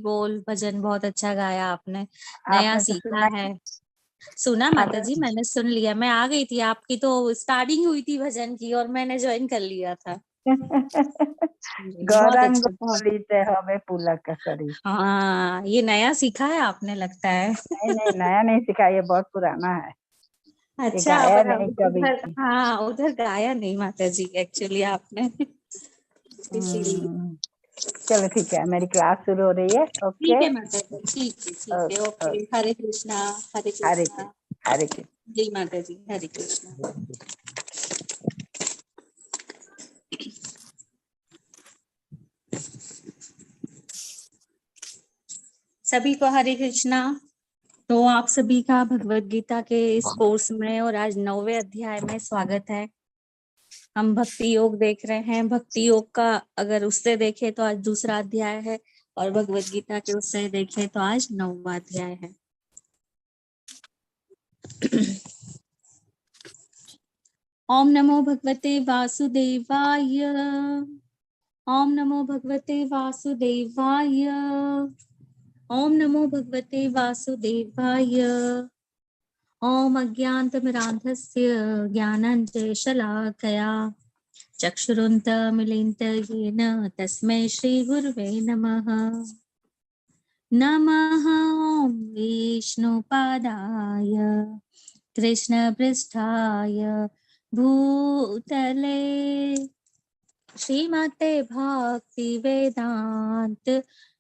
बोल भजन बहुत अच्छा गाया आपने, नया आपने तो सीखा सुना है। सुना माता जी, मैंने सुन लिया। मैं आ गई थी, आपकी तो स्टार्टिंग हुई थी भजन की और मैंने ज्वाइन कर लिया था। बहुत गौरांग अच्छा, बहुत। बोलीते हमें पुलक करी। हाँ, ये नया सीखा है आपने लगता है। नहीं नहीं, नया नहीं सीखा, ये बहुत पुराना है। ये अच्छा, गाया पर नहीं कभी। उधर, हाँ उधर गाया नहीं माता जी एक्चुअली आपने। इसीलिए। हम्म, चलो ठीक है, मेरी क्लास शुरू हो रही है। ठीक ओके। है माता जी, ठीक है, ओके। हरे कृष्णा, हरे हरे कृष्णा। कृष्ण, हरे कृष्ण। जय माता जी, हरे कृष्णा। सभी को हरे कृष्णा। तो आप सभी का भगवत गीता के इस कोर्स में और आज 9वें अध्याय में स्वागत है। हम भक्ति योग देख रहे हैं। भक्ति योग का अगर उससे देखें तो आज दूसरा अध्याय है, और भगवत गीता के उससे देखें तो आज 9वां अध्याय है। ओम नमो भगवते वासुदेवाय। ओम नमो भगवते वासुदेवाय। ओम नमो भगवते वासुदेवाय। ओम अज्ञानतिमिरान्धस्य ज्ञानाञ्जनशलाकया चक्षुरुन्मीलितं येन तस्मै श्रीगुरुवे नमः। नमः ॐ विष्णुपादाय कृष्णपृष्ठाय भूतले श्रीमते भक्तिवेदान्त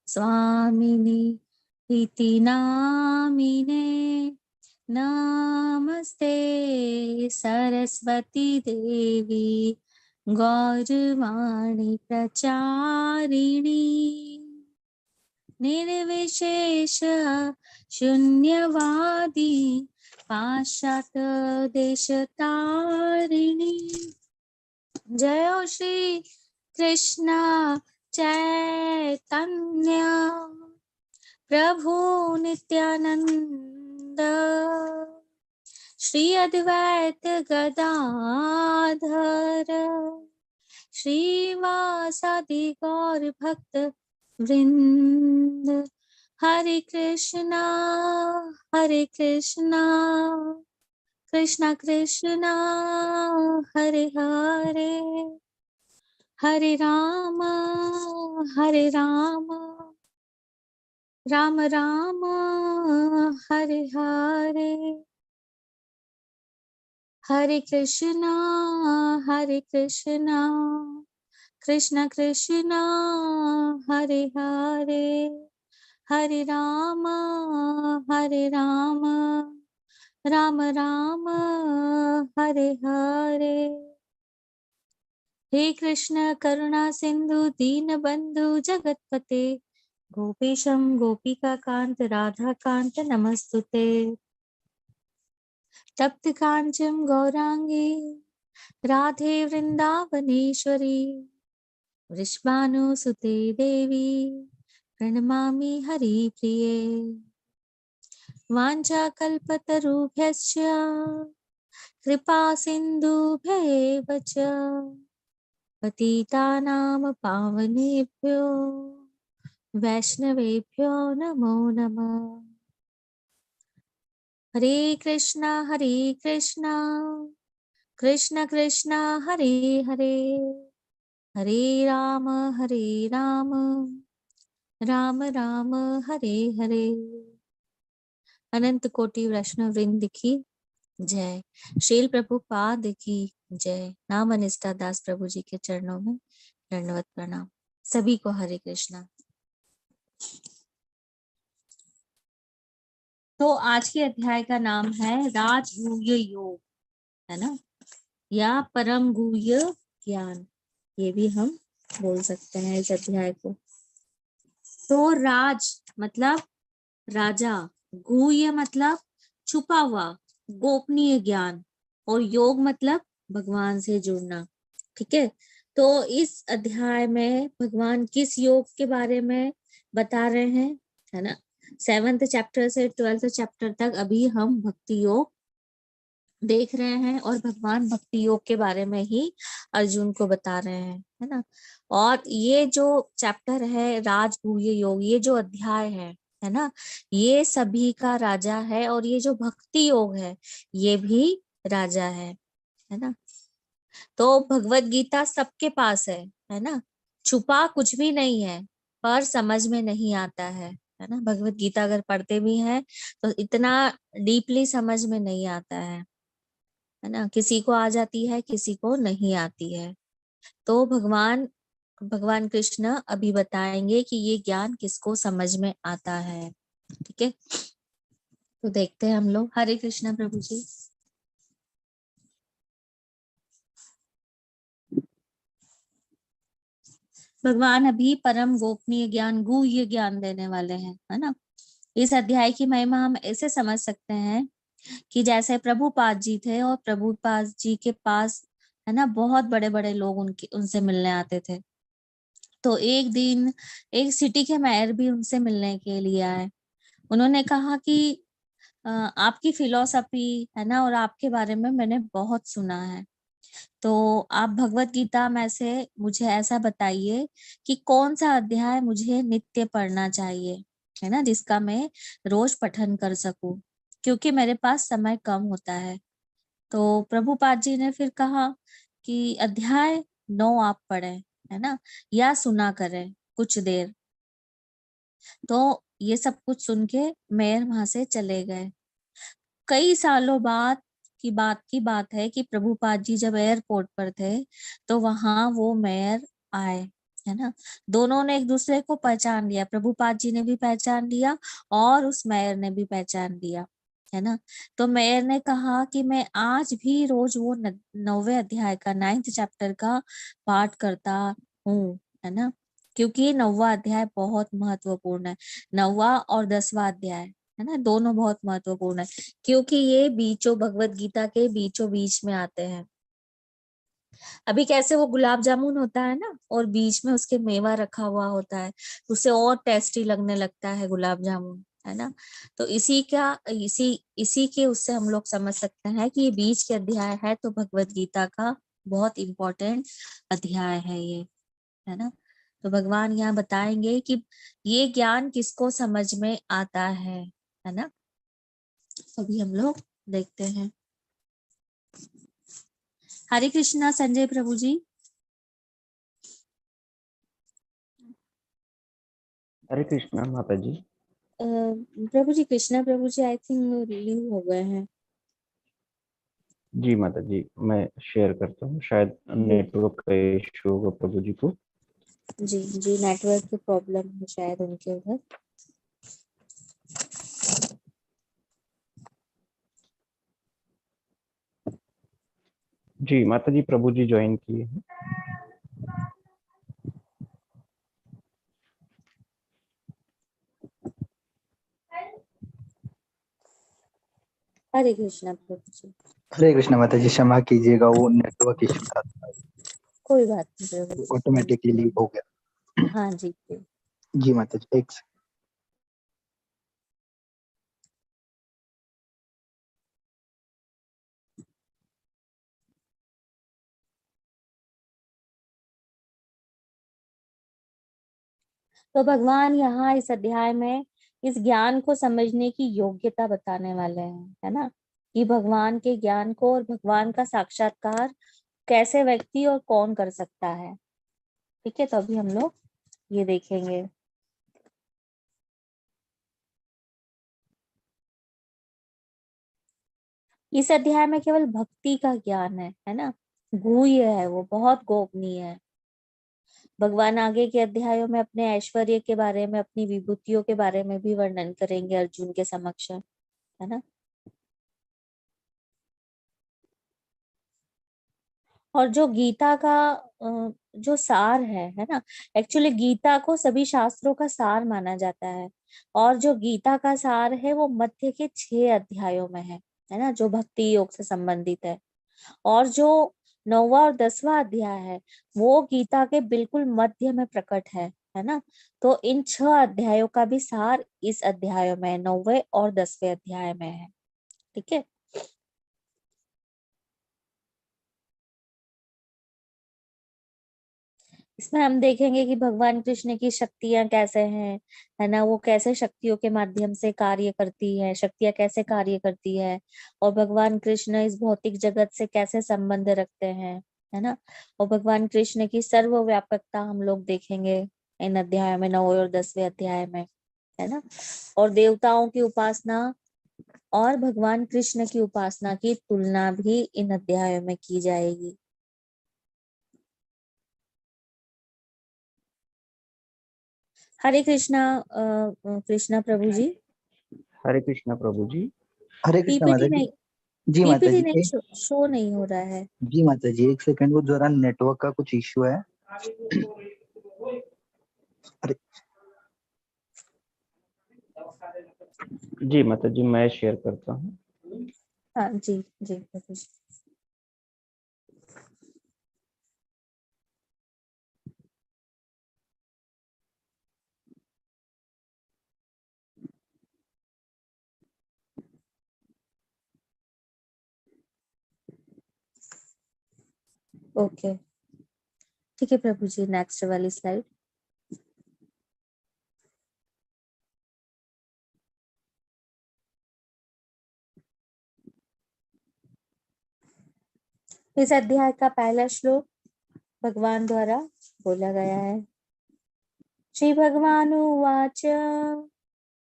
स्वामिनि इति नामिने। नमस्ते सरस्वती देवी गौरवाणी प्रचारिणी निर्विशेष शून्यवादी पाश्चात्य देशतारिणी। जय श्री कृष्ण चैतन्य प्रभु नित्यानंद श्री अद्वैत गदाधर श्रीवासादि गौर भक्त वृंद। हरे कृष्णा कृष्णा कृष्णा हरे हरे, हरे राम राम राम हरे हरे। हरे कृष्णा कृष्णा कृष्णा हरे हरे, हरे राम राम राम हरे हरे। हे कृष्ण करुणा सिंधु दीन बंधु जगतपते गोपीशं गोपिका कांत राधा कांत नमस्तुते। तप्त कांचन गौरांगी राधे वृंदावनेश्वरी वृषभानुसुते देवी प्रणमामि हरिप्रिये। वाञ्छाकल्पतरुभ्यश्च कृपा सिन्धुभ्येव च पतितानां पावनेभ्यो वैष्णवेभ्यो नमो नमः। हरे कृष्णा कृष्ण कृष्ण हरे हरे, हरे राम राम राम हरे हरे। अनंत कोटि वैष्णव वृंद की जय। श्रील प्रभुपाद की जय। नाम अनिष्ठा दास प्रभु जी के चरणों में दंडवत प्रणाम। सभी को हरे कृष्णा। तो आज के अध्याय का नाम है राजगुह्य योग, है ना, या परम गुह्य ज्ञान, ये भी हम बोल सकते हैं इस अध्याय को। तो राज मतलब राजा, गुह्य मतलब छुपा हुआ गोपनीय ज्ञान, और योग मतलब भगवान से जुड़ना। ठीक है, तो इस अध्याय में भगवान किस योग के बारे में बता रहे हैं, है ना। 7th चैप्टर से 12th चैप्टर तक अभी हम भक्ति योग देख रहे हैं, और भगवान भक्ति योग के बारे में ही अर्जुन को बता रहे हैं, है है ना। और ये जो चैप्टर है राजगुह्य योग, ये जो अध्याय है ना, ये सभी का राजा है। और ये जो भक्ति योग है ये भी राजा है ना। तो भगवत गीता सबके पास है ना, छुपा कुछ भी नहीं है, पर समझ में नहीं आता है ना। भगवत गीता अगर पढ़ते भी हैं तो इतना डीपली समझ में नहीं आता है ना। किसी को आ जाती है, किसी को नहीं आती है। तो भगवान भगवान कृष्ण अभी बताएंगे कि ये ज्ञान किसको समझ में आता है। ठीक है, तो देखते हैं हम लोग। हरे कृष्णा प्रभु जी। भगवान अभी परम गोपनीय ज्ञान, गुह्य ज्ञान देने वाले हैं, है ना। इस अध्याय की महिमा हम ऐसे समझ सकते हैं कि जैसे प्रभुपाद जी थे और प्रभुपाद जी के पास है ना बहुत बड़े बड़े लोग उनसे मिलने आते थे। तो एक दिन एक सिटी के मेयर भी उनसे मिलने के लिए आए। उन्होंने कहा कि आपकी फिलॉसफी है ना और आपके बारे में मैंने बहुत सुना है, तो आप भगवत गीता में से मुझे ऐसा बताइए कि कौन सा अध्याय मुझे नित्य पढ़ना चाहिए, है ना, जिसका मैं रोज पठन कर सकूं, क्योंकि मेरे पास समय कम होता है। तो प्रभुपाद जी ने फिर कहा कि अध्याय 9 आप पढ़ें, है ना, या सुना करें कुछ देर। तो ये सब कुछ सुन के मेयर वहां से चले गए। कई सालों बाद की बात है कि प्रभुपाद जी जब एयरपोर्ट पर थे तो वहां वो मेयर आए, है ना। दोनों ने एक दूसरे को पहचान लिया, प्रभुपाद जी ने भी पहचान लिया और उस मेयर ने भी पहचान लिया, है ना। तो मेयर ने कहा कि मैं आज भी रोज वो 9वें अध्याय का 9th चैप्टर का पाठ करता हूँ, है ना, क्योंकि ये 9वां अध्याय बहुत महत्वपूर्ण है। 9वां और 10वां अध्याय, है ना, दोनों बहुत महत्वपूर्ण है, क्योंकि ये बीचों भगवत गीता के बीचों बीच में आते हैं। अभी कैसे वो गुलाब जामुन होता है ना और बीच में उसके मेवा रखा हुआ होता है, उससे और टेस्टी लगने लगता है गुलाब जामुन, है ना। तो इसी के उससे हम लोग समझ सकते हैं कि ये बीच के अध्याय है, तो भगवत गीता का बहुत इंपॉर्टेंट अध्याय है ये, है ना। तो भगवान यहाँ बताएंगे कि ये ज्ञान किसको समझ में आता है ना। अभी हम लोग देखते हैं। हरे कृष्णा संजय प्रभु जी। हरे कृष्णा माता जी। प्रभु जी, कृष्णा प्रभु जी आई थिंक लीव हो गए हैं। जी माता जी, मैं शेयर करता हूँ, शायद नेटवर्क का इशू होगा प्रभु जी को। जी जी, नेटवर्क की प्रॉब्लम है शायद उनके उधर। जी माता जी, प्रभु जी ज्वाइन किए हैं। हरे कृष्णा प्रभु जी। हरे कृष्ण माता जी, क्षमा कीजिएगा, वो नेटवर्क इशू था, कोई बात नहीं प्रभु जी। ऑटोमेटिकली लीव हो गया। हाँ जी जी। जी माता जी, एक तो भगवान यहाँ इस अध्याय में इस ज्ञान को समझने की योग्यता बताने वाले हैं, है ना, कि भगवान के ज्ञान को और भगवान का साक्षात्कार कैसे व्यक्ति और कौन कर सकता है। ठीक है, तो अभी हम लोग ये देखेंगे। इस अध्याय में केवल भक्ति का ज्ञान है ना, गुह्य है, वो बहुत गोपनीय है। भगवान आगे के अध्यायों में अपने ऐश्वर्य के बारे में, अपनी विभूतियों के बारे में भी वर्णन करेंगे अर्जुन के समक्ष, है ना। और जो गीता का जो सार है ना, एक्चुअली गीता को सभी शास्त्रों का सार माना जाता है। और जो गीता का सार है वो मध्य के 6 अध्यायों में है ना, जो भक्ति योग से संबंधित है। और जो 9वां और 10वां अध्याय है वो गीता के बिल्कुल मध्य में प्रकट है ना। तो इन 6 अध्यायों का भी सार इस अध्याय में, 9वें और 10वें अध्याय में है। ठीक है। इसमें हम देखेंगे कि भगवान कृष्ण की शक्तियां कैसे हैं, है ना, वो कैसे शक्तियों के माध्यम से कार्य करती है, शक्तियां कैसे कार्य करती है, और भगवान कृष्ण इस भौतिक जगत से कैसे संबंध रखते हैं, है ना। और भगवान कृष्ण की सर्वव्यापकता हम लोग देखेंगे इन अध्याय में, 9वें और 10वें अध्याय में, है ना। और देवताओं की उपासना और भगवान कृष्ण की उपासना की तुलना भी इन अध्यायों में की जाएगी। हरे कृष्णा कृष्णा प्रभु जी। हरे कृष्णा प्रभु जी। हरे कृष्णा माता पीपीटी जी। नहीं, जी माता पीपीटी जी नहीं शो नहीं हो रहा है। जी माता जी, एक सेकंड, वो जरा नेटवर्क का कुछ इश्यू है। अरे जी माता जी, मैं शेयर करता हूँ। हाँ जी जी प्रभु जी। ओके ठीक है प्रभु जी, नेक्स्ट वाली स्लाइड। इस अध्याय का पहला श्लोक भगवान द्वारा बोला गया है। श्री भगवान उवाच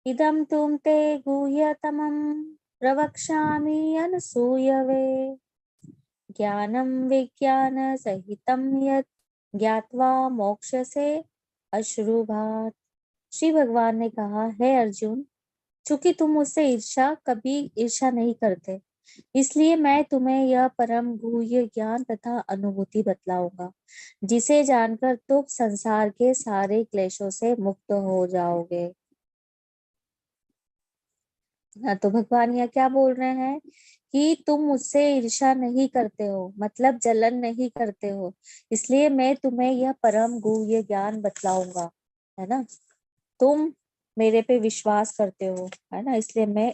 इदं तुम ते गुह्यतमं प्रवक्ष्यामि अनसूयवे ज्ञानं विज्ञान सहितं यत् ज्ञात्वा मोक्षसे अश्रुभात्। श्री भगवान ने कहा, है अर्जुन, चूंकि तुम मुझसे कभी ईर्ष्या नहीं करते, इसलिए मैं तुम्हें यह परम गुह्य ज्ञान तथा अनुभूति बतलाऊंगा, जिसे जानकर तुम संसार के सारे क्लेशों से मुक्त हो जाओगे। तो भगवान यहाँ क्या बोल रहे हैं कि तुम मुझसे ईर्ष्या नहीं करते हो, मतलब जलन नहीं करते हो, इसलिए मैं तुम्हें यह परम गुह्य ज्ञान बतलाऊंगा, है ना। तुम मेरे पे विश्वास करते हो, है ना, इसलिए मैं,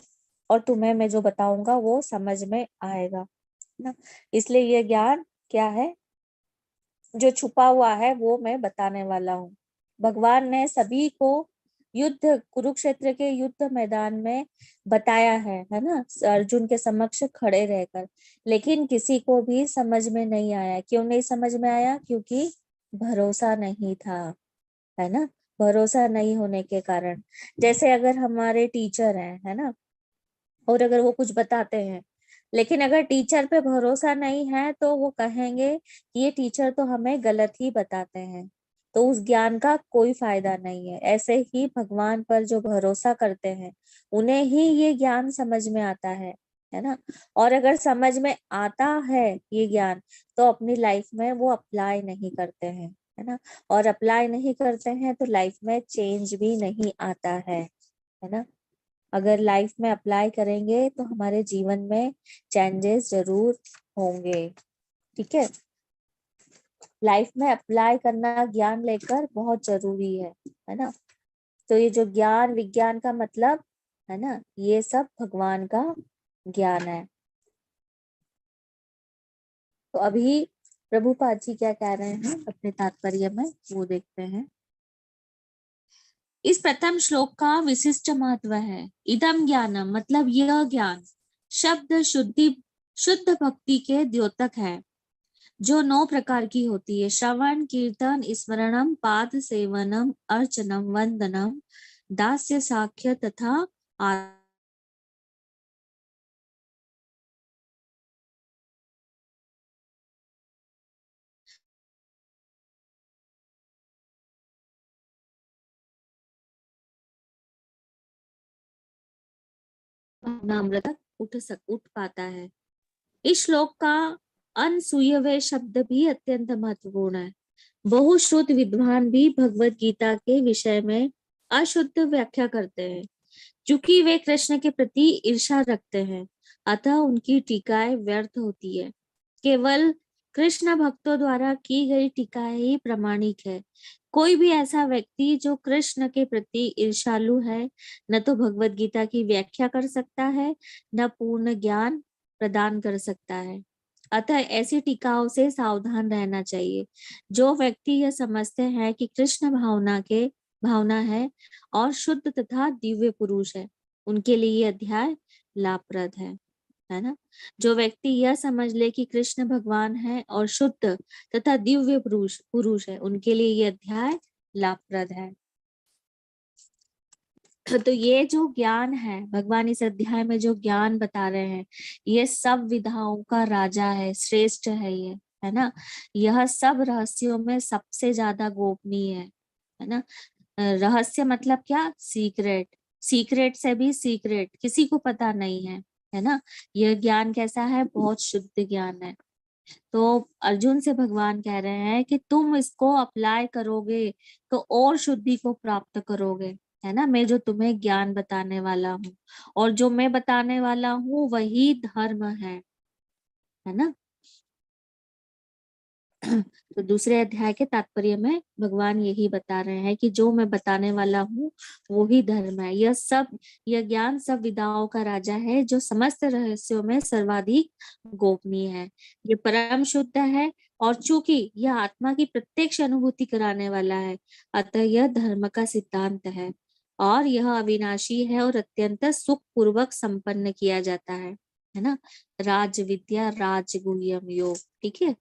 और तुम्हें मैं जो बताऊंगा वो समझ में आएगा, है ना। इसलिए ये ज्ञान क्या है, जो छुपा हुआ है वो मैं बताने वाला हूँ। भगवान ने सभी को युद्ध, कुरुक्षेत्र के युद्ध मैदान में बताया है ना, अर्जुन के समक्ष खड़े रहकर, लेकिन किसी को भी समझ में नहीं आया। क्यों नहीं समझ में आया? क्योंकि भरोसा नहीं था, है ना। भरोसा नहीं होने के कारण, जैसे अगर हमारे टीचर हैं, है ना, और अगर वो कुछ बताते हैं, लेकिन अगर टीचर पे भरोसा नहीं है तो वो कहेंगे कि ये टीचर तो हमें गलत ही बताते हैं, तो उस ज्ञान का कोई फायदा नहीं है। ऐसे ही भगवान पर जो भरोसा करते हैं उन्हें ही ये ज्ञान समझ में आता है ना। और अगर समझ में आता है ये ज्ञान, तो अपनी लाइफ में वो अप्लाई नहीं करते हैं, है ना। और अप्लाई नहीं करते हैं तो लाइफ में चेंज भी नहीं आता है ना। अगर लाइफ में अप्लाई करेंगे तो हमारे जीवन में चेंजेस जरूर होंगे, ठीक है। लाइफ में अप्लाई करना, ज्ञान लेकर बहुत जरूरी है ना। तो ये जो ज्ञान विज्ञान का मतलब है ना, ये सब भगवान का ज्ञान है। तो अभी प्रभुपाद जी क्या कह रहे हैं अपने तात्पर्य में, वो देखते हैं। इस प्रथम श्लोक का विशिष्ट महत्व है। इदम ज्ञानम मतलब यह ज्ञान शब्द शुद्ध भक्ति के द्योतक है, जो 9 प्रकार की होती है। श्रवण, कीर्तन, स्मरणम, पाद सेवनम, अर्चनम, वंदनम, दास्य, साख्य तथा नामृत उठ पाता है। इस श्लोक का अनसूयवे शब्द भी अत्यंत महत्वपूर्ण है। बहुश्रुत विद्वान भी भगवत गीता के विषय में अशुद्ध व्याख्या करते हैं, क्योंकि वे कृष्ण के प्रति ईर्ष्या रखते हैं, अतः उनकी टीकाएं व्यर्थ होती है। केवल कृष्ण भक्तों द्वारा की गई टीकाएं ही प्रमाणिक है। कोई भी ऐसा व्यक्ति जो कृष्ण के प्रति ईर्ष्यालु है, न तो भगवत गीता की व्याख्या कर सकता है, न पूर्ण ज्ञान प्रदान कर सकता है। अतः ऐसी टीकाओं से सावधान रहना चाहिए। जो व्यक्ति यह समझते हैं कि कृष्ण भावना है और शुद्ध तथा दिव्य पुरुष है, उनके लिए यह अध्याय लाभप्रद है ना। जो व्यक्ति यह समझ ले कि कृष्ण भगवान है और शुद्ध तथा दिव्य पुरुष है, उनके लिए यह अध्याय लाभप्रद है। तो ये जो ज्ञान है, भगवान इस अध्याय में जो ज्ञान बता रहे हैं, ये सब विधाओं का राजा है, श्रेष्ठ है ये, है ना। यह सब रहस्यों में सबसे ज्यादा गोपनीय है ना। रहस्य मतलब क्या? सीक्रेट, सीक्रेट से भी सीक्रेट, किसी को पता नहीं है ना। यह ज्ञान कैसा है? बहुत शुद्ध ज्ञान है। तो अर्जुन से भगवान कह रहे हैं कि तुम इसको अप्लाई करोगे तो और शुद्धि को प्राप्त करोगे, है ना। मैं जो तुम्हें ज्ञान बताने वाला हूँ, और जो मैं बताने वाला हूँ वही धर्म है ना। तो दूसरे अध्याय के तात्पर्य में भगवान यही बता रहे हैं कि जो मैं बताने वाला हूँ वो ही धर्म है। यह ज्ञान सब विद्याओं का राजा है, जो समस्त रहस्यों में सर्वाधिक गोपनीय है। ये परम शुद्ध है, और चूंकि यह आत्मा की प्रत्यक्ष अनुभूति कराने वाला है, अतः यह धर्म का सिद्धांत है, और यह अविनाशी है और अत्यंत सुख पूर्वक संपन्न किया जाता है ना। राज विद्या राजगुह्यम योग, ठीक है।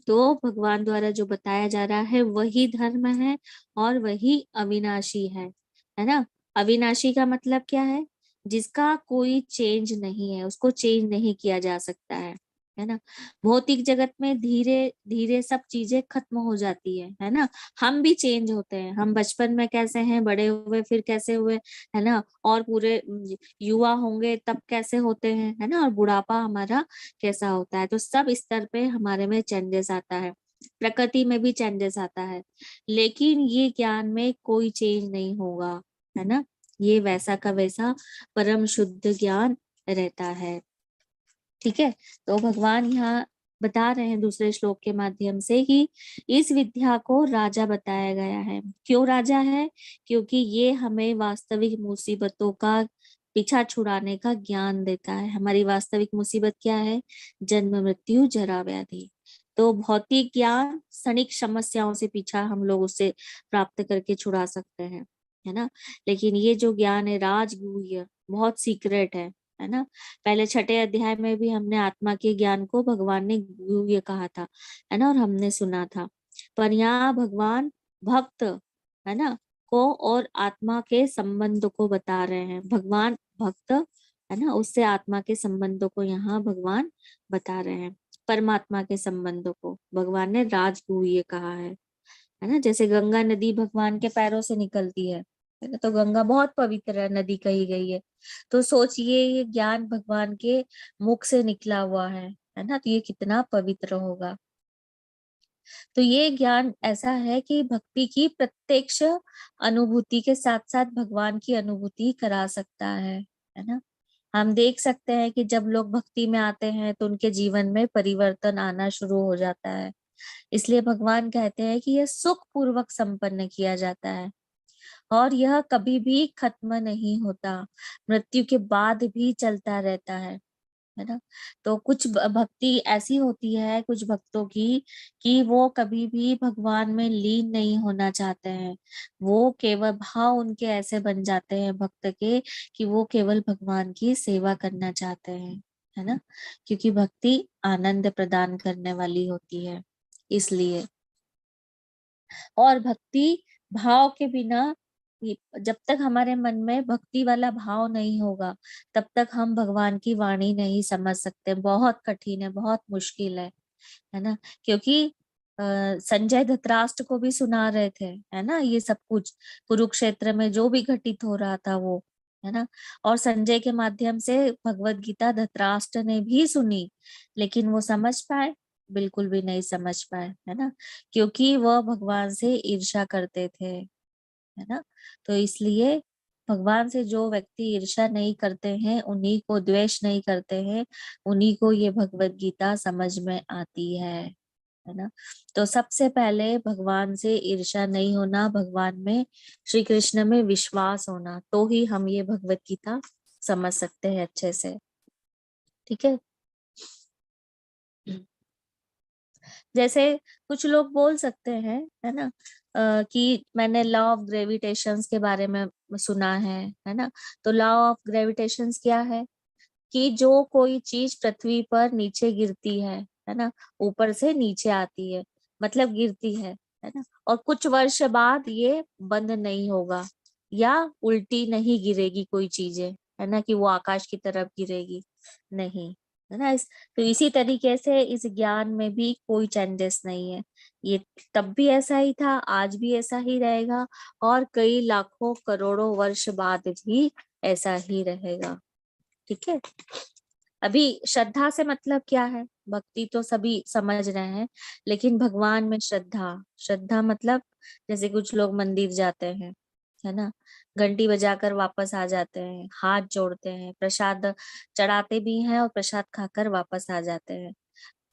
तो भगवान द्वारा जो बताया जा रहा है वही धर्म है, और वही अविनाशी है ना। अविनाशी का मतलब क्या है? जिसका कोई चेंज नहीं है, उसको चेंज नहीं किया जा सकता है ना। भौतिक जगत में धीरे धीरे सब चीजें खत्म हो जाती है ना। हम भी चेंज होते हैं, हम बचपन में कैसे हैं, बड़े हुए फिर कैसे हुए, है ना। और पूरे युवा होंगे तब कैसे होते हैं, है ना। और बुढ़ापा हमारा कैसा होता है। तो सब स्तर पे हमारे में चेंजेस आता है, प्रकृति में भी चेंजेस आता है, लेकिन ये ज्ञान में कोई चेंज नहीं होगा, है ना। ये वैसा का वैसा परम शुद्ध ज्ञान रहता है, ठीक है। तो भगवान यहाँ बता रहे हैं दूसरे श्लोक के माध्यम से कि इस विद्या को राजा बताया गया है। क्यों राजा है? क्योंकि ये हमें वास्तविक मुसीबतों का पीछा छुड़ाने का ज्ञान देता है। हमारी वास्तविक मुसीबत क्या है? जन्म मृत्यु जरा व्याधि। तो भौतिक ज्ञान क्षणिक समस्याओं से पीछा हम लोग उससे प्राप्त करके छुड़ा सकते हैं, है ना। लेकिन ये जो ज्ञान है राजगुह्य, बहुत सीक्रेट है ना। पहले छठे अध्याय में भी हमने आत्मा के ज्ञान को भगवान ने गुह्य कहा था, है ना, और हमने सुना था। पर यहाँ भगवान भक्त, है ना, को और आत्मा के संबंध को बता रहे हैं। भगवान भक्त, है ना, उससे आत्मा के संबंधों को यहाँ भगवान बता रहे हैं। परमात्मा के संबंधों को भगवान ने राजगुह्य कहा है ना। जैसे गंगा नदी भगवान के पैरों से निकलती है ना, तो गंगा बहुत पवित्र नदी कही गई है। तो सोचिए ये ज्ञान भगवान के मुख से निकला हुआ है ना, तो ये कितना पवित्र होगा। तो ये ज्ञान ऐसा है कि भक्ति की प्रत्यक्ष अनुभूति के साथ साथ भगवान की अनुभूति करा सकता है ना। हम देख सकते हैं कि जब लोग भक्ति में आते हैं तो उनके जीवन में परिवर्तन आना शुरू हो जाता है। इसलिए भगवान कहते हैं कि यह सुख पूर्वक संपन्न किया जाता है, और यह कभी भी खत्म नहीं होता, मृत्यु के बाद भी चलता रहता है ना। तो कुछ भक्ति ऐसी होती है कुछ भक्तों की कि वो कभी भी भगवान में लीन नहीं होना चाहते हैं। वो केवल भाव उनके ऐसे बन जाते हैं भक्त के कि वो केवल भगवान की सेवा करना चाहते हैं, है ना। क्योंकि भक्ति आनंद प्रदान करने वाली होती है, इसलिए। और भक्ति भाव के बिना, जब तक हमारे मन में भक्ति वाला भाव नहीं होगा तब तक हम भगवान की वाणी नहीं समझ सकते। बहुत कठिन है, बहुत मुश्किल है ना। क्योंकि संजय धृतराष्ट्र को भी सुना रहे थे, है ना, ये सब कुछ कुरुक्षेत्र में जो भी घटित हो रहा था वो, है ना। और संजय के माध्यम से भगवत गीता धृतराष्ट्र ने भी सुनी, लेकिन वो समझ पाए? बिल्कुल भी नहीं समझ पाए, है ना। क्योंकि वह भगवान से ईर्ष्या करते थे, है ना। तो इसलिए भगवान से जो व्यक्ति ईर्ष्या नहीं करते हैं, उन्हीं को द्वेष नहीं करते हैं, उन्हीं को ये भगवत गीता समझ में आती है ना। तो सबसे पहले भगवान से ईर्ष्या नहीं होना, भगवान में, श्री कृष्ण में विश्वास होना, तो ही हम ये भगवत गीता समझ सकते हैं अच्छे से, ठीक है। जैसे कुछ लोग बोल सकते हैं, है ना, कि मैंने लॉ ऑफ ग्रेविटेशन के बारे में सुना है ना। तो लॉ ऑफ ग्रेविटेशन क्या है कि जो कोई चीज पृथ्वी पर नीचे गिरती है ना, ऊपर से नीचे आती है, मतलब गिरती है ना, और कुछ वर्ष बाद ये बंद नहीं होगा, या उल्टी नहीं गिरेगी कोई चीजें, है ना, कि वो आकाश की तरफ गिरेगी, नहीं, है ना। तो इसी तरीके से इस ज्ञान में भी कोई चेंजेस नहीं है। ये तब भी ऐसा ही था, आज भी ऐसा ही रहेगा, और कई लाखों करोड़ों वर्ष बाद भी ऐसा ही रहेगा। ठीक है। अभी श्रद्धा से मतलब क्या है? भक्ति तो सभी समझ रहे हैं, लेकिन भगवान में श्रद्धा, श्रद्धा मतलब जैसे कुछ लोग मंदिर जाते हैं, है ना, घंटी बजाकर वापस आ जाते हैं, हाथ जोड़ते हैं, प्रसाद चढ़ाते भी हैं और प्रसाद खाकर वापस आ जाते हैं,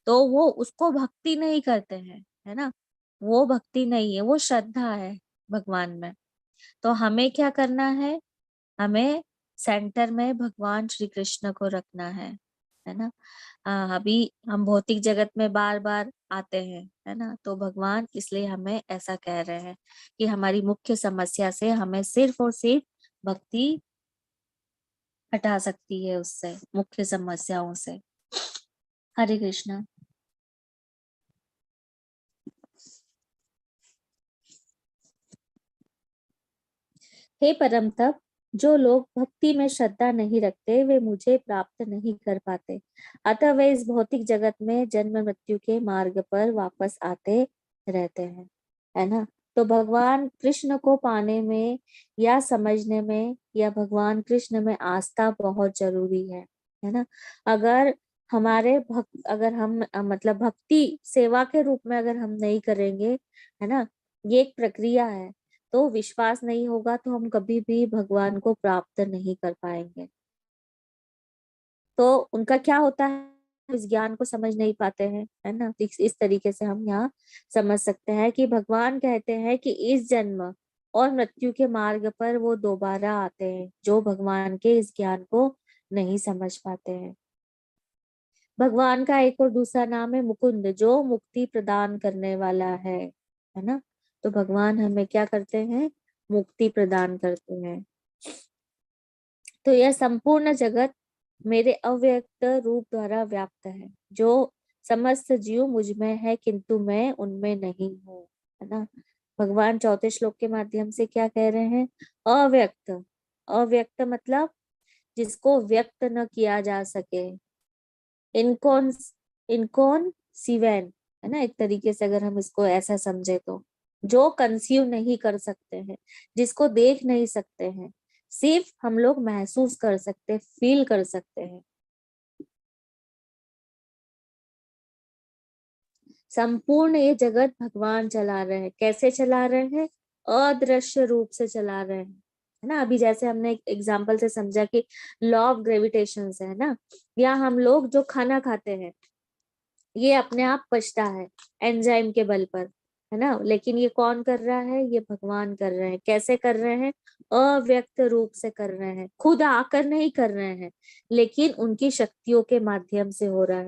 तो वो उसको भक्ति नहीं करते हैं, है ना, वो भक्ति नहीं है, वो श्रद्धा है भगवान में। तो हमें क्या करना है? हमें सेंटर में भगवान श्री कृष्ण को रखना है ना। अभी हम भौतिक जगत में बार बार आते हैं, है ना, तो भगवान इसलिए हमें ऐसा कह रहे हैं कि हमारी मुख्य समस्या से हमें सिर्फ और सिर्फ भक्ति हटा सकती है, उससे मुख्य समस्याओं से। हरे कृष्णा। हे परम तप, जो लोग भक्ति में श्रद्धा नहीं रखते वे मुझे प्राप्त नहीं कर पाते, अतः वे इस भौतिक जगत में जन्म मृत्यु के मार्ग पर वापस आते रहते हैं, है ना। तो भगवान कृष्ण को पाने में या समझने में या भगवान कृष्ण में आस्था बहुत जरूरी है ना। अगर अगर हम मतलब भक्ति सेवा के रूप में अगर हम नहीं करेंगे, है ना, ये एक प्रक्रिया है, तो विश्वास नहीं होगा तो हम कभी भी भगवान को प्राप्त नहीं कर पाएंगे। तो उनका क्या होता है, इस ज्ञान को समझ नहीं पाते हैं, है ना। इस तरीके से हम यहाँ समझ सकते हैं कि भगवान कहते हैं कि इस जन्म और मृत्यु के मार्ग पर वो दोबारा आते हैं जो भगवान के इस ज्ञान को नहीं समझ पाते हैं। भगवान का एक और दूसरा नाम है मुकुंद, जो मुक्ति प्रदान करने वाला है ना। तो भगवान हमें क्या करते हैं? मुक्ति प्रदान करते हैं। तो यह संपूर्ण जगत मेरे अव्यक्त रूप द्वारा व्याप्त है, जो समस्त जीव मुझ में है किंतु मैं उनमें नहीं हूँ, है ना। भगवान चौथे श्लोक के माध्यम से क्या कह रहे हैं? अव्यक्त। अव्यक्त मतलब जिसको व्यक्त न किया जा सके, इनकॉन इनकॉन सिवेन, है ना। एक तरीके से अगर हम इसको ऐसा समझे तो जो कंसीव नहीं कर सकते हैं, जिसको देख नहीं सकते हैं, सिर्फ हम लोग महसूस कर सकते, फील कर सकते हैं। संपूर्ण ये जगत भगवान चला रहे हैं। कैसे चला रहे हैं? अदृश्य रूप से चला रहे हैं, है ना। अभी जैसे हमने एक एग्जाम्पल से समझा कि लॉ ऑफ ग्रेविटेशन है ना, या हम लोग जो खाना खाते हैं ये अपने आप पचता है एंजाइम के बल पर, है ना, लेकिन ये कौन कर रहा है? ये भगवान कर रहे हैं। कैसे कर रहे हैं? अव्यक्त रूप से कर रहे हैं, खुद आकर नहीं कर रहे हैं, लेकिन उनकी शक्तियों के माध्यम से हो रहा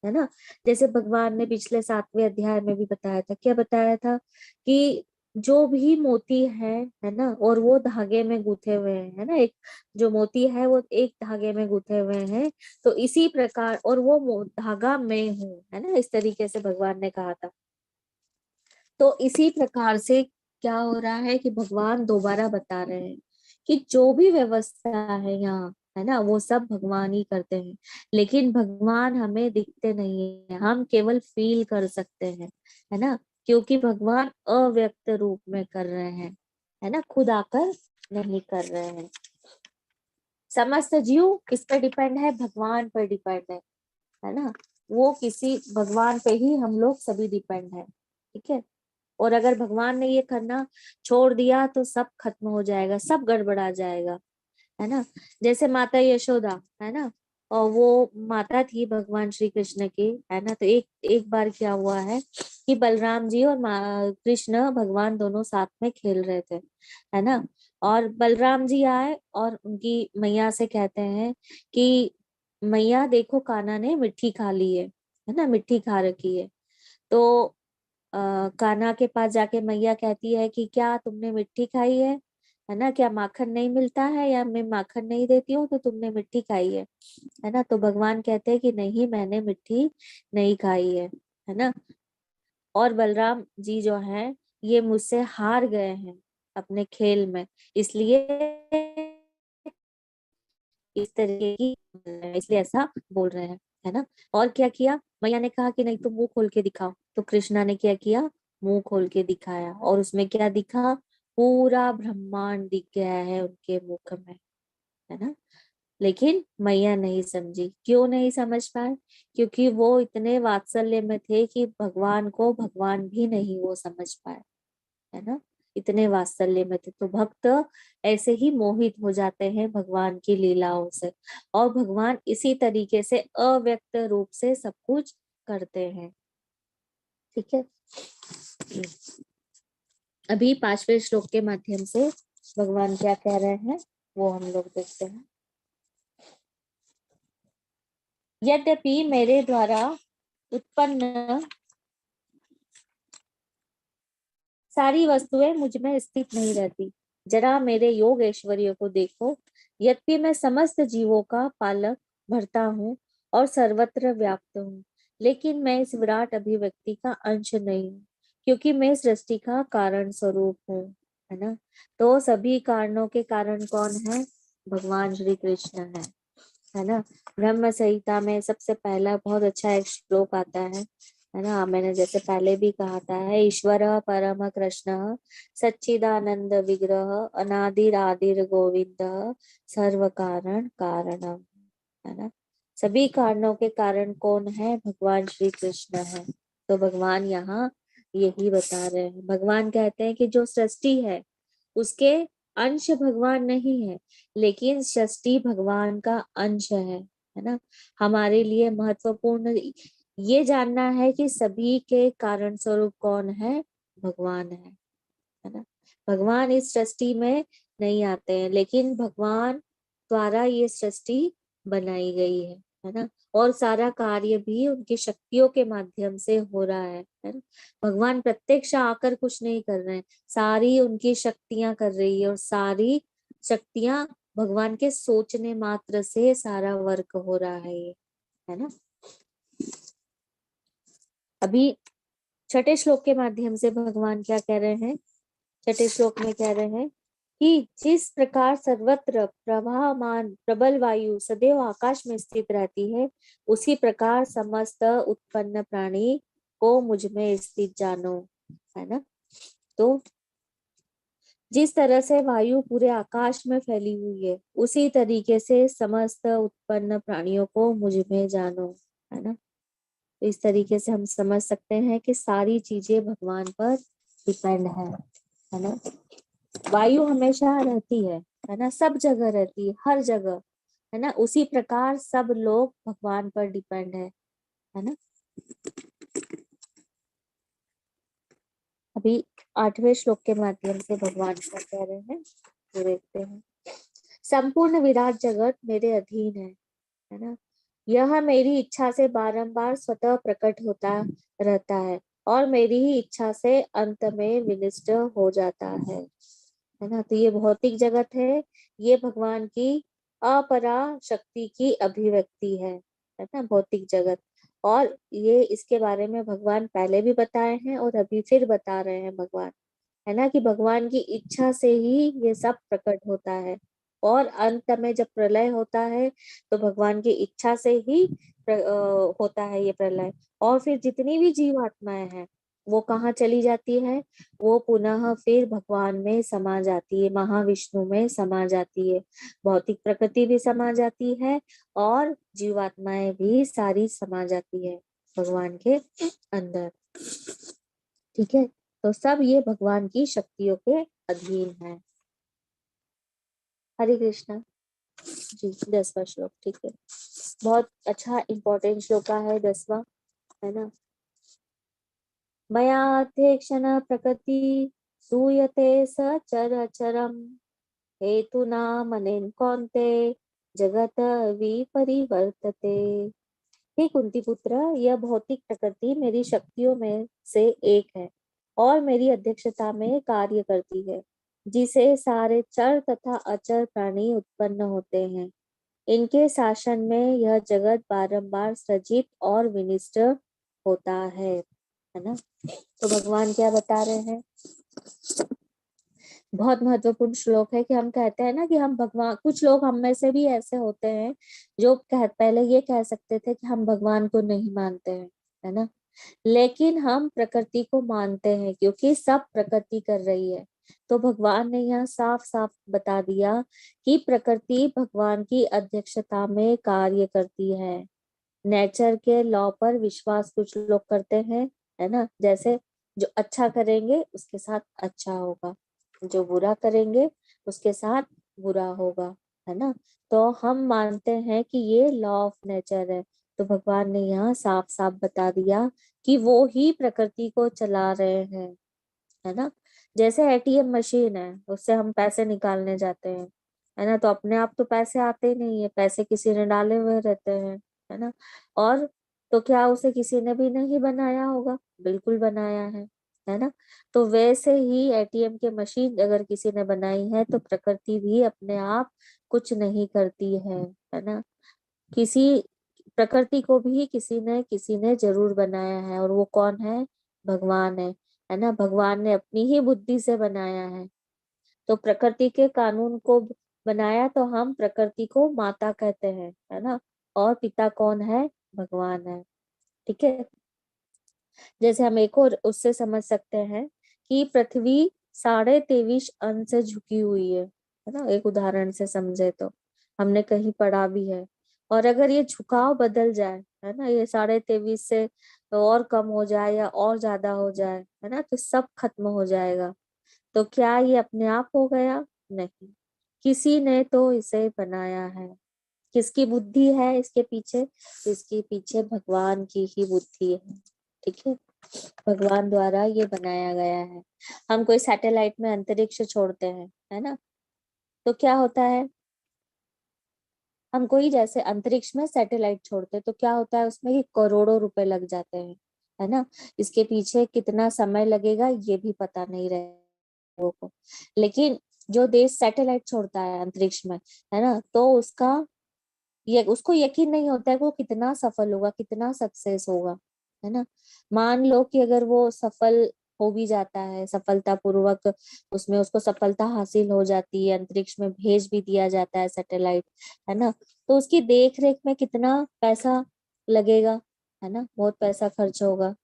है ना। जैसे भगवान ने पिछले 7वें अध्याय में भी बताया था, क्या बताया था? कि जो भी मोती है ना, और वो धागे में गूंथे हुए हैं, है ना, एक जो मोती है वो एक धागे में गूंथे हुए हैं, तो इसी प्रकार, और वो धागा मैं हूँ, है ना, इस तरीके से भगवान ने कहा था। तो इसी प्रकार से क्या हो रहा है कि भगवान दोबारा बता रहे हैं कि जो भी व्यवस्था है यहाँ, है ना, वो सब भगवान ही करते हैं, लेकिन भगवान हमें दिखते नहीं है, हम केवल फील कर सकते हैं, है ना, क्योंकि भगवान अव्यक्त रूप में कर रहे हैं, है ना, खुद आकर नहीं कर रहे हैं। समस्त जीव किस पर डिपेंड है? भगवान पर डिपेंड है ना। वो किसी भगवान पे ही हम लोग सभी डिपेंड है, ठीक है। और अगर भगवान ने ये करना छोड़ दिया तो सब खत्म हो जाएगा, सब गड़बड़ा जाएगा, है ना। जैसे माता यशोदा, है ना, और वो माता थी भगवान श्री कृष्ण की, है ना। तो एक एक बार क्या हुआ है कि बलराम जी और कृष्ण भगवान दोनों साथ में खेल रहे थे, है ना। और बलराम जी आए और उनकी मैया से कहते हैं कि मैया देखो कान्हा ने मिट्टी खा ली है, है ना, मिट्टी खा रखी है। तो कान्हा के पास जाके मैया कहती है कि क्या तुमने मिट्टी खाई है ना, क्या माखन नहीं मिलता है, या मैं माखन नहीं देती हूँ तो तुमने मिट्टी खाई है ना। तो भगवान कहते हैं कि नहीं, मैंने मिट्टी नहीं खाई है ना। और बलराम जी जो हैं ये मुझसे हार गए हैं अपने खेल में, इसलिए इस तरीके की, इसलिए ऐसा बोल रहे हैं, है ना। और क्या किया, मैया ने कहा कि नहीं तुम मुंह खोल के दिखाओ, तो कृष्णा ने क्या किया, मुंह खोल के दिखाया, और उसमें क्या दिखा, पूरा ब्रह्मांड दिख गया है उनके मुख में, है ना। लेकिन मैया नहीं समझी, क्यों नहीं समझ पाए, क्योंकि वो इतने वात्सल्य में थे कि भगवान को भगवान भी नहीं वो समझ पाए, है ना। इतने वात्सल्य में थे। तो भक्त ऐसे ही मोहित हो जाते हैं भगवान की लीलाओं से, और भगवान इसी तरीके से अव्यक्त रूप से सब कुछ करते हैं। ठीक है, अभी 5वें श्लोक के माध्यम से भगवान क्या कह रहे हैं वो हम लोग देखते हैं। यद्यपि मेरे द्वारा उत्पन्न सारी वस्तुएं मुझ में स्थित नहीं रहती, जरा मेरे योग ऐश्वर्य को देखो। यद्यपि मैं समस्त जीवों का पालक भरता हूँ और सर्वत्र व्याप्त हूँ, लेकिन मैं इस विराट अभिव्यक्ति का अंश नहीं हूँ, क्योंकि मैं सृष्टि का कारण स्वरूप हूँ, है ना। तो सभी कारणों के कारण कौन है, भगवान श्री कृष्ण है ना। ब्रह्म संहिता में सबसे पहला बहुत अच्छा एक श्लोक आता है ना। मैंने जैसे पहले भी कहा था, है ईश्वर परम कृष्ण सच्चिदानंद विग्रह अनादिरादिर गोविंद सर्व कारण कारणम, है ना। सभी कारणों के कारण कौन है, भगवान श्री कृष्ण है। तो भगवान यहाँ यही बता रहे हैं। भगवान कहते हैं कि जो सृष्टि है उसके अंश भगवान नहीं है, लेकिन सृष्टि भगवान का अंश है ना। हमारे लिए महत्वपूर्ण ये जानना है कि सभी के कारण स्वरूप कौन है, भगवान है ना। भगवान इस सृष्टि में नहीं आते हैं, लेकिन भगवान द्वारा ये सृष्टि बनाई गई है ना। और सारा कार्य भी उनकी शक्तियों के माध्यम से हो रहा है ना। भगवान प्रत्यक्ष आकर कुछ नहीं कर रहे हैं, सारी उनकी शक्तियां कर रही है, और सारी शक्तियां भगवान के सोचने मात्र से सारा वर्क हो रहा है ये, है ना। अभी 6ठे श्लोक के माध्यम से भगवान क्या कह रहे हैं, 6ठे श्लोक में कह रहे हैं कि जिस प्रकार सर्वत्र प्रवाहमान प्रबल वायु सदैव आकाश में स्थित रहती है, उसी प्रकार समस्त उत्पन्न प्राणी को मुझ में स्थित जानो, है ना। तो जिस तरह से वायु पूरे आकाश में फैली हुई है, उसी तरीके से समस्त उत्पन्न प्राणियों को मुझ में जानो, है ना। तो इस तरीके से हम समझ सकते हैं कि सारी चीजें भगवान पर डिपेंड है ना। वायु हमेशा रहती है ना, सब जगह रहती है, हर जगह, है ना। उसी प्रकार सब लोग भगवान पर डिपेंड है ना। अभी 8वें श्लोक के माध्यम से भगवान क्या कह रहे हैं वो देखते हैं। संपूर्ण विराट जगत मेरे अधीन है ना। यह मेरी इच्छा से बारंबार स्वतः प्रकट होता रहता है, और मेरी ही इच्छा से अंत में विनिष्ट हो जाता है ना। तो ये भौतिक जगत है, ये भगवान की अपरा शक्ति की अभिव्यक्ति है ना, भौतिक जगत। और ये इसके बारे में भगवान पहले भी बताए हैं और अभी फिर बता रहे हैं भगवान, है ना, कि भगवान की इच्छा से ही ये सब प्रकट होता है, और अंत में जब प्रलय होता है तो भगवान की इच्छा से ही होता है ये प्रलय। और फिर जितनी भी जीवात्माएं हैं वो कहाँ चली जाती है, वो पुनः फिर भगवान में समा जाती है, महाविष्णु में समा जाती है। भौतिक प्रकृति भी समा जाती है, और जीवात्माएं भी सारी समा जाती है भगवान के अंदर। ठीक है, तो सब ये भगवान की शक्तियों के अधीन है। हरे कृष्णा जी। 10वां श्लोक, ठीक है, बहुत अच्छा इंपॉर्टेंट श्लोक है 10वां, है ना। मयाध्यक्षण प्रकृति सूयते सचराचरम् हेतुना मनेन कौन्ते जगत विपरिवर्तते। हे कुंती पुत्र, यह भौतिक प्रकृति मेरी शक्तियों में से एक है और मेरी अध्यक्षता में कार्य करती है, जिसे सारे चर तथा अचर प्राणी उत्पन्न होते हैं। इनके शासन में यह जगत बारंबार सृजित और विनिष्ट होता है ना। तो भगवान क्या बता रहे हैं, बहुत महत्वपूर्ण श्लोक है कि हम कहते हैं ना कि हम भगवान, कुछ लोग हम में से भी ऐसे होते हैं जो पहले ये कह सकते थे कि हम भगवान को नहीं मानते हैं, है ना, लेकिन हम प्रकृति को मानते हैं क्योंकि सब प्रकृति कर रही है। तो भगवान ने यहाँ साफ साफ बता दिया कि प्रकृति भगवान की अध्यक्षता में कार्य करती है। नेचर के लॉ पर विश्वास कुछ लोग करते हैं, है ना, जैसे जो अच्छा करेंगे उसके साथ अच्छा होगा, जो बुरा करेंगे उसके साथ बुरा होगा, है ना। तो हम मानते हैं कि ये लॉ ऑफ नेचर है। तो भगवान ने यहाँ साफ साफ बता दिया कि वो ही प्रकृति को चला रहे हैं, है ना। जैसे एटीएम मशीन है, उससे हम पैसे निकालने जाते हैं, है ना, तो अपने आप तो पैसे आते ही नहीं है, पैसे किसी ने डाले हुए रहते हैं, है ना। और तो क्या उसे किसी ने भी नहीं बनाया होगा, बिल्कुल बनाया है ना। तो वैसे ही एटीएम की मशीन अगर किसी ने बनाई है तो प्रकृति भी अपने आप कुछ नहीं करती है ना। किसी प्रकृति को भी किसी ने जरूर बनाया है, और वो कौन है, भगवान है ना। भगवान ने अपनी ही बुद्धि से बनाया है। तो प्रकृति के कानून को बनाया, तो हम प्रकृति को माता कहते हैं, है ना, और पिता कौन है, भगवान है। ठीक है। जैसे हम एक और उससे समझ सकते हैं कि पृथ्वी 23.5 अंश से झुकी हुई है ना, एक उदाहरण से समझे तो हमने कहीं पढ़ा भी है। और अगर ये झुकाव बदल जाए, है ना, ये 23.5 से और कम हो जाए या और ज्यादा हो जाए, है ना, तो सब खत्म हो जाएगा। तो क्या ये अपने आप हो गया, नहीं, किसी ने तो इसे बनाया है। किसकी बुद्धि है इसके पीछे, इसके पीछे भगवान की ही बुद्धि है। ठीक है, भगवान द्वारा ये बनाया गया है। हम कोई सैटेलाइट में अंतरिक्ष छोड़ते हैं, है ना, तो क्या होता है, हम कोई जैसे अंतरिक्ष में सैटेलाइट छोड़ते हैं तो क्या होता है उसमें, कि करोड़ों रुपए लग जाते हैं, है ना। इसके पीछे कितना समय लगेगा ये भी पता नहीं रहे लोगों को। लेकिन जो देश सैटेलाइट छोड़ता है अंतरिक्ष में, है ना, तो उसको यकीन नहीं होता है कि वो कितना सफल होगा, कितना सक्सेस होगा, है ना। मान लो कि अगर वो सफल हो भी जाता है, सफलता पूर्वक उसमें उसको सफलता हासिल हो जाती है, अंतरिक्ष में भेज भी दिया जाता है सैटेलाइट, है ना, तो उसकी देख रेख में कितना पैसा लगेगा, है ना, बहुत पैसा खर्च होगा।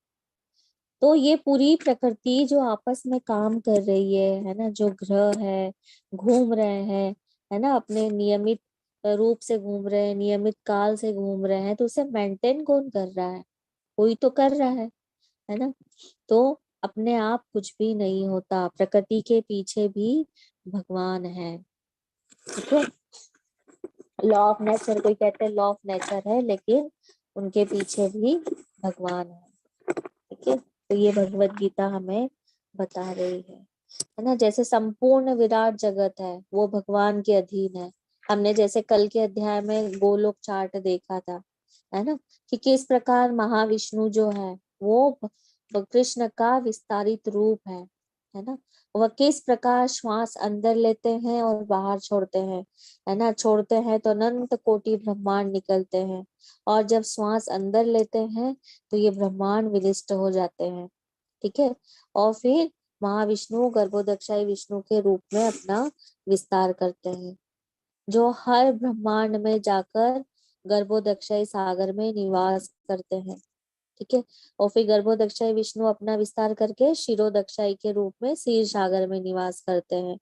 तो ये पूरी प्रकृति जो आपस में काम कर रही है ना, जो ग्रह है घूम रहे हैं, है ना, अपने नियमित रूप से घूम रहे हैं, नियमित काल से घूम रहे हैं, तो उसे मेंटेन कौन कर रहा है, कोई तो कर रहा है ना। तो अपने आप कुछ भी नहीं होता, प्रकृति के पीछे भी भगवान है। ठीक है, लॉ ऑफ नेचर, कोई कहते हैं लॉ ऑफ नेचर है, लेकिन उनके पीछे भी भगवान है। ठीक है, तो ये भगवत गीता हमें बता रही है ना। जैसे संपूर्ण विराट जगत है वो भगवान के अधीन है। हमने जैसे कल के अध्याय में गोलोक चार्ट देखा था, है ना, कि किस प्रकार महाविष्णु जो है वो कृष्ण का विस्तारित रूप है ना। वह किस प्रकार श्वास अंदर लेते हैं और बाहर छोड़ते हैं, है ना, छोड़ते हैं तो अनंत कोटि ब्रह्मांड निकलते हैं, और जब श्वास अंदर लेते हैं तो ये ब्रह्मांड विनिष्ट हो जाते हैं। ठीक है, और फिर महाविष्णु गर्भोदक्षाई विष्णु के रूप में अपना विस्तार करते हैं, जो हर ब्रह्मांड में जाकर गर्भोदक्षाई सागर में निवास करते हैं। ठीक है, और फिर गर्भोदक्षाई विष्णु अपना विस्तार करके शिरोदक्षाई के रूप में क्षीर सागर में निवास करते हैं,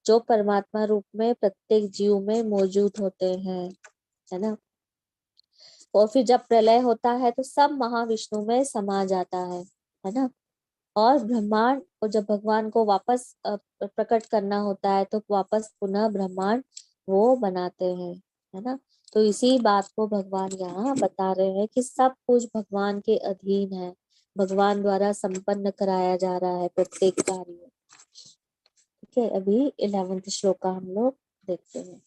जो परमात्मा रूप में प्रत्येक जीव में मौजूद होते हैं, है ना। और फिर जब प्रलय होता है तो सब महाविष्णु में समा जाता है ना। और ब्रह्मांड, और जब भगवान को वापस प्रकट करना होता है तो वापस पुनः ब्रह्मांड वो बनाते हैं, है ना। तो इसी बात को भगवान यहाँ बता रहे हैं कि सब कुछ भगवान के अधीन है, भगवान द्वारा संपन्न कराया जा रहा है प्रत्येक कार्य। ठीक है, अभी 11वें श्लोक का हम लोग देखते हैं।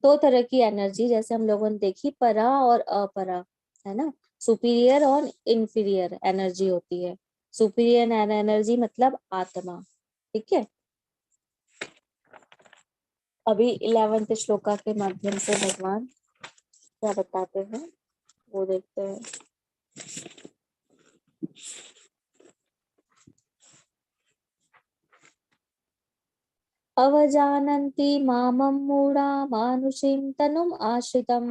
दो तरह की एनर्जी जैसे हम लोगों ने देखी, परा और अपरा, है ना। सुपीरियर और इंफीरियर एनर्जी होती है। सुपीरियर एनर्जी मतलब आत्मा, ठीक है। अभी 11वें श्लोका के माध्यम से भगवान क्या बताते हैं वो देखते हैं। अवजानन्ति मामं मूढा मानुषीं तनुम् आश्रितं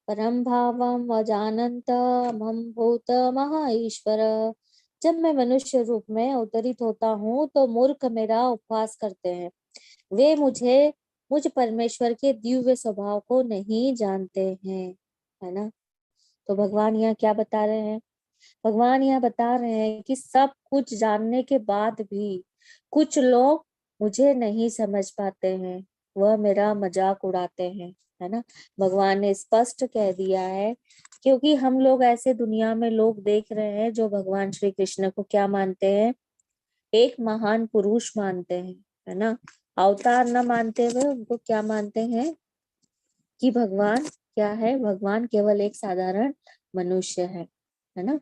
परं भावं वजानन्त मम भूतमः ईश्वर। जब मैं मनुष्य रूप में अवतरित होता हूँ तो मूर्ख मेरा उपवास करते हैं, वे मुझ परमेश्वर के दिव्य स्वभाव को नहीं जानते हैं, है ना। तो भगवान यहाँ क्या बता रहे हैं? भगवान यहाँ बता रहे हैं कि सब कुछ जानने के बाद भी कुछ लोग मुझे नहीं समझ पाते हैं, वह मेरा मजाक उड़ाते हैं, है ना। भगवान ने स्पष्ट कह दिया है, क्योंकि हम लोग ऐसे दुनिया में लोग देख रहे हैं जो भगवान श्री कृष्ण को क्या मानते हैं? एक महान पुरुष मानते हैं, है ना। अवतार न मानते हुए उनको क्या मानते हैं कि भगवान क्या है? भगवान केवल एक साधारण मनुष्य है ना।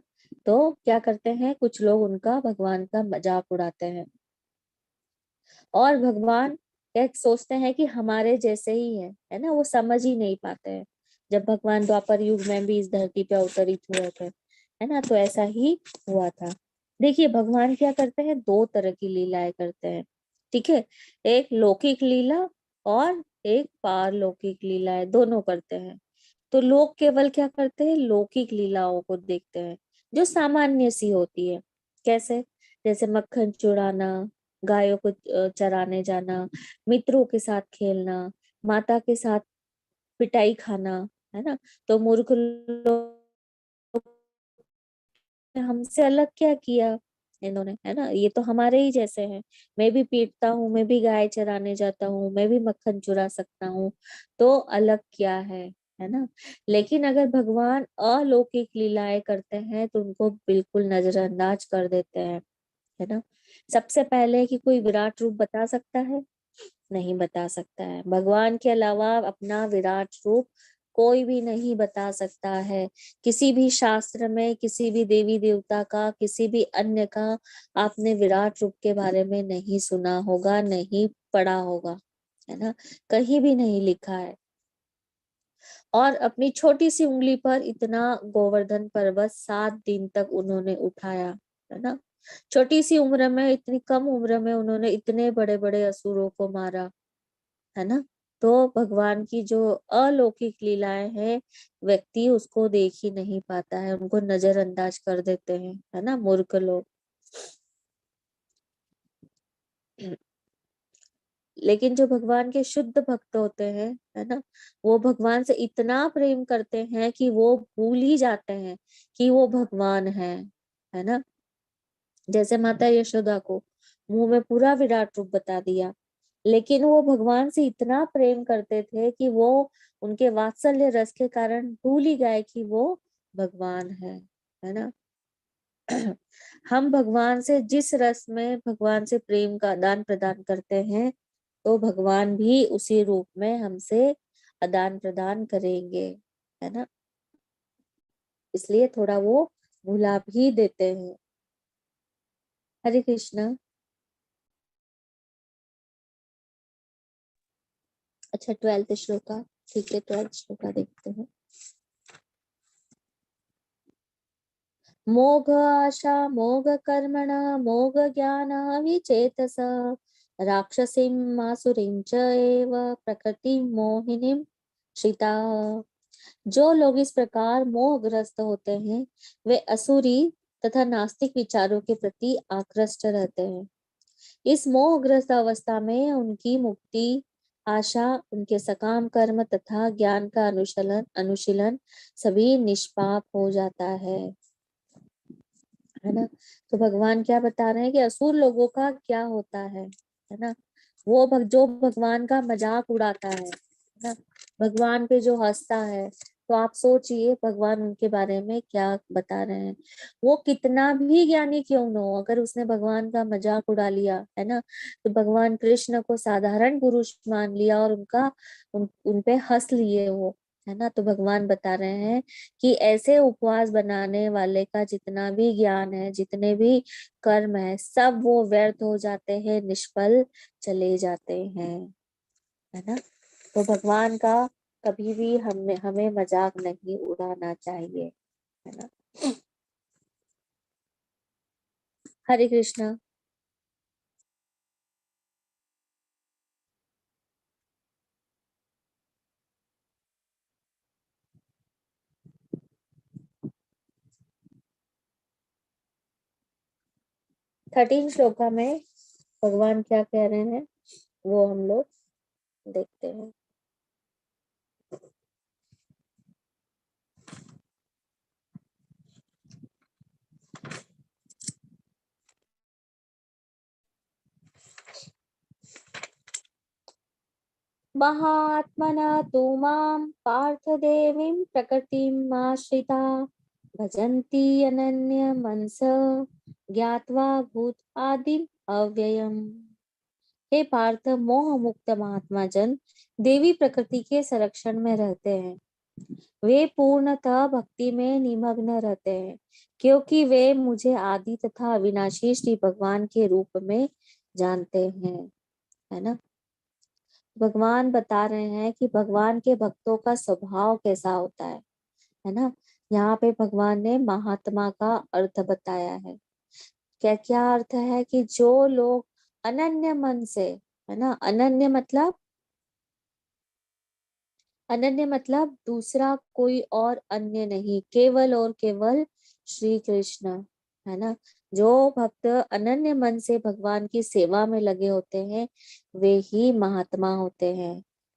तो क्या करते हैं कुछ लोग, उनका भगवान का मजाक उड़ाते हैं और भगवान एक सोचते हैं कि हमारे जैसे ही है ना। वो समझ ही नहीं पाते हैं। जब भगवान द्वापर युग में भी इस धरती पे अवतरित हुए थे, है ना, तो ऐसा ही हुआ था। देखिए भगवान क्या करते हैं, दो तरह की लीलाएं करते हैं, ठीक है। एक लौकिक लीला और एक पारलौकिक लीलाएं, दोनों करते हैं। तो लोग केवल क्या करते हैं, लौकिक लीलाओं को देखते हैं जो सामान्य सी होती है। कैसे? जैसे मक्खन चुराना, गायों को चराने जाना, मित्रों के साथ खेलना, माता के साथ पिटाई खाना, है ना। तो मूर्ख लोग ने हमसे अलग क्या किया इन्होंने, है ना, ये तो हमारे ही जैसे हैं। मैं भी पीटता हूँ, मैं भी गाय चराने जाता हूँ, मैं भी मक्खन चुरा सकता हूँ, तो अलग क्या है ना। लेकिन अगर भगवान अलौकिक लीलाएं करते हैं तो उनको बिल्कुल नजरअंदाज कर देते हैं, है ना। सबसे पहले कि कोई विराट रूप बता सकता है? नहीं बता सकता है। भगवान के अलावा अपना विराट रूप कोई भी नहीं बता सकता है। किसी भी शास्त्र में किसी भी देवी देवता का, किसी भी अन्य का आपने विराट रूप के बारे में नहीं सुना होगा, नहीं पढ़ा होगा, है ना, कहीं भी नहीं लिखा है। और अपनी छोटी सी उंगली पर इतना गोवर्धन पर्वत 7 दिन तक उन्होंने उठाया, है ना। छोटी सी उम्र में, इतनी कम उम्र में उन्होंने इतने बड़े बड़े असुरों को मारा, है ना। तो भगवान की जो अलौकिक लीलाएं हैं, व्यक्ति उसको देख ही नहीं पाता है, उनको नजरअंदाज कर देते हैं, है ना, मूर्ख लोग। लेकिन जो भगवान के शुद्ध भक्त होते हैं, है ना, वो भगवान से इतना प्रेम करते हैं कि वो भूल ही जाते हैं कि वो भगवान है ना। जैसे माता यशोदा को मुंह में पूरा विराट रूप बता दिया, लेकिन वो भगवान से इतना प्रेम करते थे कि वो उनके वात्सल्य रस के कारण भूल ही गए कि वो भगवान है ना। हम भगवान से जिस रस में भगवान से प्रेम का आदान प्रदान करते हैं, तो भगवान भी उसी रूप में हमसे आदान प्रदान करेंगे, है ना। इसलिए थोड़ा वो भुला भी देते हैं। हरे कृष्णा। अच्छा 12th श्लोका, ठीक है 12th श्लोका देखते हैं। मोघ आशा मोघ कर्मण मोघ ज्ञान विचेतस राक्षसीं आसुरीं च एव प्रकृति मोहिनीं श्रिता। जो लोग इस प्रकार मोहग्रस्त होते हैं, वे असुरी तथा नास्तिक विचारों के प्रति आकृष्ट रहते हैं। इस मोहग्रस्त अवस्था में उनकी मुक्ति आशा, उनके सकाम कर्म तथा ज्ञान का अनुशीलन सभी निष्पाप हो जाता है ना। तो भगवान क्या बता रहे हैं कि असुर लोगों का क्या होता है ना। जो भगवान का मजाक उड़ाता है ना, भगवान पे जो हंसता है, तो आप सोचिए भगवान उनके बारे में क्या बता रहे हैं। वो कितना भी ज्ञानी क्यों न हो, अगर उसने भगवान का मजाक उड़ा लिया है ना, तो भगवान कृष्ण को साधारण पुरुष मान लिया और उन पे हंस लिए वो, है ना, तो भगवान बता रहे हैं कि ऐसे उपवास बनाने वाले का जितना भी ज्ञान है, जितने भी कर्म है, सब वो व्यर्थ हो जाते हैं, निष्फल चले जाते हैं, है ना। तो भगवान का कभी भी हमें हमें मजाक नहीं उड़ाना चाहिए, है ना। हरे कृष्णा। 13 श्लोका में भगवान क्या कह रहे हैं वो हम लोग देखते हैं। महात्मना तु मां पार्थ देवीं प्रकृतिम् आश्रिता भजन्ति अनन्य मनस ज्ञात्वा भूत आदि अव्ययम्। हे पार्थ, मोह मुक्त महात्मा जन देवी प्रकृति के संरक्षण में रहते हैं। वे पूर्णतः भक्ति में निमग्न रहते हैं, क्योंकि वे मुझे आदि तथा अविनाशी श्री भगवान के रूप में जानते हैं, है ना। भगवान बता रहे हैं कि भगवान के भक्तों का स्वभाव कैसा होता है ना। यहाँ पे भगवान ने महात्मा का अर्थ बताया है। क्या क्या अर्थ है कि जो लोग अनन्य मन से, है ना, अनन्य मतलब दूसरा कोई और अन्य नहीं, केवल और केवल श्री कृष्ण, है ना। जो भक्त अनन्य मन से भगवान की सेवा में लगे होते हैं वे ही महात्मा होते हैं,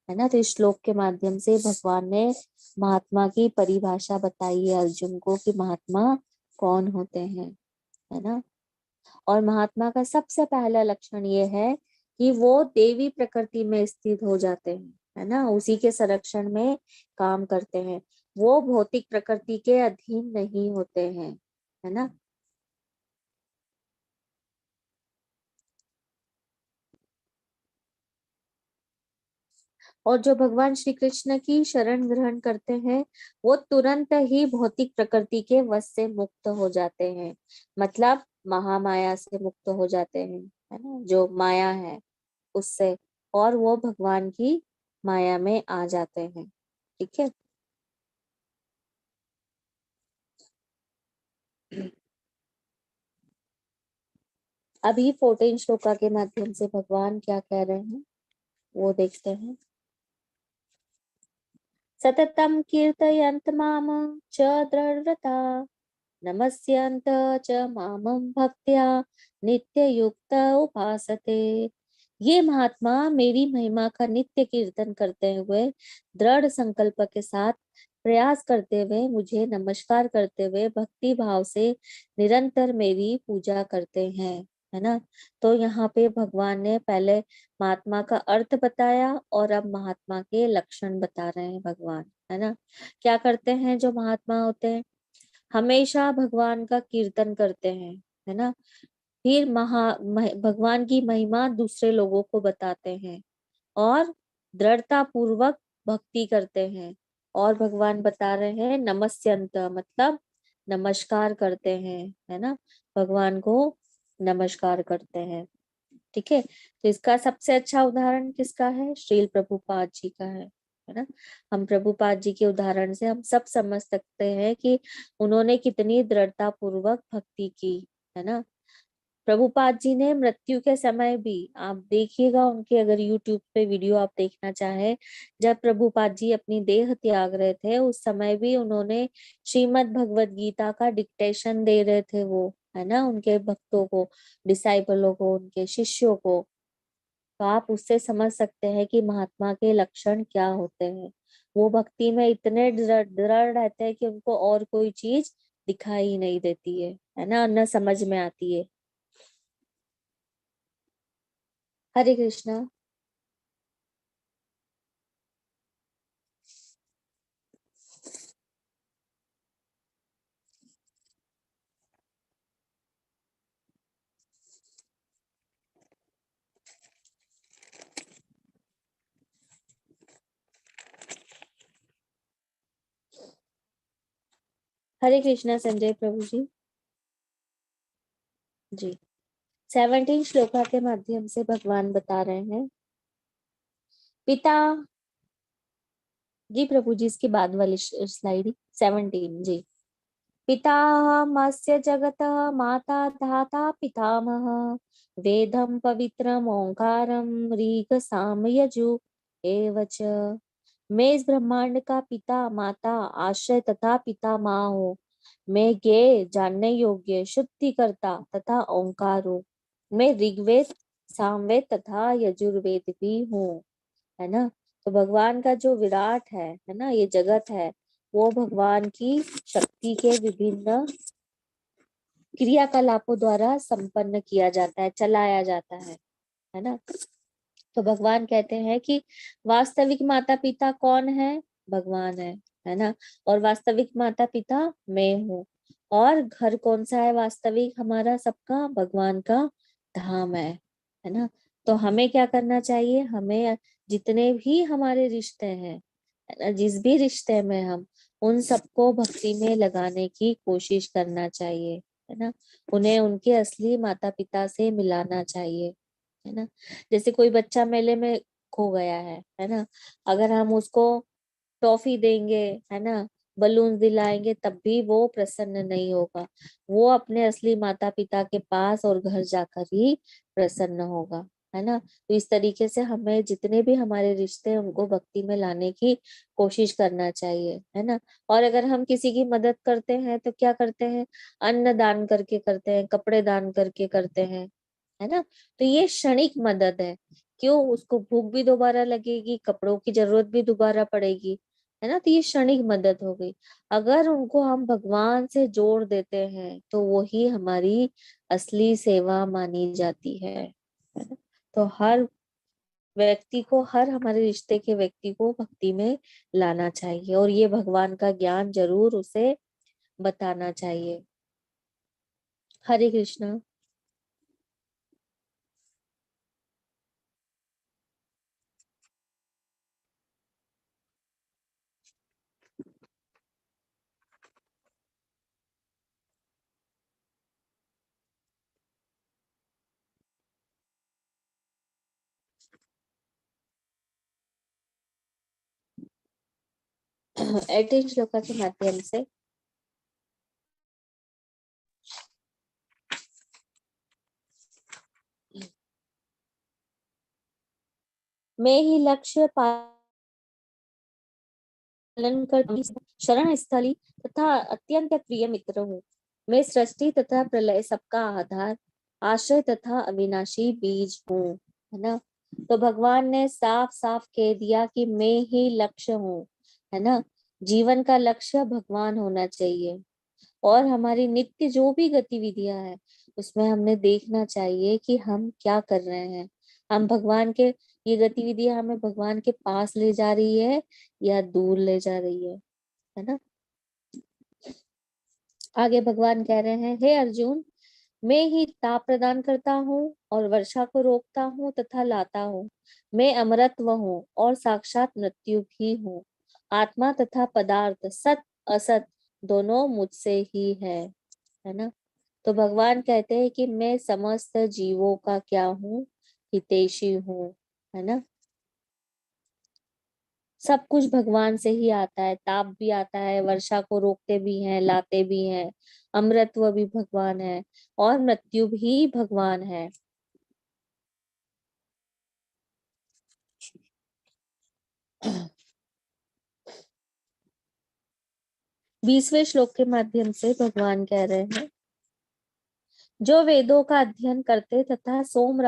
है ना। तो इस श्लोक के माध्यम से भगवान ने महात्मा की परिभाषा बताई है अर्जुन को कि महात्मा कौन होते हैं, है ना। और महात्मा का सबसे पहला लक्षण ये है कि वो देवी प्रकृति में स्थित हो जाते हैं, है ना, उसी के संरक्षण में काम करते हैं, वो भौतिक प्रकृति के अधीन नहीं होते हैं, है ना। और जो भगवान श्री कृष्ण की शरण ग्रहण करते हैं वो तुरंत ही भौतिक प्रकृति के वश से मुक्त हो जाते हैं, मतलब महामाया से मुक्त हो जाते हैं, है ना, जो माया है उससे, और वो भगवान की माया में आ जाते हैं, ठीक है। अभी 14 श्लोका के माध्यम से भगवान क्या कह रहे हैं वो देखते हैं। सततम कीर्तयन्त माम च दृढ़व्रता नमस्यन्त च मामं भक्त्या नित्य युक्त उपासते। ये महात्मा मेरी महिमा का नित्य कीर्तन करते हुए दृढ़ संकल्प के साथ प्रयास करते हुए मुझे नमस्कार करते हुए भक्ति भाव से निरंतर मेरी पूजा करते हैं, है ना। तो यहाँ पे भगवान ने पहले महात्मा का अर्थ बताया और अब महात्मा के लक्षण बता रहे हैं भगवान, है ना। क्या करते हैं जो महात्मा होते हैं, हमेशा भगवान का कीर्तन करते हैं, है ना, फिर भगवान की महिमा दूसरे लोगों को बताते हैं और दृढ़ता पूर्वक भक्ति करते हैं, और भगवान बता रहे हैं नमस्यंत मतलब नमस्कार करते हैं, है ना, भगवान को नमस्कार करते हैं, ठीक है। तो इसका सबसे अच्छा उदाहरण किसका है, श्रील प्रभुपाद जी का है ना। हम प्रभुपाद जी के उदाहरण से हम सब समझ सकते हैं कि उन्होंने कितनी दृढ़ता पूर्वक भक्ति की, है ना। प्रभुपाद जी ने मृत्यु के समय भी, आप देखिएगा उनके अगर यूट्यूब पे वीडियो आप देखना चाहे, जब प्रभुपाद जी अपनी देह त्याग रहे थे उस समय भी उन्होंने श्रीमद् भगवत गीता का डिक्टेशन दे रहे थे वो, है ना, उनके भक्तों को, डिसाइपलों को, उनके शिष्यों को। तो आप उससे समझ सकते हैं कि महात्मा के लक्षण क्या होते हैं। वो भक्ति में इतने दृढ़ रहते हैं कि उनको और कोई चीज दिखाई ही नहीं देती है ना, न समझ में आती है। हरे कृष्णा। हरे कृष्णा संजय प्रभु जी 17 श्लोका के माध्यम से भगवान बता रहे हैं। पिता जी प्रभु जी, इसके बाद वाली स्लाइड 17 जी। पितामहस्य जगतः माता धाता पितामह वेदं पवित्रम ओंकारम ऋग साम यजु एवच। मैं इस ब्रह्मांड का पिता माता आश्रय तथा पितामह हूँ। मैं ज्ञेय जानने योग्य शुद्धिकर्ता तथा ओंकार हूँ। मैं ऋग्वेद सामवेद तथा यजुर्वेद भी हूँ, है ना। तो भगवान का जो विराट है ना, ये जगत है, वो भगवान की शक्ति के विभिन्न क्रियाकलापों द्वारा संपन्न किया जाता है, चलाया जाता है ना। तो भगवान कहते हैं कि वास्तविक माता पिता कौन है? भगवान है ना। और वास्तविक माता पिता मैं हूँ। और घर कौन सा है वास्तविक हमारा सबका? भगवान का धाम है ना। तो हमें क्या करना चाहिए? हमें जितने भी हमारे रिश्ते हैं, है ना, जिस भी रिश्ते में हम, उन सबको भक्ति में लगाने की कोशिश करना चाहिए, है ना। उन्हें उनके असली माता पिता से मिलाना चाहिए, है ना। जैसे कोई बच्चा मेले में खो गया है ना, अगर हम उसको टॉफी देंगे, है ना, बलून दिलाएंगे, तब भी वो प्रसन्न नहीं होगा। वो अपने असली माता पिता के पास और घर जाकर ही प्रसन्न होगा, है ना। तो इस तरीके से हमें जितने भी हमारे रिश्ते हैं उनको भक्ति में लाने की कोशिश करना चाहिए, है ना। और अगर हम किसी की मदद करते हैं तो क्या करते हैं? अन्न दान करके करते हैं, कपड़े दान करके करते हैं, है ना। तो ये क्षणिक मदद है। क्यों? उसको भूख भी दोबारा लगेगी, कपड़ों की जरूरत भी दोबारा पड़ेगी, है ना। तो ये क्षणिक मदद हो गई। अगर उनको हम भगवान से जोड़ देते हैं तो वही हमारी असली सेवा मानी जाती है ना। तो हर व्यक्ति को, हर हमारे रिश्ते के व्यक्ति को भक्ति में लाना चाहिए और ये भगवान का ज्ञान जरूर उसे बताना चाहिए। हरे कृष्णा। एटीन श्लोका के माध्यम से मैं ही लक्ष्य पालन कर शरण स्थली तथा अत्यंत प्रिय मित्र हूँ। मैं सृष्टि तथा प्रलय सबका आधार, आश्रय तथा अविनाशी बीज हूँ, है ना। तो भगवान ने साफ साफ कह दिया कि मैं ही लक्ष्य हूँ, है ना। जीवन का लक्ष्य भगवान होना चाहिए और हमारी नित्य जो भी गतिविधियां हैं उसमें हमने देखना चाहिए कि हम क्या कर रहे हैं। हम भगवान के, ये गतिविधियां हमें भगवान के पास ले जा रही है या दूर ले जा रही है ना। आगे भगवान कह रहे हैं, हे अर्जुन, मैं ही ताप प्रदान करता हूँ और वर्षा को रोकता हूँ तथा लाता हूँ। मैं अमरत्व हूँ और साक्षात मृत्यु भी हूँ। आत्मा तथा पदार्थ, सत असत, दोनों मुझसे ही है ना। तो भगवान कहते हैं कि मैं समस्त जीवों का क्या हूँ? हितैषी हूँ, है ना। सब कुछ भगवान से ही आता है, ताप भी आता है, वर्षा को रोकते भी हैं, लाते भी हैं, अमृतत्व भी भगवान है और मृत्यु भी भगवान है। बीसवें श्लोक के माध्यम से भगवान कह रहे हैं, जो वेदों का अध्ययन करते तथा सोम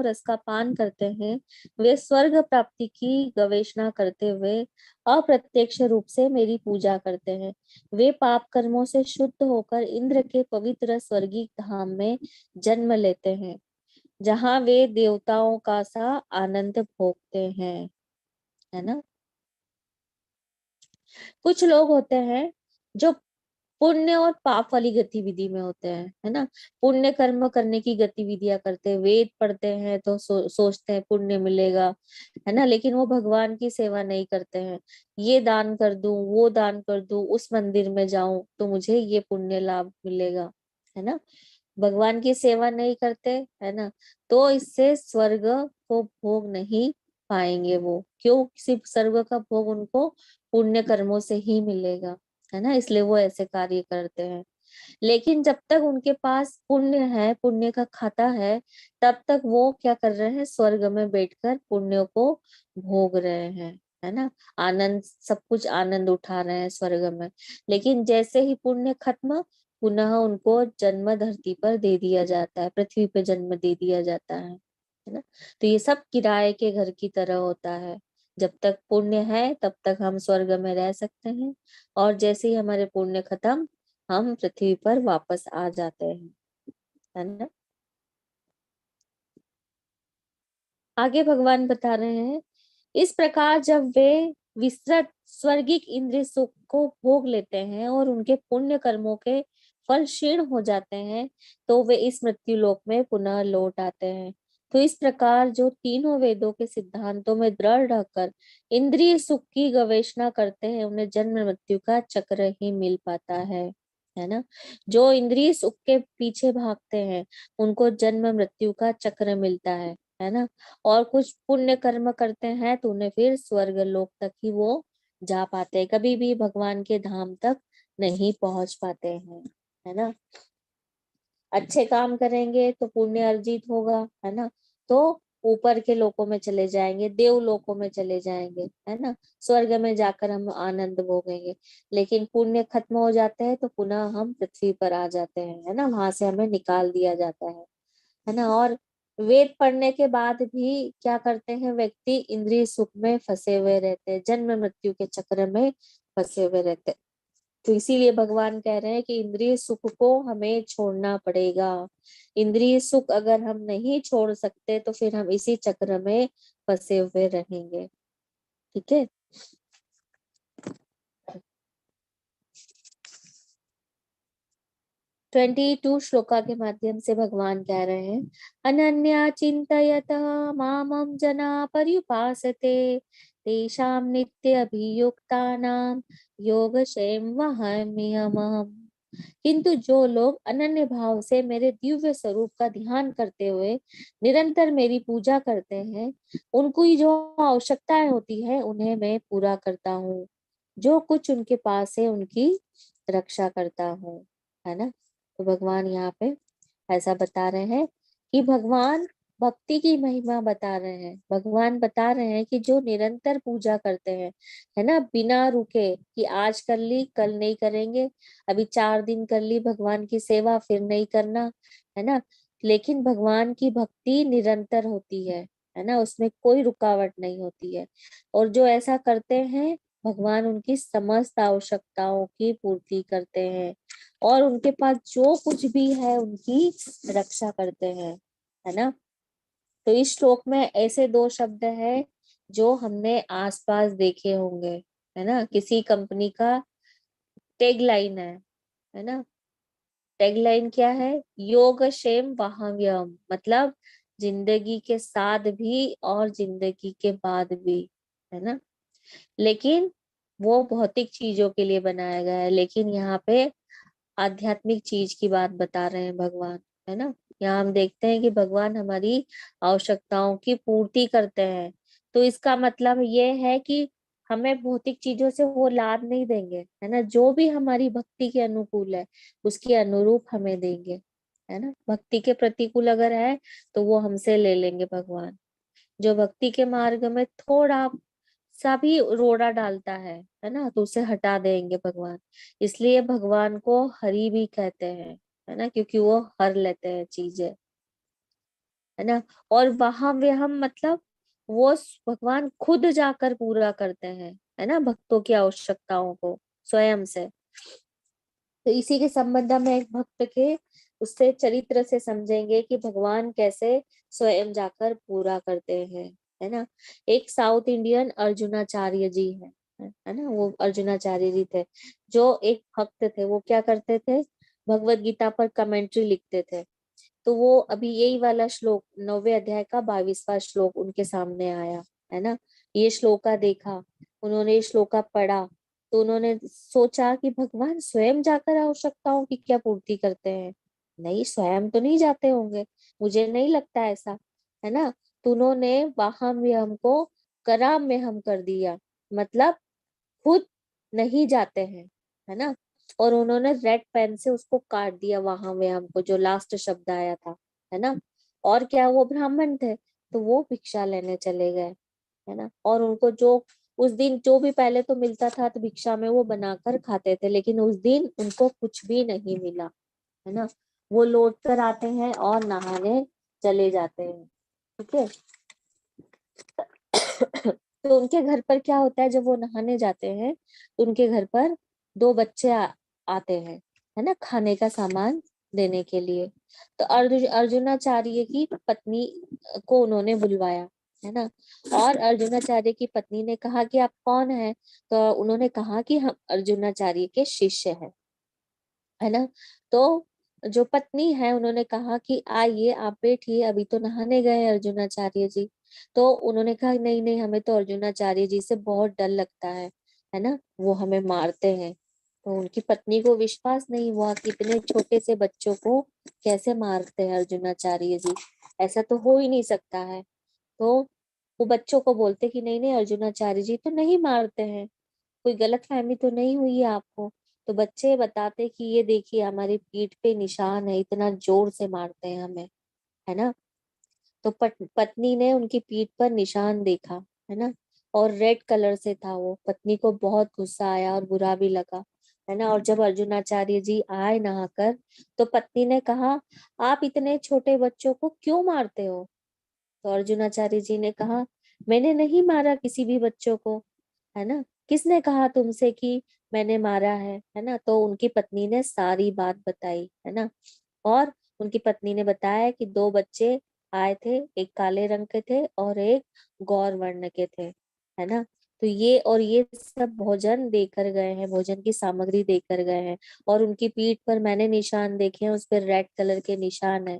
रस का पान करते हैं, वे स्वर्ग प्राप्ति की गवेषणा करते हुए अप्रत्यक्ष रूप से मेरी पूजा करते हैं। वे पाप कर्मों से शुद्ध होकर इंद्र के पवित्र स्वर्गीय धाम में जन्म लेते हैं, जहाँ वे देवताओं का सा आनंद भोगते हैं, है ना। कुछ लोग होते हैं जो पुण्य और पाप वाली गतिविधि में होते हैं, है ना। पुण्य कर्म करने की गतिविधियां करते हैं, वेद पढ़ते हैं तो सोचते हैं पुण्य मिलेगा, है ना, लेकिन वो भगवान की सेवा नहीं करते हैं। ये दान कर दूं, वो दान कर दूं, उस मंदिर में जाऊं तो मुझे ये पुण्य लाभ मिलेगा, है ना। भगवान की सेवा नहीं करते, है ना, तो इससे स्वर्ग को भोग नहीं पाएंगे वो। क्यों? सिर्फ स्वर्ग का भोग उनको पुण्य कर्मों से ही मिलेगा, है ना, इसलिए वो ऐसे कार्य करते हैं। लेकिन जब तक उनके पास पुण्य है, पुण्य का खाता है, तब तक वो क्या कर रहे हैं, स्वर्ग में बैठकर पुण्य को भोग रहे हैं, है ना। आनंद, सब कुछ आनंद उठा रहे हैं स्वर्ग में। लेकिन जैसे ही पुण्य खत्म, पुनः उनको जन्म धरती पर दे दिया जाता है, पृथ्वी पे जन्म दे दिया जाता है ना। तो ये सब किराए के घर की तरह होता है। जब तक पुण्य है तब तक हम स्वर्ग में रह सकते हैं, और जैसे ही हमारे पुण्य खत्म, हम पृथ्वी पर वापस आ जाते हैं, है ना। आगे भगवान बता रहे हैं, इस प्रकार जब वे विस्तृत स्वर्गिक इंद्रिय सुख को भोग लेते हैं और उनके पुण्य कर्मों के फल क्षीण हो जाते हैं, तो वे इस मृत्यु लोक में पुनः लौट आते हैं। तो इस प्रकार जो तीनों वेदों के सिद्धांतों में दृढ़ रहकर इंद्रिय सुख की गवेषणा करते हैं, उन्हें जन्म मृत्यु का चक्र ही मिल पाता है ना। जो इंद्रिय सुख के पीछे भागते हैं, उनको जन्म मृत्यु का चक्र मिलता है ना। और कुछ पुण्य कर्म करते हैं तो उन्हें फिर स्वर्ग लोक तक ही वो जा पाते हैं, कभी भी भगवान के धाम तक नहीं पहुंच पाते हैं, है ना। अच्छे काम करेंगे तो पुण्य अर्जित होगा, है ना, तो ऊपर के लोकों में चले जाएंगे, देव लोकों में चले जाएंगे, है ना, स्वर्ग में जाकर हम आनंद भोगेंगे। लेकिन पुण्य खत्म हो जाते हैं तो पुनः हम पृथ्वी पर आ जाते हैं, है ना, वहां से हमें निकाल दिया जाता है ना। और वेद पढ़ने के बाद भी क्या करते हैं व्यक्ति, इंद्रिय सुख में फंसे हुए रहते हैं, जन्म मृत्यु के चक्र में फंसे हुए रहते हैं। तो इसीलिए भगवान कह रहे हैं कि इंद्रिय सुख को हमें छोड़ना पड़ेगा। इंद्रिय सुख अगर हम नहीं छोड़ सकते तो फिर हम इसी चक्र में फंसे हुए रहेंगे, ठीक है। 22 श्लोका के माध्यम से भगवान कह रहे हैं, अनन्या चिंतयत मामं जना पर्युपासते तेषां नित्य अभियुक्तानां योगक्षेम वहाम्यहम्। किंतु जो लोग अनन्य भाव से मेरे दिव्य स्वरूप का ध्यान करते हुए निरंतर मेरी पूजा करते हैं, उनको जो आवश्यकताएं होती है उन्हें मैं पूरा करता हूँ, जो कुछ उनके पास है उनकी रक्षा करता हूँ, है ना। तो भगवान यहाँ पे ऐसा बता रहे हैं कि भगवान भक्ति की महिमा बता रहे हैं। भगवान बता रहे हैं कि जो निरंतर पूजा करते हैं, है ना, बिना रुके, कि आज कर ली कल नहीं करेंगे, अभी 4 दिन कर ली भगवान की सेवा फिर नहीं करना, है ना, लेकिन भगवान की भक्ति निरंतर होती है ना, उसमें कोई रुकावट नहीं होती है। और जो ऐसा करते हैं, भगवान उनकी समस्त आवश्यकताओं की पूर्ति करते हैं, और उनके पास जो कुछ भी है उनकी रक्षा करते हैं, है ना। तो इस श्लोक में ऐसे 2 शब्द है जो हमने आसपास देखे होंगे, है ना। किसी कंपनी का टैग लाइन है ना। टैग लाइन क्या है? योगक्षेम वहाम्यहम्, मतलब जिंदगी के साथ भी और जिंदगी के बाद भी, है ना। लेकिन वो भौतिक चीजों के लिए बनाया गया है, लेकिन यहाँ पे आध्यात्मिक चीज की बात बता रहे हैं भगवान, है ना। यहाँ हम देखते हैं कि भगवान हमारी आवश्यकताओं की पूर्ति करते हैं। तो इसका मतलब ये है कि हमें भौतिक चीजों से वो लाभ नहीं देंगे, है ना, जो भी हमारी भक्ति के अनुकूल है उसके अनुरूप हमें देंगे, है ना। भक्ति के प्रतिकूल अगर है तो वो हमसे ले लेंगे भगवान। जो भक्ति के मार्ग में थोड़ा सा भी रोड़ा डालता है ना, तो उसे हटा देंगे भगवान। इसलिए भगवान को हरि भी कहते हैं, है ना, क्योंकि वो हर लेते हैं चीजें, है ना। और वहां वे हम मतलब वो भगवान खुद जाकर पूरा करते हैं, है ना, भक्तों की आवश्यकताओं को स्वयं से। तो इसी के संबंध में एक भक्त के उससे चरित्र से समझेंगे कि भगवान कैसे स्वयं जाकर पूरा करते हैं, है ना। एक साउथ इंडियन अर्जुनाचार्य जी है, है ना। वो अर्जुनाचार्य जी थे, जो एक भक्त थे। वो क्या करते थे, भगवत गीता पर कमेंट्री लिखते थे। तो वो अभी यही वाला श्लोक 9वें अध्याय का 22वां श्लोक उनके सामने आया, है ना। ये श्लोका देखा, उन्होंने ये श्लोका पढ़ा, तो उन्होंने सोचा कि भगवान स्वयं जाकर आवश्यकताओं की क्या पूर्ति करते हैं। नहीं, स्वयं तो नहीं जाते होंगे, मुझे नहीं लगता ऐसा, है ना। तो उन्होंने वाहम में हमको कराम में हम कर दिया, मतलब खुद नहीं जाते हैं, है ना। और उन्होंने रेड पेन से उसको काट दिया वहां में हमको, जो लास्ट शब्द आया था, है ना। और क्या, वो ब्राह्मण थे, तो वो भिक्षा लेने चले गए, है ना। और उनको जो उस दिन जो भी पहले तो मिलता था तो भिक्षा में वो बनाकर खाते थे, लेकिन उस दिन उनको कुछ भी नहीं मिला, है ना। वो लौट कर आते हैं और नहाने चले जाते हैं, ठीक है। तो उनके घर पर क्या होता है, जब वो नहाने जाते हैं तो उनके घर पर दो बच्चे आते हैं, है ना, खाने का सामान देने के लिए। तो अर्जुनाचार्य की पत्नी को उन्होंने बुलवाया, है ना। और अर्जुनाचार्य की पत्नी ने कहा कि आप कौन हैं, तो उन्होंने कहा कि हम अर्जुनाचार्य के शिष्य हैं, है ना। तो जो पत्नी है उन्होंने कहा कि आइए आप बैठिए, अभी तो नहाने गए हैं अर्जुनाचार्य जी। तो उन्होंने कहा नहीं नहीं, हमें तो अर्जुनाचार्य जी से बहुत डर लगता है ना, वो हमें मारते हैं। तो उनकी पत्नी को विश्वास नहीं हुआ कि इतने छोटे से बच्चों को कैसे मारते हैं अर्जुनाचार्य जी, ऐसा तो हो ही नहीं सकता है। तो वो बच्चों को बोलते कि नहीं नहीं, अर्जुनाचार्य जी तो नहीं मारते हैं, कोई गलतफहमी तो नहीं हुई है आपको। तो बच्चे बताते कि ये देखिए हमारी पीठ पे निशान है, इतना जोर से मारते हैं हमें, है ना। तो पत्नी ने उनकी पीठ पर निशान देखा, है ना, और रेड कलर से था वो। पत्नी को बहुत गुस्सा आया और बुरा भी लगा, है ना। और जब अर्जुनाचार्य जी आए नहाकर, तो पत्नी ने कहा आप इतने छोटे बच्चों को क्यों मारते हो। तो अर्जुनाचार्य जी ने कहा मैंने नहीं मारा किसी भी बच्चों को, है ना। किसने कहा तुमसे कि मैंने मारा है ना। तो उनकी पत्नी ने सारी बात बताई, है ना। और उनकी पत्नी ने बताया कि दो बच्चे आए थे, एक काले रंग के थे और एक गौर वर्ण के थे, है ना। तो ये सब भोजन देकर गए हैं, भोजन की सामग्री देकर गए हैं। और उनकी पीठ पर मैंने निशान देखे हैं, उस पर रेड कलर के निशान है।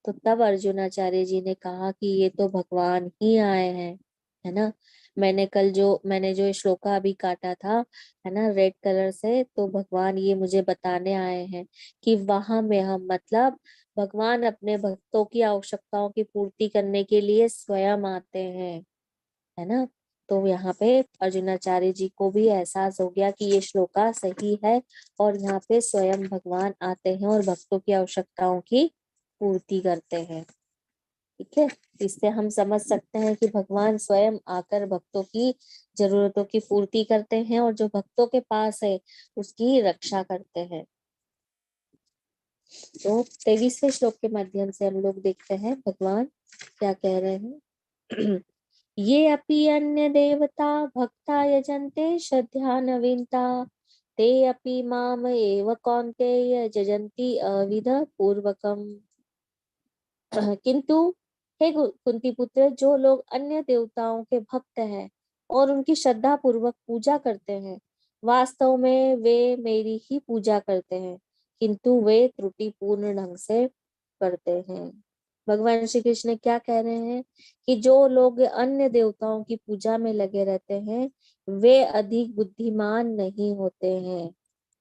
तो तब अर्जुनाचार्य जी ने कहा कि ये तो भगवान ही आए हैं, है ना। मैंने जो श्लोका अभी काटा था, है ना, रेड कलर से, तो भगवान ये मुझे बताने आए हैं कि वहां में हम, मतलब भगवान अपने भक्तों की आवश्यकताओं की पूर्ति करने के लिए स्वयं आते हैं, है ना। तो यहाँ पे अर्जुनाचार्य जी को भी एहसास हो गया कि ये श्लोका सही है, और यहाँ पे स्वयं भगवान आते हैं और भक्तों की आवश्यकताओं की पूर्ति करते हैं, ठीक है। इससे हम समझ सकते हैं कि भगवान स्वयं आकर भक्तों की जरूरतों की पूर्ति करते हैं, और जो भक्तों के पास है उसकी रक्षा करते हैं। तो 23वें श्लोक के माध्यम से हम लोग देखते हैं भगवान क्या कह रहे हैं। ये अपि अन्य देवता भक्ता यजन्ते श्रद्धा नवीनता, ते अपि माम एव कौन्तेय जजन्ति अविध पूर्वकम। किंतु हे कुंती पुत्र, जो लोग अन्य देवताओं के भक्त हैं और उनकी श्रद्धा पूर्वक पूजा करते हैं, वास्तव में वे मेरी ही पूजा करते हैं, किंतु वे त्रुटिपूर्ण ढंग से करते हैं। भगवान श्री कृष्ण क्या कह रहे हैं कि जो लोग अन्य देवताओं की पूजा में लगे रहते हैं वे अधिक बुद्धिमान नहीं होते हैं,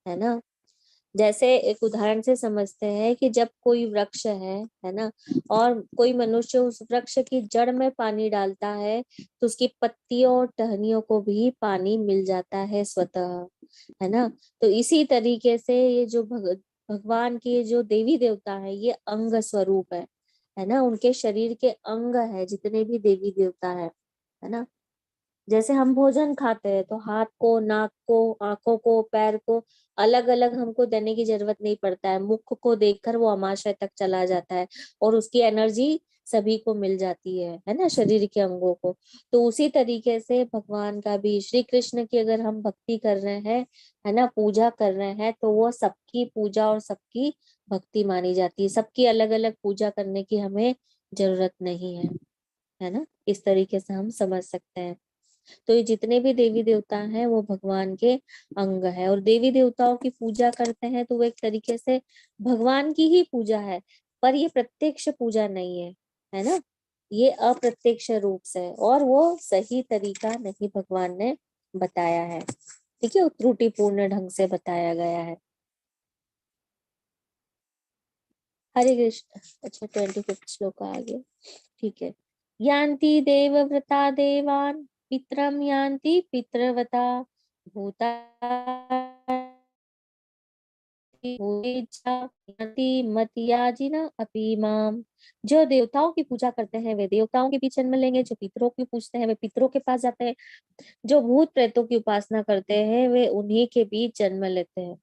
है ना। जैसे एक उदाहरण से समझते हैं कि जब कोई वृक्ष है ना, और कोई मनुष्य उस वृक्ष की जड़ में पानी डालता है तो उसकी पत्तियों और टहनियों को भी पानी मिल जाता है स्वतः, है ना। तो इसी तरीके से ये जो भगवान की जो देवी देवता है ये अंग स्वरूप है ना। उनके शरीर के अंग है जितने भी देवी देवता है ना। जैसे हम भोजन खाते हैं तो हाथ को, नाक को, आंखों को, पैर को अलग अलग हमको देने की जरूरत नहीं पड़ता है, मुख को देखकर वो आमाशय तक चला जाता है और उसकी एनर्जी सभी को मिल जाती है ना, शरीर के अंगों को। तो उसी तरीके से भगवान का भी, श्री कृष्ण की अगर हम भक्ति कर रहे हैं, है ना, पूजा कर रहे हैं, तो वो सबकी पूजा और सबकी भक्ति मानी जाती है। सबकी अलग अलग पूजा करने की हमें जरूरत नहीं है ना। इस तरीके से हम समझ सकते हैं। तो ये जितने भी देवी देवता हैं वो भगवान के अंग है, और देवी देवताओं की पूजा करते हैं तो वो एक तरीके से भगवान की ही पूजा है, पर ये प्रत्यक्ष पूजा नहीं है ना, ये अप्रत्यक्ष रूप से है, और वो सही तरीका नहीं भगवान ने बताया है, ठीक है, वो त्रुटिपूर्ण ढंग से बताया गया है। हरे कृष्ण। अच्छा 25 श्लोक आ गया, ठीक है। यान्ति देवव्रता देवान् पितरम यान्ति पितृव्रता भूता मतियाजिना अपि माम। जो देवताओं की पूजा करते हैं वे देवताओं के बीच जन्म लेंगे, जो पितरों की पूजते हैं वे पितरों के पास जाते हैं, जो भूत प्रेतों की उपासना करते हैं वे उन्हीं के बीच जन्म लेते हैं,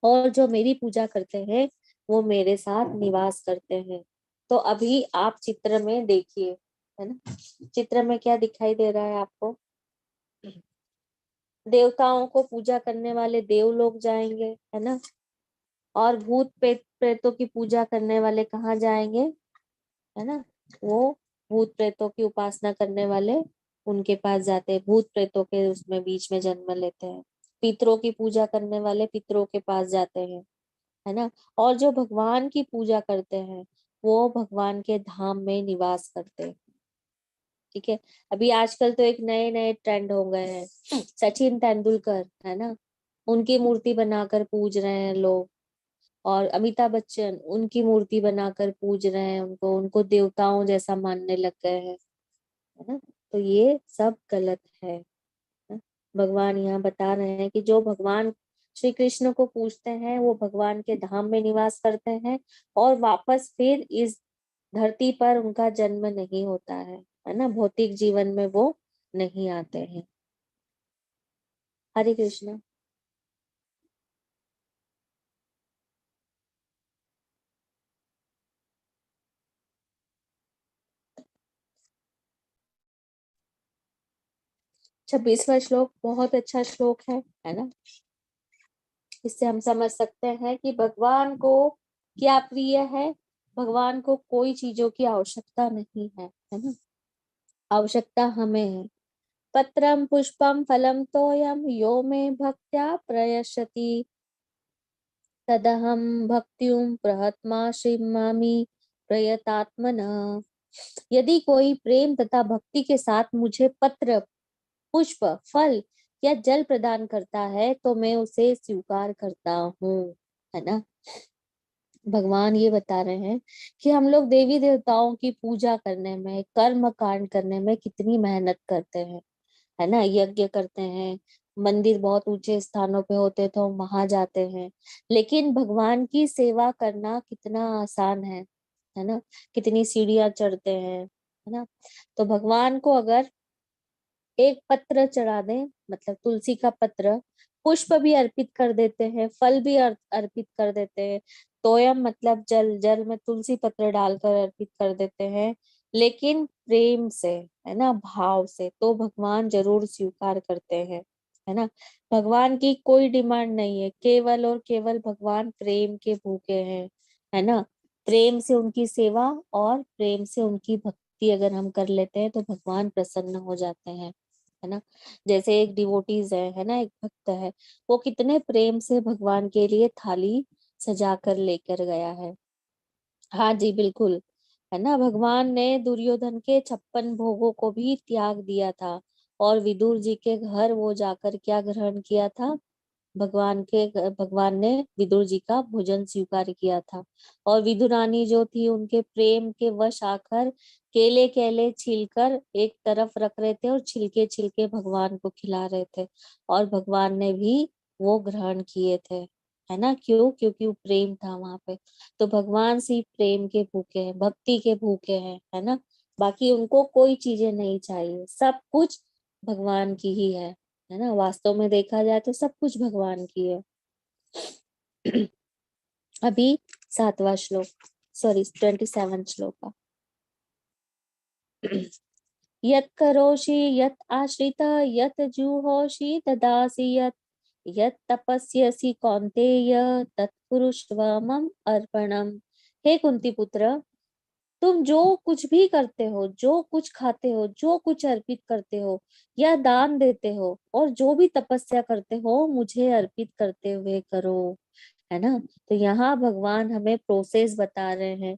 और जो मेरी पूजा करते हैं वो मेरे साथ निवास करते हैं। तो अभी आप चित्र में देखिए, है ना, चित्र में क्या दिखाई दे रहा है आपको? देवताओं को पूजा करने वाले देव लोग जाएंगे, है ना, और भूत प्रेतों की पूजा करने वाले कहाँ जाएंगे, है ना, वो भूत प्रेतों की उपासना करने वाले उनके पास जाते हैं, भूत प्रेतों के उसमें बीच में जन्म लेते हैं। पितरों की पूजा करने वाले पितरों के पास जाते हैं, है ना, और जो भगवान की पूजा करते हैं वो भगवान के धाम में निवास करते हैं, ठीक है। अभी आजकल तो एक नए नए ट्रेंड हो गए हैं, सचिन तेंदुलकर, है ना, उनकी मूर्ति बनाकर पूज रहे हैं लोग, और अमिताभ बच्चन उनकी मूर्ति बनाकर पूज रहे हैं, उनको उनको देवताओं जैसा मानने लग गए हैं, है ना, तो ये सब गलत है ना? भगवान यहाँ बता रहे हैं कि जो भगवान श्री कृष्ण को पूजते हैं वो भगवान के धाम में निवास करते हैं, और वापस फिर इस धरती पर उनका जन्म नहीं होता है ना, भौतिक जीवन में वो नहीं आते हैं। हरे कृष्ण। 26वां श्लोक बहुत अच्छा श्लोक है ना, इससे हम समझ सकते हैं कि भगवान को क्या प्रिय है। भगवान को कोई चीजों की आवश्यकता नहीं है ना, आवश्यकता हमें है। पत्रम पुष्पम फलम तोयम यो में भक्त्या प्रयशति तदहम भक्त्युम प्रहतमाश्रिमामि प्रयतात्मना। यदि कोई प्रेम तथा भक्ति के साथ मुझे पत्र, पुष्प, फल या जल प्रदान करता है तो मैं उसे स्वीकार करता हूँ, है ना। भगवान ये बता रहे हैं कि हम लोग देवी देवताओं की पूजा करने में, कर्म कांड करने में कितनी मेहनत करते हैं, है ना, यज्ञ करते हैं, मंदिर बहुत ऊंचे स्थानों पे होते तो हम वहां जाते हैं, लेकिन भगवान की सेवा करना कितना आसान है ना, कितनी सीढ़ियां चढ़ते हैं, है ना। तो भगवान को अगर एक पत्र चढ़ा दें, मतलब तुलसी का पत्र, पुष्प भी अर्पित कर देते हैं, फल भी अर्पित कर देते हैं, तोयम मतलब जल, जल में तुलसी पत्र डालकर अर्पित कर देते हैं, लेकिन प्रेम से, है ना, भाव से, तो भगवान जरूर स्वीकार करते हैं, है ना। भगवान की कोई डिमांड नहीं है, केवल और केवल भगवान प्रेम के भूखे हैं, है ना। प्रेम से उनकी सेवा और प्रेम से उनकी भक्ति अगर हम कर लेते हैं तो भगवान प्रसन्न हो जाते हैं, है ना। जैसे एक डिवोटीज है ना, एक भक्त है, वो कितने प्रेम से भगवान के लिए थाली सजा कर लेकर गया है। हाँ जी बिल्कुल, है ना, भगवान ने दुर्योधन के 56 भोगों को भी त्याग दिया था, और विदुर जी के घर वो जाकर क्या ग्रहण किया था, भगवान ने विदुर जी का भोजन स्वीकार किया था, और विदुरानी जो थी उनके प्रेम के वश आकर केले केले छीलकर एक तरफ रख रहे थे और छिलके छिलके भगवान को खिला रहे थे, और भगवान ने भी वो ग्रहण किए थे, है ना। क्यों? क्योंकि वो प्रेम था वहां पे। तो भगवान सिर्फ प्रेम के भूखे हैं, भक्ति के भूखे हैं, है ना। बाकी उनको कोई चीजें नहीं चाहिए, सब कुछ भगवान की ही है ना। वास्तव में देखा जाए तो सब कुछ भगवान की है। अभी 7वां श्लोक, सॉरी 27 श्लोक। यत् करोषि यत् आश्रित यत् जुहोषि ददासि यत् यत् तपस्यसि कौन्तेय तत् कुरुष्व मम अर्पणम। हे कुंती पुत्र, तुम जो कुछ भी करते हो, जो कुछ खाते हो, जो कुछ अर्पित करते हो या दान देते हो और जो भी तपस्या करते हो, मुझे अर्पित करते हुए करो, है ना। तो यहाँ भगवान हमें प्रोसेस बता रहे हैं,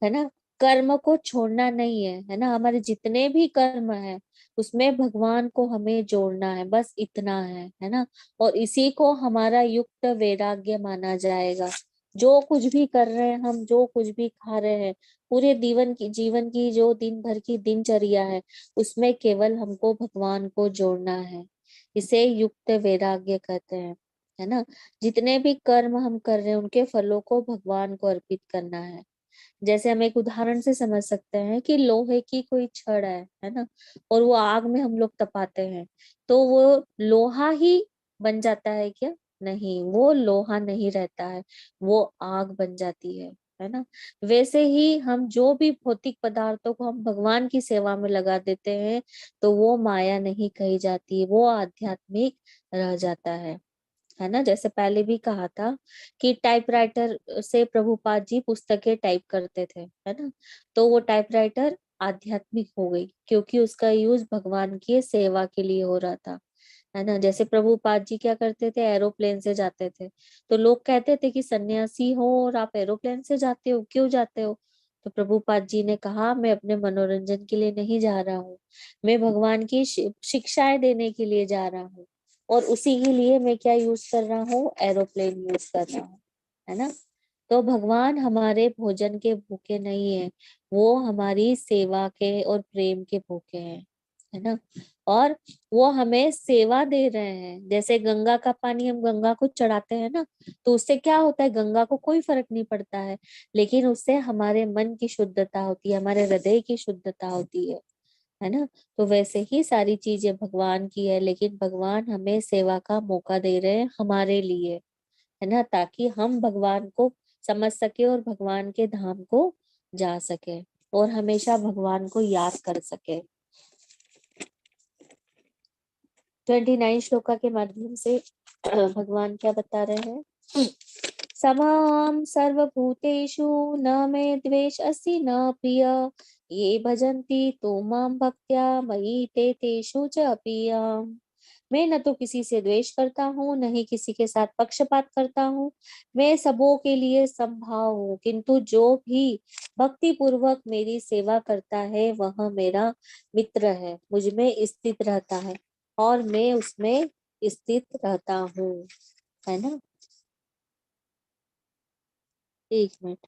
है ना। कर्म को छोड़ना नहीं है ना, हमारे जितने भी कर्म है उसमें भगवान को हमें जोड़ना है, बस इतना है ना। और इसी को हमारा युक्त वैराग्य माना जाएगा। जो कुछ भी कर रहे हैं हम, जो कुछ भी खा रहे हैं, पूरे जीवन की जो दिन भर की दिनचर्या है, उसमें केवल हमको भगवान को जोड़ना है। इसे युक्त वैराग्य कहते हैं, है ना। जितने भी कर्म हम कर रहे हैं उनके फलों को भगवान को अर्पित करना है। जैसे हम एक उदाहरण से समझ सकते हैं कि लोहे की कोई छड़ है ना, और वो आग में हम लोग तपाते हैं, तो वो लोहा ही बन जाता है क्या? नहीं, वो लोहा नहीं रहता है, वो आग बन जाती है ना। वैसे ही हम जो भी भौतिक पदार्थों को हम भगवान की सेवा में लगा देते हैं, तो वो माया नहीं कही जाती, वो आध्यात्मिक रह जाता है ना। जैसे पहले भी कहा था कि टाइपराइटर से प्रभुपाद जी पुस्तकें टाइप करते थे, है ना। तो वो टाइपराइटर आध्यात्मिक हो गई क्योंकि उसका यूज भगवान की सेवा के लिए हो रहा था, है ना। जैसे प्रभुपाद जी क्या करते थे, एरोप्लेन से जाते थे, तो लोग कहते थे कि सन्यासी हो और आप एरोप्लेन से जाते हो, क्यों जाते हो? तो प्रभुपाद जी ने कहा, मैं अपने मनोरंजन के लिए नहीं जा रहा हूँ, मैं भगवान की शिक्षाएं देने के लिए जा रहा हूँ, और उसी के लिए मैं क्या यूज कर रहा हूँ, एरोप्लेन यूज कर रहा हूँ, है ना। तो भगवान हमारे भोजन के भूखे नहीं है, वो हमारी सेवा के और प्रेम के भूखे हैं, है ना। और वो हमें सेवा दे रहे हैं। जैसे गंगा का पानी हम गंगा को चढ़ाते हैं ना, तो उससे क्या होता है, गंगा को कोई फर्क नहीं पड़ता है, लेकिन उससे हमारे मन की शुद्धता होती है, हमारे हृदय की शुद्धता होती है ना। तो वैसे ही सारी चीजें भगवान की है, लेकिन भगवान हमें सेवा का मौका दे रहे हैं हमारे लिए, है ना, ताकि हम भगवान को समझ सके और भगवान के धाम को जा सके और हमेशा भगवान को याद कर सके। 29 श्लोका के माध्यम से भगवान क्या बता रहे हैं, समाम सर्वभूतेषु न मे द्वेष अस्ति न प्रिय, ये भजन्ति तो माम भक्त्या मयि ते तेषु च अपीयम्। मैं न तो किसी से द्वेष करता हूँ, न ही किसी के साथ पक्षपात करता हूँ, मैं सबों के लिए समभाव हूँ, किंतु जो भी भक्ति पूर्वक मेरी सेवा करता है वह मेरा मित्र है, मुझ में स्थित रहता है और मैं उसमें स्थित रहता हूँ, है ना। एक मिनट।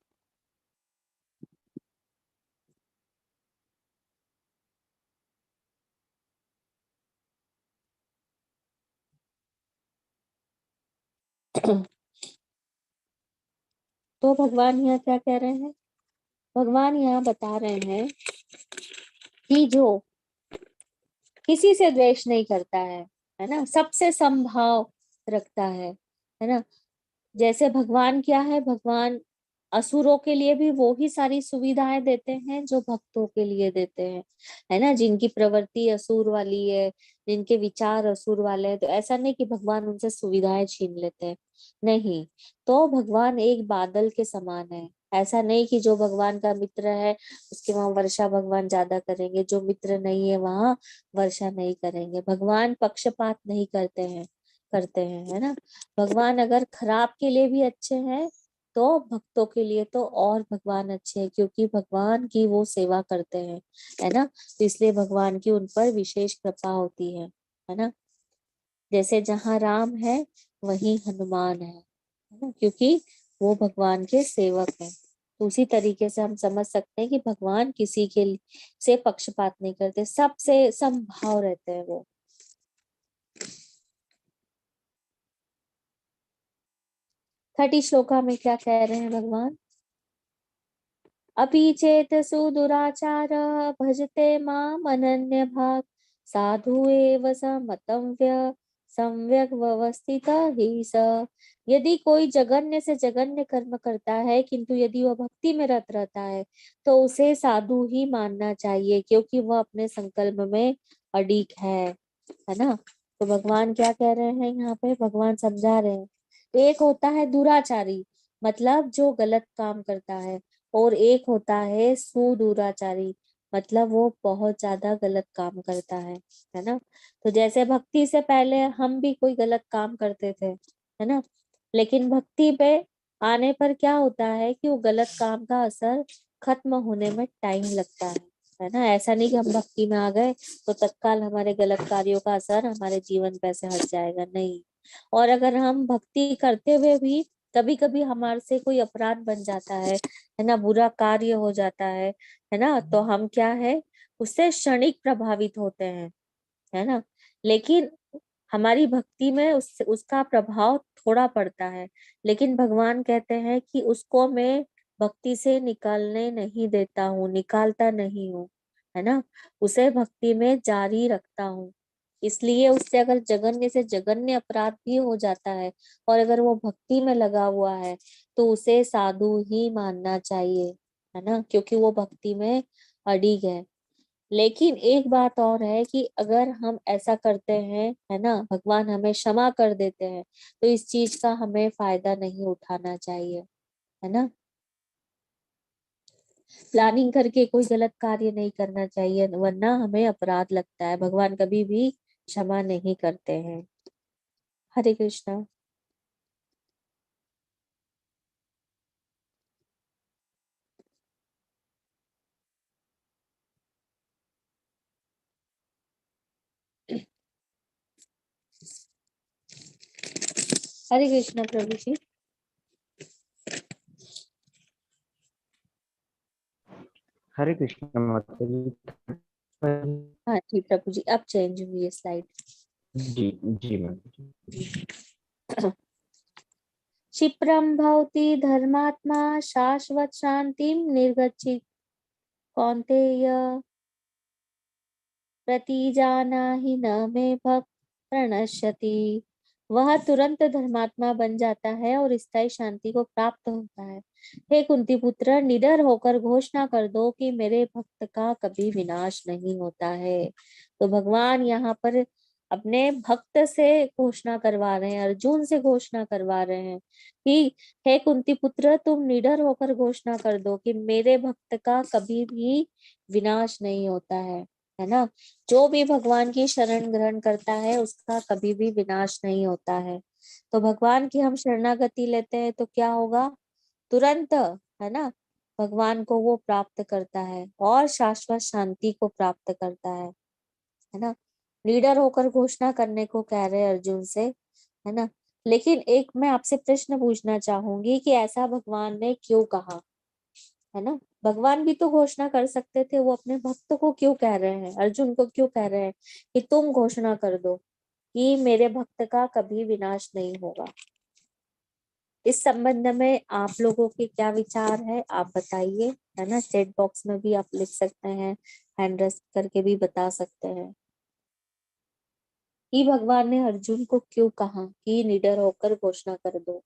तो भगवान यहाँ क्या कह रहे हैं, भगवान यहाँ बता रहे हैं कि जो किसी से द्वेष नहीं करता है ना, सबसे समभाव रखता है ना। जैसे भगवान क्या है, भगवान असुरों के लिए भी वो ही सारी सुविधाएं देते हैं जो भक्तों के लिए देते हैं, है ना। जिनकी प्रवृत्ति असुर वाली है, जिनके विचार असुर वाले हैं, तो ऐसा नहीं कि भगवान उनसे सुविधाएं छीन लेते हैं, नहीं। तो भगवान एक बादल के समान है, ऐसा नहीं कि जो भगवान का मित्र है उसके वहां वर्षा भगवान ज्यादा करेंगे, जो मित्र नहीं है वहां वर्षा नहीं करेंगे। भगवान पक्षपात नहीं करते हैं, है ना। भगवान अगर खराब के लिए भी अच्छे हैं तो भक्तों के लिए तो और भगवान अच्छे हैं, क्योंकि भगवान की वो सेवा करते हैं, है ना। तो इसलिए भगवान की उन पर विशेष कृपा होती है ना। जैसे जहाँ राम है वहीं हनुमान है ना, क्योंकि वो भगवान के सेवक हैं। तो उसी तरीके से हम समझ सकते हैं कि भगवान किसी के से पक्षपात नहीं करते, सबसे समभाव रहते हैं वो। 30 श्लोका में क्या कह रहे हैं भगवान, अपि चेत सुदुराचार भजते माम अनन्य भाग, साधु एव सम्यक व्यवस्थित ही स। यदि कोई जघन्य से जघन्य कर्म करता है किंतु यदि वह भक्ति में रत रहता है तो उसे साधु ही मानना चाहिए, क्योंकि वह अपने संकल्प में अडिग है ना। तो भगवान क्या कह रहे हैं यहाँ पे, भगवान समझा रहे हैं, एक होता है दुराचारी, मतलब जो गलत काम करता है, और एक होता है सुदूराचारी, मतलब वो बहुत ज्यादा गलत काम करता है ना। तो जैसे भक्ति से पहले हम भी कोई गलत काम करते थे, है ना, लेकिन भक्ति पे आने पर क्या होता है कि वो गलत काम का असर खत्म होने में टाइम लगता है ना। ऐसा नहीं कि हम भक्ति में आ गए तो तत्काल हमारे गलत कार्यों का असर हमारे जीवन पे से हट जाएगा, नहीं। और अगर हम भक्ति करते हुए भी कभी कभी हमारे से कोई अपराध बन जाता है ना, बुरा कार्य हो जाता है ना, तो हम क्या है, उससे क्षणिक प्रभावित होते हैं, है ना। लेकिन हमारी भक्ति में उसका प्रभाव थोड़ा पड़ता है, लेकिन भगवान कहते हैं कि उसको मैं भक्ति से निकालने नहीं देता हूँ, निकालता नहीं हूँ, है ना, उसे भक्ति में जारी रखता हूँ। इसलिए उससे अगर जघन्य से जघन्य अपराध भी हो जाता है और अगर वो भक्ति में लगा हुआ है तो उसे साधु ही मानना चाहिए, है ना, क्योंकि वो भक्ति में अडिग है। लेकिन एक बात और है कि अगर हम ऐसा करते हैं, है ना, भगवान हमें क्षमा कर देते हैं, तो इस चीज का हमें फायदा नहीं उठाना चाहिए, है ना। प्लानिंग करके कोई गलत कार्य नहीं करना चाहिए, वरना हमें अपराध लगता है, भगवान कभी भी क्षमा नहीं करते हैं। हरे कृष्णा। हरे कृष्णा प्रभु जी। हरे कृष्ण माता जी। हाँ जी प्रभु जी, अब चेंज हुई है स्लाइड। जी जी माता जी। क्षिप्रम भवति धर्मात्मा शाश्वत शांतिम निर्गच्छति कौन्तेय प्रतिजानाहि न मे भक्त प्रणश्यति। वह तुरंत धर्मात्मा बन जाता है और स्थायी शांति को प्राप्त होता है। हे कुंती पुत्र, निडर होकर घोषणा कर दो कि मेरे भक्त का कभी विनाश नहीं होता है। तो भगवान यहाँ पर अपने भक्त से घोषणा करवा रहे हैं, अर्जुन से घोषणा करवा रहे हैं कि हे कुंती पुत्र, तुम निडर होकर घोषणा कर दो कि मेरे भक्त का कभी भी विनाश नहीं होता है ना। जो भी भगवान की शरण ग्रहण करता है उसका कभी भी विनाश नहीं होता है। तो भगवान की हम शरणागति लेते हैं तो क्या होगा, तुरंत, है ना, भगवान को वो प्राप्त करता है और शाश्वत शांति को प्राप्त करता है ना। लीडर होकर घोषणा करने को कह रहे हैं अर्जुन से, है ना। लेकिन एक मैं आपसे प्रश्न पूछना चाहूंगी कि ऐसा भगवान ने क्यों कहा, है ना। भगवान भी तो घोषणा कर सकते थे, वो अपने भक्त को क्यों कह रहे हैं, अर्जुन को क्यों कह रहे हैं कि तुम घोषणा कर दो कि मेरे भक्त का कभी विनाश नहीं होगा। इस संबंध में आप लोगों के क्या विचार है, आप बताइए, है ना। चैट बॉक्स में भी आप लिख सकते हैं, हैंड रेस करके भी बता सकते हैं कि भगवान ने अर्जुन को क्यों कहा कि निडर होकर घोषणा कर दो।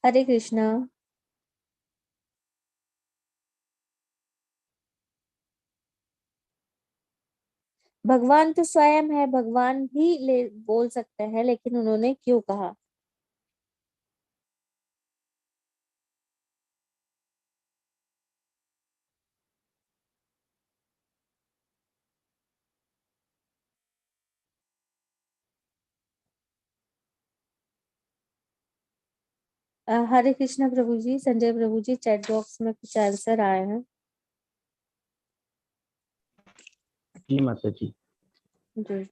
हरे कृष्णा। भगवान तो स्वयं है, भगवान भी ले बोल सकते हैं, लेकिन उन्होंने क्यों कहा। हरे कृष्णा प्रभु जी, संजय प्रभु जी, चैट बॉक्स में कुछ आंसर आए हैं। जी माता जी। जी।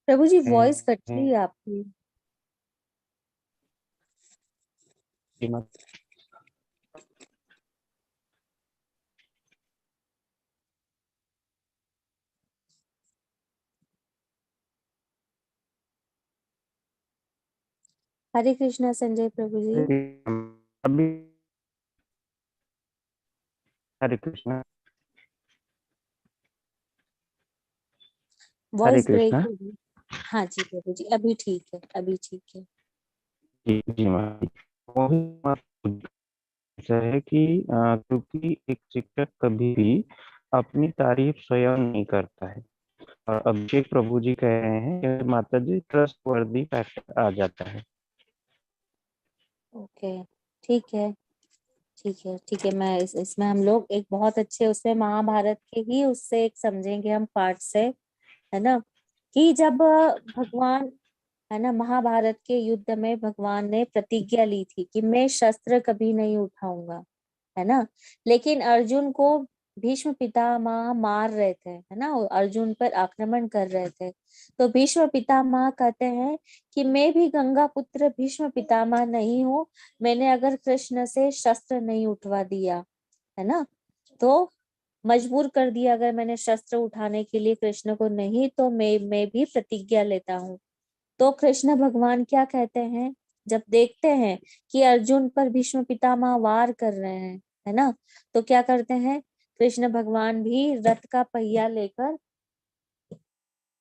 प्रभु जी वॉइस कट रही है आपकी। जी माता। हरे कृष्णा संजय प्रभु जी। अभी हरे कृष्णा। हरे वॉइस ब्रेक कृष्णा। हो गई। हाँ जी प्रभु जी, अभी ठीक है, अभी ठीक है। जी जी माँ जी। वो भी ऐसा है कि क्योंकि एक शिक्षक कभी भी अपनी तारीफ स्वयं नहीं करता है। और अभिषेक प्रभु जी कह रहे हैं कि माता जी ट्रस्ट वर्दी फैक्टर आ जाता है। ओके, ठीक है, ठीक है, ठीक है। मैं इसमें हम लोग एक बहुत अच्छे उसमें महाभारत के ही उससे एक समझेंगे हम पार्ट से, है ना, कि जब भगवान, है ना, महाभारत के युद्ध में भगवान ने प्रतिज्ञा ली थी कि मैं शस्त्र कभी नहीं उठाऊंगा, है ना, लेकिन अर्जुन को भीष्म पितामह मार रहे थे, है ना, वो अर्जुन पर आक्रमण कर रहे थे। तो भीष्म पितामह कहते हैं कि मैं भी गंगा पुत्र भीष्म पितामह नहीं हूँ, मैंने अगर कृष्ण से शस्त्र नहीं उठवा दिया, है ना, तो मजबूर कर दिया अगर मैंने शस्त्र उठाने के लिए कृष्ण को, नहीं तो मैं भी प्रतिज्ञा लेता हूँ। तो कृष्ण भगवान क्या कहते हैं, जब देखते हैं कि अर्जुन पर भीष्म पितामह वार कर रहे हैं, है ना, तो क्या करते हैं, कृष्ण भगवान भी रथ का पहिया लेकर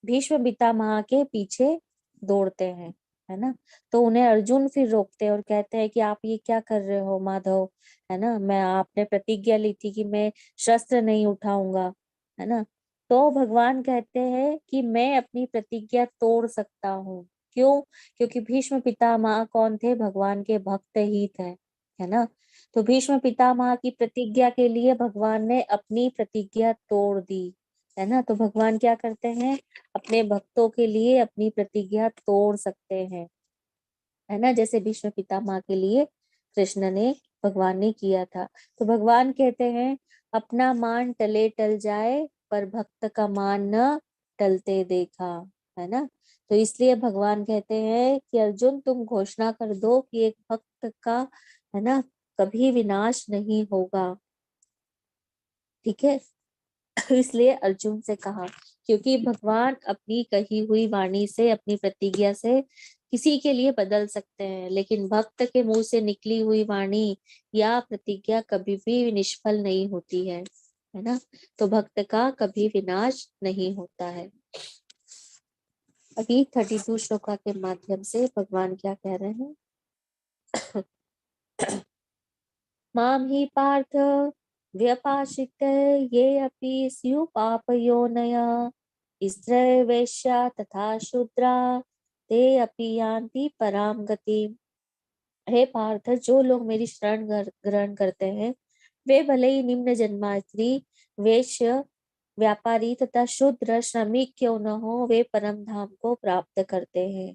भीष्म पितामह के पीछे दौड़ते हैं, है ना। तो उन्हें अर्जुन फिर रोकते हैं और कहते हैं कि आप ये क्या कर रहे हो माधव, है ना, मैं आपने प्रतिज्ञा ली थी कि मैं शस्त्र नहीं उठाऊंगा, है ना। तो भगवान कहते हैं कि मैं अपनी प्रतिज्ञा तोड़ सकता हूँ। क्यों? क्योंकि भीष्म पितामह कौन थे, भगवान के भक्त ही थे, है ना। तो भीष्म पितामह की प्रतिज्ञा के लिए भगवान ने अपनी प्रतिज्ञा तोड़ दी, है ना। तो भगवान क्या करते हैं, अपने भक्तों के लिए अपनी प्रतिज्ञा तोड़ सकते हैं, है ना, जैसे भीष्म पितामह के लिए कृष्ण ने, भगवान ने किया था। तो भगवान कहते हैं अपना मान टले टल जाए पर भक्त का मान न टलते देखा, है ना। तो इसलिए भगवान कहते हैं कि अर्जुन तुम घोषणा कर दो कि एक भक्त का, है ना, कभी विनाश नहीं होगा, ठीक है। इसलिए अर्जुन से कहा, क्योंकि भगवान अपनी कही हुई वाणी से, अपनी प्रतिज्ञा से किसी के लिए बदल सकते हैं, लेकिन भक्त के मुंह से निकली हुई वाणी या प्रतिज्ञा कभी भी निष्फल नहीं होती है ना। तो भक्त का कभी विनाश नहीं होता है। अभी 32 श्लोका के माध्यम से भगवान क्या कह रहे हैं, माम ही पार्थ व्यपाशित ये अपि स्यु पापयोनय स्त्रिय वैश्या तथा शूद्रा ते अपि यान्ति पराम गति। हे पार्थ, जो लोग मेरी शरण ग्रहण करते हैं वे भले ही निम्न जन्मांतरी वैश्य, व्यापारी तथा शूद्र श्रमिक क्यों न हो, वे परम धाम को प्राप्त करते हैं,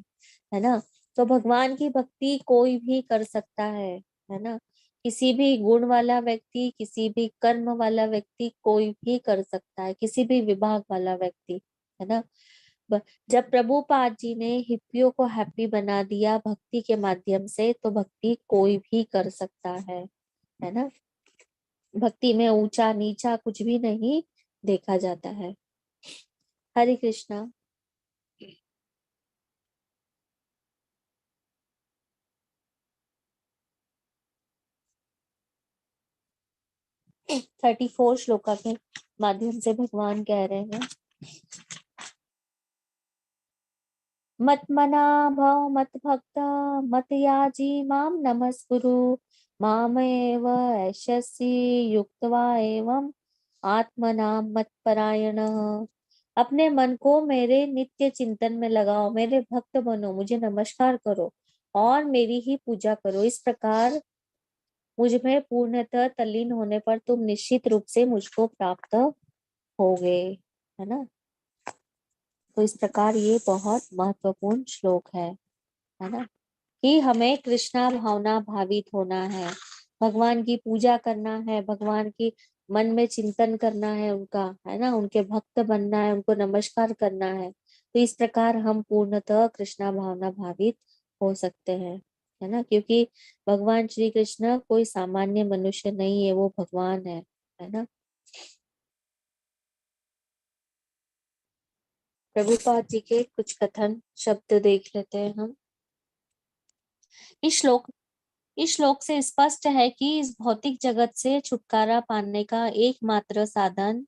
है ना। तो भगवान की भक्ति कोई भी कर सकता है ना। किसी भी गुण वाला व्यक्ति, किसी भी कर्म वाला व्यक्ति कोई भी कर सकता है, किसी भी विभाग वाला व्यक्ति, है ना। जब प्रभुपाद जी ने हिप्पियों को हैप्पी बना दिया भक्ति के माध्यम से, तो भक्ति कोई भी कर सकता है ना। भक्ति में ऊंचा नीचा कुछ भी नहीं देखा जाता है। हरे कृष्णा। 34 श्लोका के माध्यम से भगवान कह रहे हैं, मत मना भव मत भक्त मत याजी माम नमस्कुरु मामेव ऐशसि युक्त्वा एवं आत्मनाम मत परायण। अपने मन को मेरे नित्य चिंतन में लगाओ, मेरे भक्त बनो, मुझे नमस्कार करो और मेरी ही पूजा करो। इस प्रकार मुझ में पूर्णतः तल्लीन होने पर तुम निश्चित रूप से मुझको प्राप्त होगे, है ना। तो इस प्रकार ये बहुत महत्वपूर्ण श्लोक है ना, कि हमें कृष्णा भावना भावित होना है, भगवान की पूजा करना है, भगवान की मन में चिंतन करना है उनका, है ना, उनके भक्त बनना है, उनको नमस्कार करना है। तो इस प्रकार हम पूर्णतः कृष्णा भावना भावित हो सकते हैं, है ना, क्योंकि भगवान श्री कृष्ण कोई सामान्य मनुष्य नहीं है, वो भगवान है ना। प्रभुपाद जी के कुछ कथन शब्द देख लेते हैं हम। इस श्लोक इस श्लोक से स्पष्ट है कि इस भौतिक जगत से छुटकारा पाने का एकमात्र साधन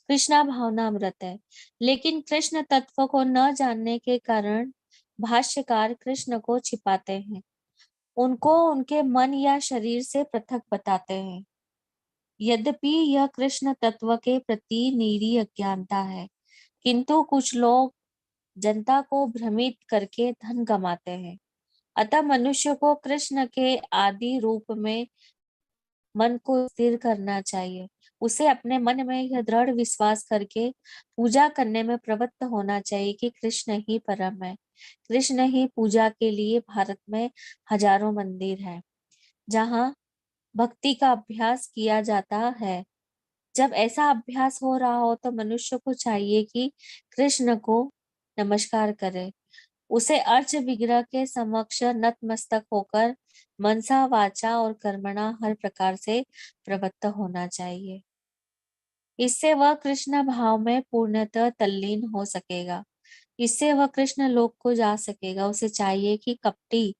कृष्णा भावनामृत है। लेकिन कृष्ण तत्व को न जानने के कारण भाष्यकार कृष्ण को छिपाते हैं, उनको उनके मन या शरीर से पृथक बताते हैं। यद्यपि यह कृष्ण तत्व के प्रति निरी अज्ञानता है, किंतु कुछ लोग जनता को भ्रमित करके धन कमाते हैं। अतः मनुष्य को कृष्ण के आदि रूप में मन को स्थिर करना चाहिए। उसे अपने मन में यह दृढ़ विश्वास करके पूजा करने में प्रवृत्त होना चाहिए कि कृष्ण ही परम है। कृष्ण ही पूजा के लिए भारत में हजारों मंदिर है जहाँ भक्ति का अभ्यास किया जाता है। जब ऐसा अभ्यास हो रहा हो तो मनुष्य को चाहिए कि कृष्ण को नमस्कार करे, उसे अर्च विग्रह के समक्ष नतमस्तक होकर मनसा वाचा और कर्मणा हर प्रकार से प्रवृत्त होना चाहिए। इससे वह कृष्ण भाव में पूर्णतः तल्लीन हो सकेगा। इससे वह कृष्ण लोक को जा सकेगा। उसे चाहिए कि कपटी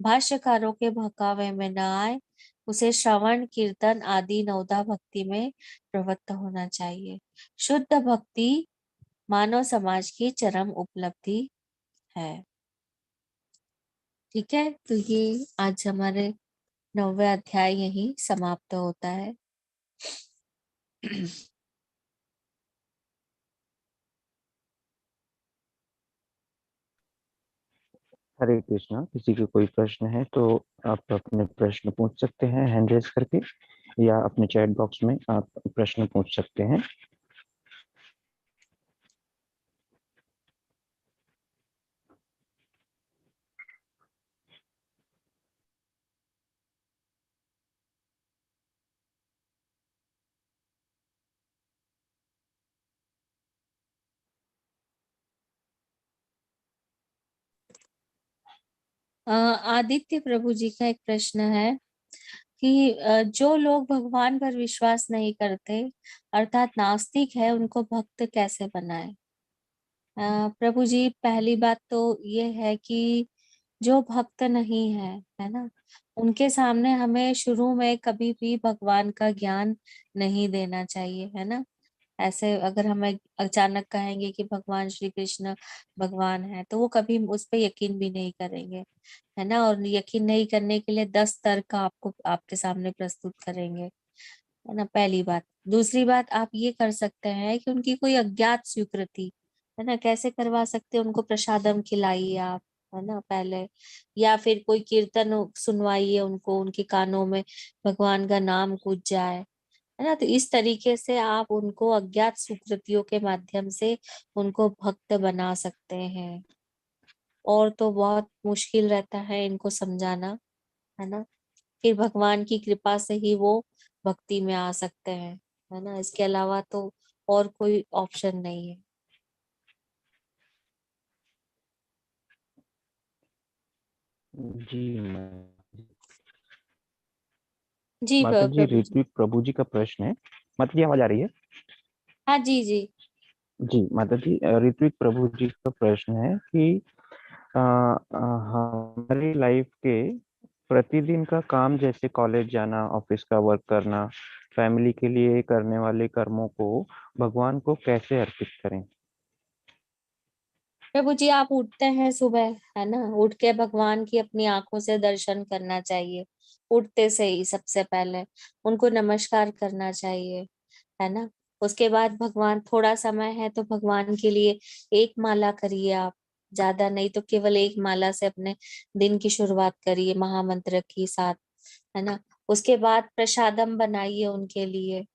भाष्यकारों के बहकावे में न आए। उसे श्रवण कीर्तन आदि नवदा भक्ति में प्रवृत्त होना चाहिए। शुद्ध भक्ति मानव समाज की चरम उपलब्धि है। ठीक है, तो ये आज हमारे 9वें अध्याय यही समाप्त होता है। हरे कृष्णा। किसी के कोई प्रश्न है तो आप अपने प्रश्न पूछ सकते हैं हैंड रेज करके, या अपने चैट बॉक्स में आप प्रश्न पूछ सकते हैं। आदित्य प्रभु जी का एक प्रश्न है कि जो लोग भगवान पर विश्वास नहीं करते अर्थात नास्तिक है, उनको भक्त कैसे बनाए। प्रभु जी, पहली बात तो ये है कि जो भक्त नहीं है ना, उनके सामने हमें शुरू में कभी भी भगवान का ज्ञान नहीं देना चाहिए, है ना। ऐसे अगर हमें अचानक कहेंगे कि भगवान श्री कृष्ण भगवान है तो वो कभी उस पर यकीन भी नहीं करेंगे, है ना। और यकीन नहीं करने के लिए 10 तर्क आपको आपके सामने प्रस्तुत करेंगे, है ना, पहली बात। दूसरी बात, आप ये कर सकते हैं कि उनकी कोई अज्ञात स्वीकृति, है ना, कैसे करवा सकते हैं, उनको प्रसादम खिलाइए आप, है ना, पहले। या फिर कोई कीर्तन सुनवाइए उनको, उनके कानों में भगवान का नाम गूंज जाए, है ना। तो इस तरीके से आप उनको अज्ञात स्वीकृतियों के माध्यम से उनको भक्त बना सकते हैं। और तो बहुत मुश्किल रहता है इनको समझाना, है ना। फिर भगवान की कृपा से ही वो भक्ति में आ सकते हैं, है ना। इसके अलावा तो और कोई ऑप्शन नहीं है। जी जी माता जी, प्रभु जी। ऋत्विक प्रभु जी का प्रश्न है। माता जी, आवाज आ रही है? हाँ जी जी। जी माता जी, ऋत्विक प्रभु जी का प्रश्न है कि हमारी लाइफ के प्रतिदिन का काम, जैसे कॉलेज जाना, ऑफिस का वर्क करना, फैमिली के लिए करने वाले कर्मों को भगवान को कैसे अर्पित करें? प्रभु जी, आप उठते हैं सुबह, है ना, उठ के भगवान की अपनी आंखों से दर्शन करना चाहिए। उठते से ही सबसे पहले उनको नमस्कार करना चाहिए, है ना। उसके बाद भगवान, थोड़ा समय है तो भगवान के लिए एक माला करिए आप, ज्यादा नहीं तो केवल एक माला से अपने दिन की शुरुआत करिए महामंत्र के साथ, है ना। उसके बाद प्रसादम बनाइए उनके लिए,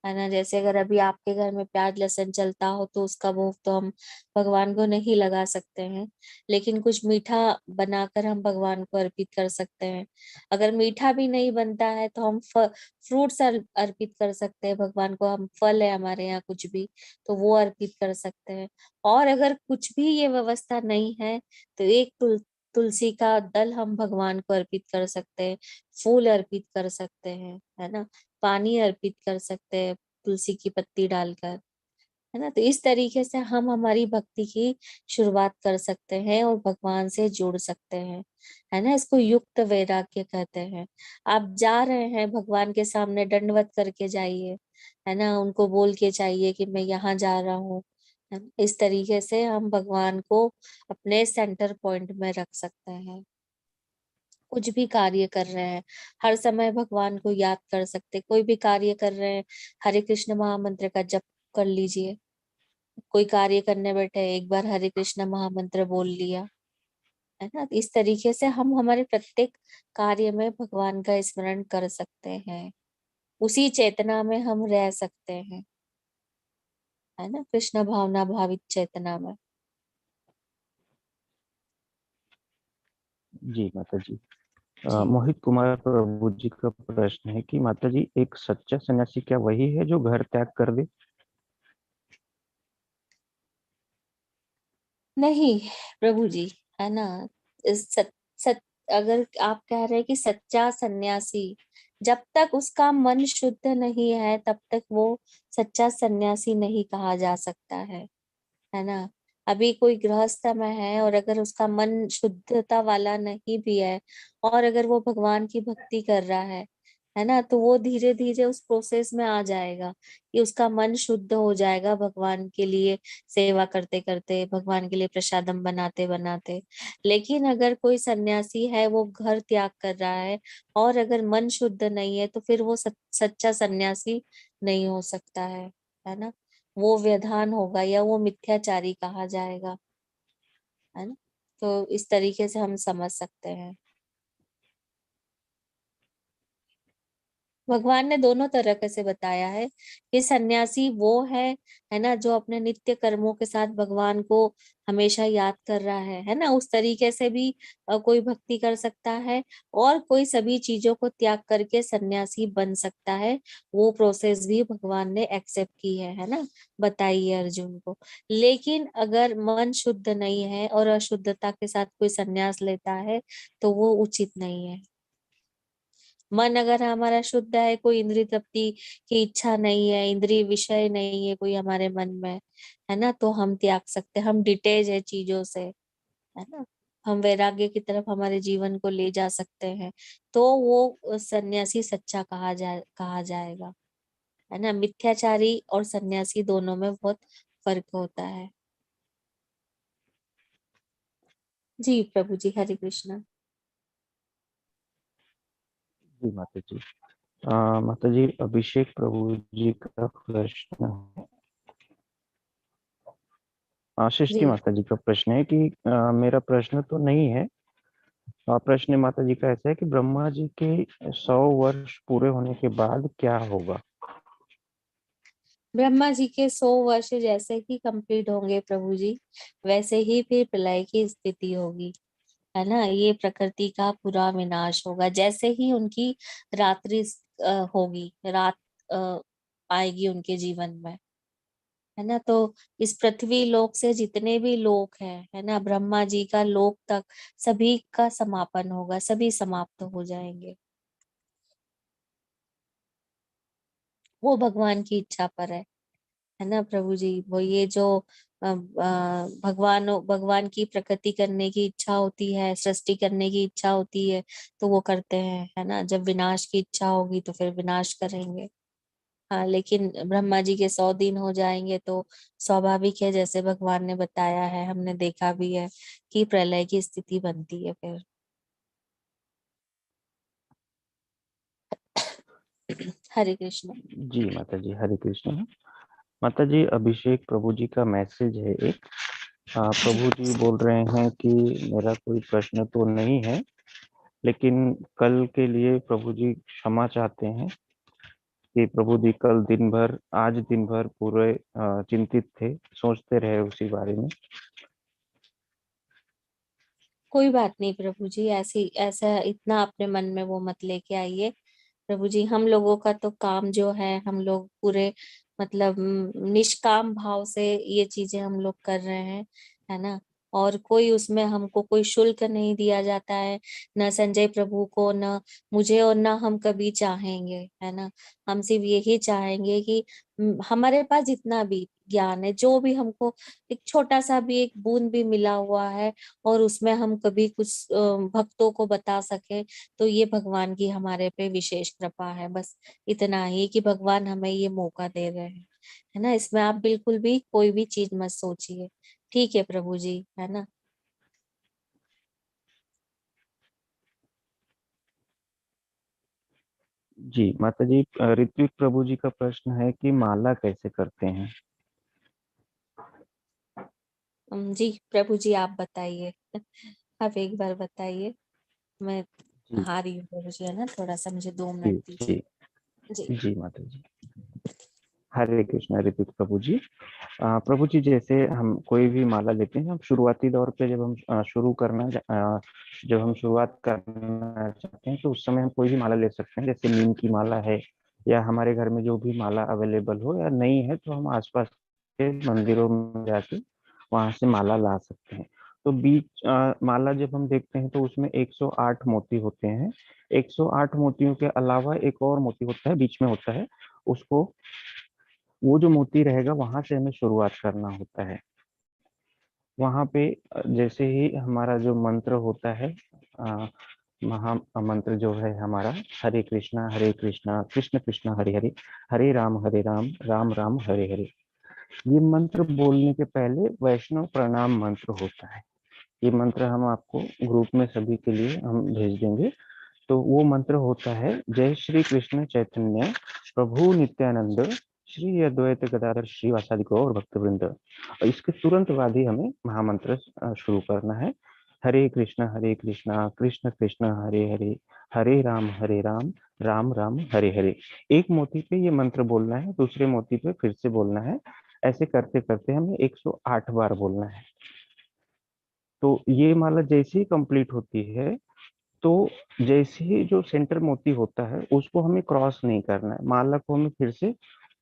है ना। जैसे अगर अभी आपके घर में प्याज लहसुन चलता हो तो उसका भोग तो हम भगवान को नहीं लगा सकते हैं, लेकिन कुछ मीठा बनाकर हम भगवान को अर्पित कर सकते हैं। अगर मीठा भी नहीं बनता है तो हम फ्रूट्स अर्पित कर सकते हैं भगवान को। हम फल है हमारे यहाँ कुछ भी, तो वो अर्पित कर सकते हैं। और अगर कुछ भी ये व्यवस्था नहीं है तो एक तुलसी का दल हम भगवान को अर्पित कर सकते हैं, फूल अर्पित कर सकते हैं, है ना, पानी अर्पित कर सकते हैं तुलसी की पत्ती डालकर, है ना। तो इस तरीके से हम हमारी भक्ति की शुरुआत कर सकते हैं और भगवान से जुड़ सकते हैं, है ना। इसको युक्त वैराग्य कहते हैं। आप जा रहे हैं भगवान के सामने, दंडवत करके जाइए, है ना, उनको बोल के चाहिए कि मैं यहाँ जा रहा हूँ। है ना? इस तरीके से हम भगवान को अपने सेंटर पॉइंट में रख सकते हैं। कुछ भी कार्य कर रहे हैं, हर समय भगवान को याद कर सकते। कोई भी कार्य कर रहे हैं, हरे कृष्ण महामंत्र का जप कर लीजिए। कोई कार्य करने बैठे, एक बार हरे कृष्ण महामंत्र बोल लिया, है ना। इस तरीके से हम हमारे प्रत्येक कार्य में भगवान का स्मरण कर सकते हैं, उसी चेतना में हम रह सकते हैं, है ना, कृष्ण भावना भावित चेतना में। जी माता जी। जी मोहित कुमार प्रभु जी का प्रश्न है कि माता जी, एक सच्चा सन्यासी क्या वही है जो घर त्याग कर दे? नहीं प्रभु जी, है ना। इस अगर आप कह रहे हैं कि सच्चा सन्यासी, जब तक उसका मन शुद्ध नहीं है तब तक वो सच्चा सन्यासी नहीं कहा जा सकता है ना। अभी कोई गृहस्थ में है और अगर उसका मन शुद्धता वाला नहीं भी है, और अगर वो भगवान की भक्ति कर रहा है ना, तो वो धीरे धीरे उस प्रोसेस में आ जाएगा कि उसका मन शुद्ध हो जाएगा भगवान के लिए सेवा करते करते, भगवान के लिए प्रसादम बनाते बनाते। लेकिन अगर कोई सन्यासी है, वो घर त्याग कर रहा है और अगर मन शुद्ध नहीं है, तो फिर वो सच्चा सन्यासी नहीं हो सकता है ना। वो व्यधान होगा या वो मिथ्याचारी कहा जाएगा, है ना। तो इस तरीके से हम समझ सकते हैं। भगवान ने दोनों तरह से बताया है कि सन्यासी वो है ना, जो अपने नित्य कर्मों के साथ भगवान को हमेशा याद कर रहा है ना। उस तरीके से भी कोई भक्ति कर सकता है, और कोई सभी चीजों को त्याग करके सन्यासी बन सकता है। वो प्रोसेस भी भगवान ने एक्सेप्ट की है ना, बताई है अर्जुन को। लेकिन अगर मन शुद्ध नहीं है और अशुद्धता के साथ कोई सन्यास लेता है, तो वो उचित नहीं है। मन अगर हमारा शुद्ध है, कोई इंद्रिय तृप्ति की इच्छा नहीं है, इंद्रिय विषय नहीं है कोई हमारे मन में, है ना, तो हम त्याग सकते हैं। हम डिटेच है चीजों से, है ना। हम वैराग्य की तरफ हमारे जीवन को ले जा सकते हैं, तो वो सन्यासी सच्चा कहा जाएगा, है ना। मिथ्याचारी और सन्यासी दोनों में बहुत फर्क होता है। जी प्रभु जी, हरे कृष्णा। जी माता जी। माता जी, अभिषेक प्रभु जी का प्रश्न है। सृष्टि जी माता जी का प्रश्न है कि मेरा प्रश्न तो नहीं है। प्रश्न माता जी का ऐसा है कि ब्रह्मा जी के 100 वर्ष पूरे होने के बाद क्या होगा? ब्रह्मा जी के 100 वर्ष जैसे ही कंप्लीट होंगे प्रभु जी, वैसे ही फिर प्रलय की स्थिति होगी, है ना। ये प्रकृति का पूरा विनाश होगा जैसे ही उनकी रात्रि होगी, रात अ, आएगी उनके जीवन में, है ना। तो इस पृथ्वी लोक से जितने भी लोक हैं, है ना, ब्रह्मा जी का लोक तक, सभी का समापन होगा, सभी समाप्त हो जाएंगे। वो भगवान की इच्छा पर है ना प्रभु जी। वो ये जो भगवान की प्रकृति करने की इच्छा होती है, सृष्टि करने की इच्छा होती है, तो वो करते हैं, है ना। जब विनाश की इच्छा होगी तो फिर विनाश करेंगे। हाँ, लेकिन ब्रह्मा जी के 100 दिन हो जाएंगे तो स्वाभाविक है, जैसे भगवान ने बताया है, हमने देखा भी है कि प्रलय की स्थिति बनती है फिर। हरे कृष्ण। जी माता जी, हरे कृष्ण। माता जी, अभिषेक प्रभु जी का मैसेज है एक। जी प्रभु जी बोल रहे हैं कि मेरा कोई प्रश्न तो नहीं है, लेकिन कल के लिए प्रभु जी क्षमा चाहते हैं कि प्रभु जी कल दिन भर, आज दिन भर पूरे चिंतित थे, सोचते रहे उसी बारे में। कोई बात नहीं प्रभु जी, ऐसी ऐसा इतना अपने मन में वो मत लेके आइए प्रभु जी। हम लोगों का तो काम जो है, हम लोग पूरे मतलब निष्काम भाव से ये चीजें हम लोग कर रहे हैं, है ना। और कोई उसमें हमको कोई शुल्क नहीं दिया जाता है, न संजय प्रभु को, न मुझे, और न हम कभी चाहेंगे, है ना। हम सिर्फ यही चाहेंगे कि हमारे पास जितना भी ज्ञान है, जो भी हमको एक छोटा सा भी एक बूंद भी मिला हुआ है, और उसमें हम कभी कुछ भक्तों को बता सके, तो ये भगवान की हमारे पे विशेष कृपा है। बस इतना ही कि भगवान हमें ये मौका दे रहे हैं, है ना। इसमें आप बिल्कुल भी कोई भी चीज मत सोचिए। ठीक है प्रभु जी, है ना। जी माता जी, ऋत्विक प्रभु जी का प्रश्न है कि माला कैसे करते हैं। जी प्रभु जी आप बताइए। आप एक बार बताइए। मैं जी हारी हूँ प्रभु जी, है ना, थोड़ा सा मुझे 2 मिनट जी दीजिए। जी जी। जी माता जी। हरे कृष्णा ऋतिक प्रभु जी। प्रभु जी, जैसे हम कोई भी माला लेते हैं, हम शुरुआती दौर पे जब हम जब हम शुरुआत करना चाहते हैं, तो उस समय हम कोई भी माला ले सकते हैं। जैसे नीम की माला है, या हमारे घर में जो भी माला अवेलेबल हो, या नहीं है तो हम आसपास के मंदिरों में जाके वहां से माला ला सकते हैं। तो माला जब हम देखते हैं तो उसमें 108 मोती होते हैं। 108 मोतियों के अलावा एक और मोती होता है, बीच में होता है। उसको, वो जो मोती रहेगा वहां से हमें शुरुआत करना होता है। वहां पे जैसे ही हमारा जो मंत्र होता है, महा मंत्र जो है हमारा, हरे कृष्णा कृष्ण कृष्ण हरे राम राम राम हरे हरे, ये मंत्र बोलने के पहले वैष्णव प्रणाम मंत्र होता है। ये मंत्र हम आपको ग्रुप में सभी के लिए हम भेज देंगे। तो वो मंत्र होता है, जय श्री कृष्ण चैतन्य प्रभु नित्यानंद श्री अद्वैत गदाधर श्रीवासादि गौर भक्त वृंद। और इसके तुरंत बाद ही हमें महामंत्र शुरू करना है। हरे कृष्णा कृष्ण कृष्ण हरे हरे, हरे राम राम राम हरे हरे। एक मोती पे ये मंत्र बोलना है, दूसरे मोती पे फिर से बोलना है। ऐसे करते करते हमें 108 बार बोलना है। तो ये माला जैसे ही कंप्लीट होती है, तो जैसे ही जो सेंटर मोती होता है उसको हमें क्रॉस नहीं करना है। माला को हमें फिर से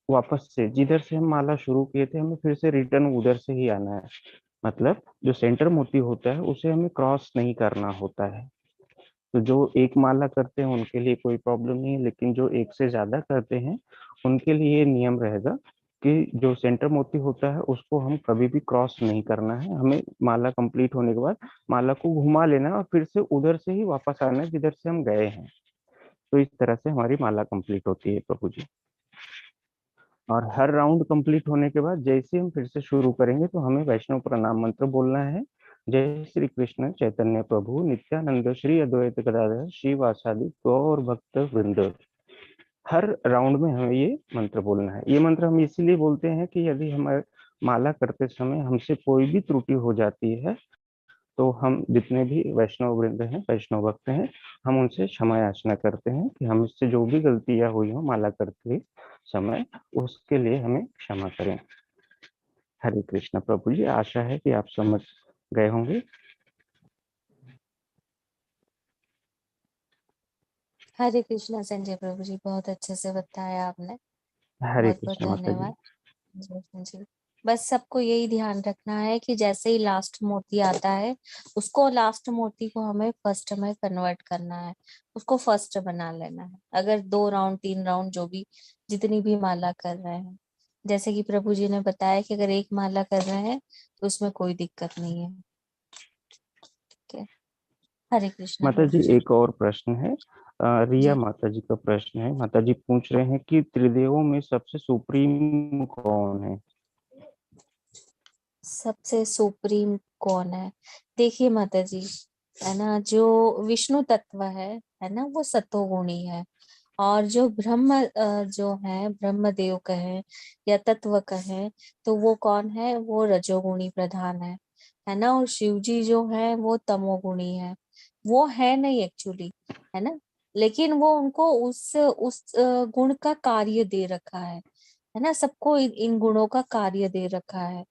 वापस से जिधर से हम माला शुरू किए थे, हमें फिर से रिटर्न उधर से ही आना है। मतलब जो सेंटर मोती होता है उसे हमें क्रॉस नहीं करना होता है। तो जो एक माला करते हैं उनके लिए कोई प्रॉब्लम नहीं है, लेकिन जो एक से ज्यादा करते हैं उनके लिए ये नियम रहेगा कि जो सेंटर मोती होता है उसको हम कभी भी क्रॉस नहीं करना है। हमें माला कंप्लीट होने के बाद माला को घुमा लेना है और फिर से उधर से ही वापस आना है जिधर से हम गए हैं। तो इस तरह से हमारी माला कंप्लीट होती है प्रभु जी। और हर राउंड कंप्लीट होने के बाद जैसे हम फिर से शुरू करेंगे तो हमें वैष्णव प्रणाम मंत्र बोलना है। जय श्री कृष्ण चैतन्य प्रभु नित्यानंद श्री अद्वैत गदाधर श्रीवासादि गौर भक्त वृंद। हर राउंड में हमें ये मंत्र बोलना है। ये मंत्र हम इसीलिए बोलते हैं कि यदि हमारे माला करते समय हमसे कोई भी त्रुटि हो जाती है, तो हम जितने भी वैष्णव वृंद हैं, वैष्णव भक्त हैं, हम उनसे क्षमा याचना करते हैं कि हमसे जो भी गलतियां हुई हो माला करते समय, उसके लिए हमें क्षमा करें। हरे कृष्णा प्रभु जी, आशा है कि आप समझ गए होंगे। हरे कृष्णा संजय प्रभु जी, बहुत अच्छे से बताया आपने। हरे बहुत बहुत कृष्णा माता जी। धन्यवाद। जी जी। बस सबको यही ध्यान रखना है कि जैसे ही लास्ट मोती आता है, उसको लास्ट मोती को हमें फर्स्ट में कन्वर्ट करना है, उसको फर्स्ट बना लेना है। अगर 2 राउंड 3 राउंड जो भी जितनी भी माला कर रहे हैं, जैसे कि प्रभु जी ने बताया कि अगर एक माला कर रहे हैं तो उसमें कोई दिक्कत नहीं है। ठीक है। हरे कृष्णा माता प्रभु जी, जी। एक और प्रश्न है। रिया जी। माता जी का प्रश्न है। माता जी पूछ रहे हैं कि त्रिदेवों में सबसे सुप्रीम कौन है। सबसे सुप्रीम कौन है? देखिए माता जी, है ना, जो विष्णु तत्व है ना, वो सतोगुणी है। और जो ब्रह्म जो है, ब्रह्म देव कहें या तत्व कहें, तो वो कौन है? वो रजोगुणी प्रधान है ना। और शिव जी जो है वो तमोगुणी है। वो है नहीं एक्चुअली, है ना, लेकिन वो उनको उस गुण का कार्य दे रखा है ना। सबको इन गुणों का कार्य दे रखा है।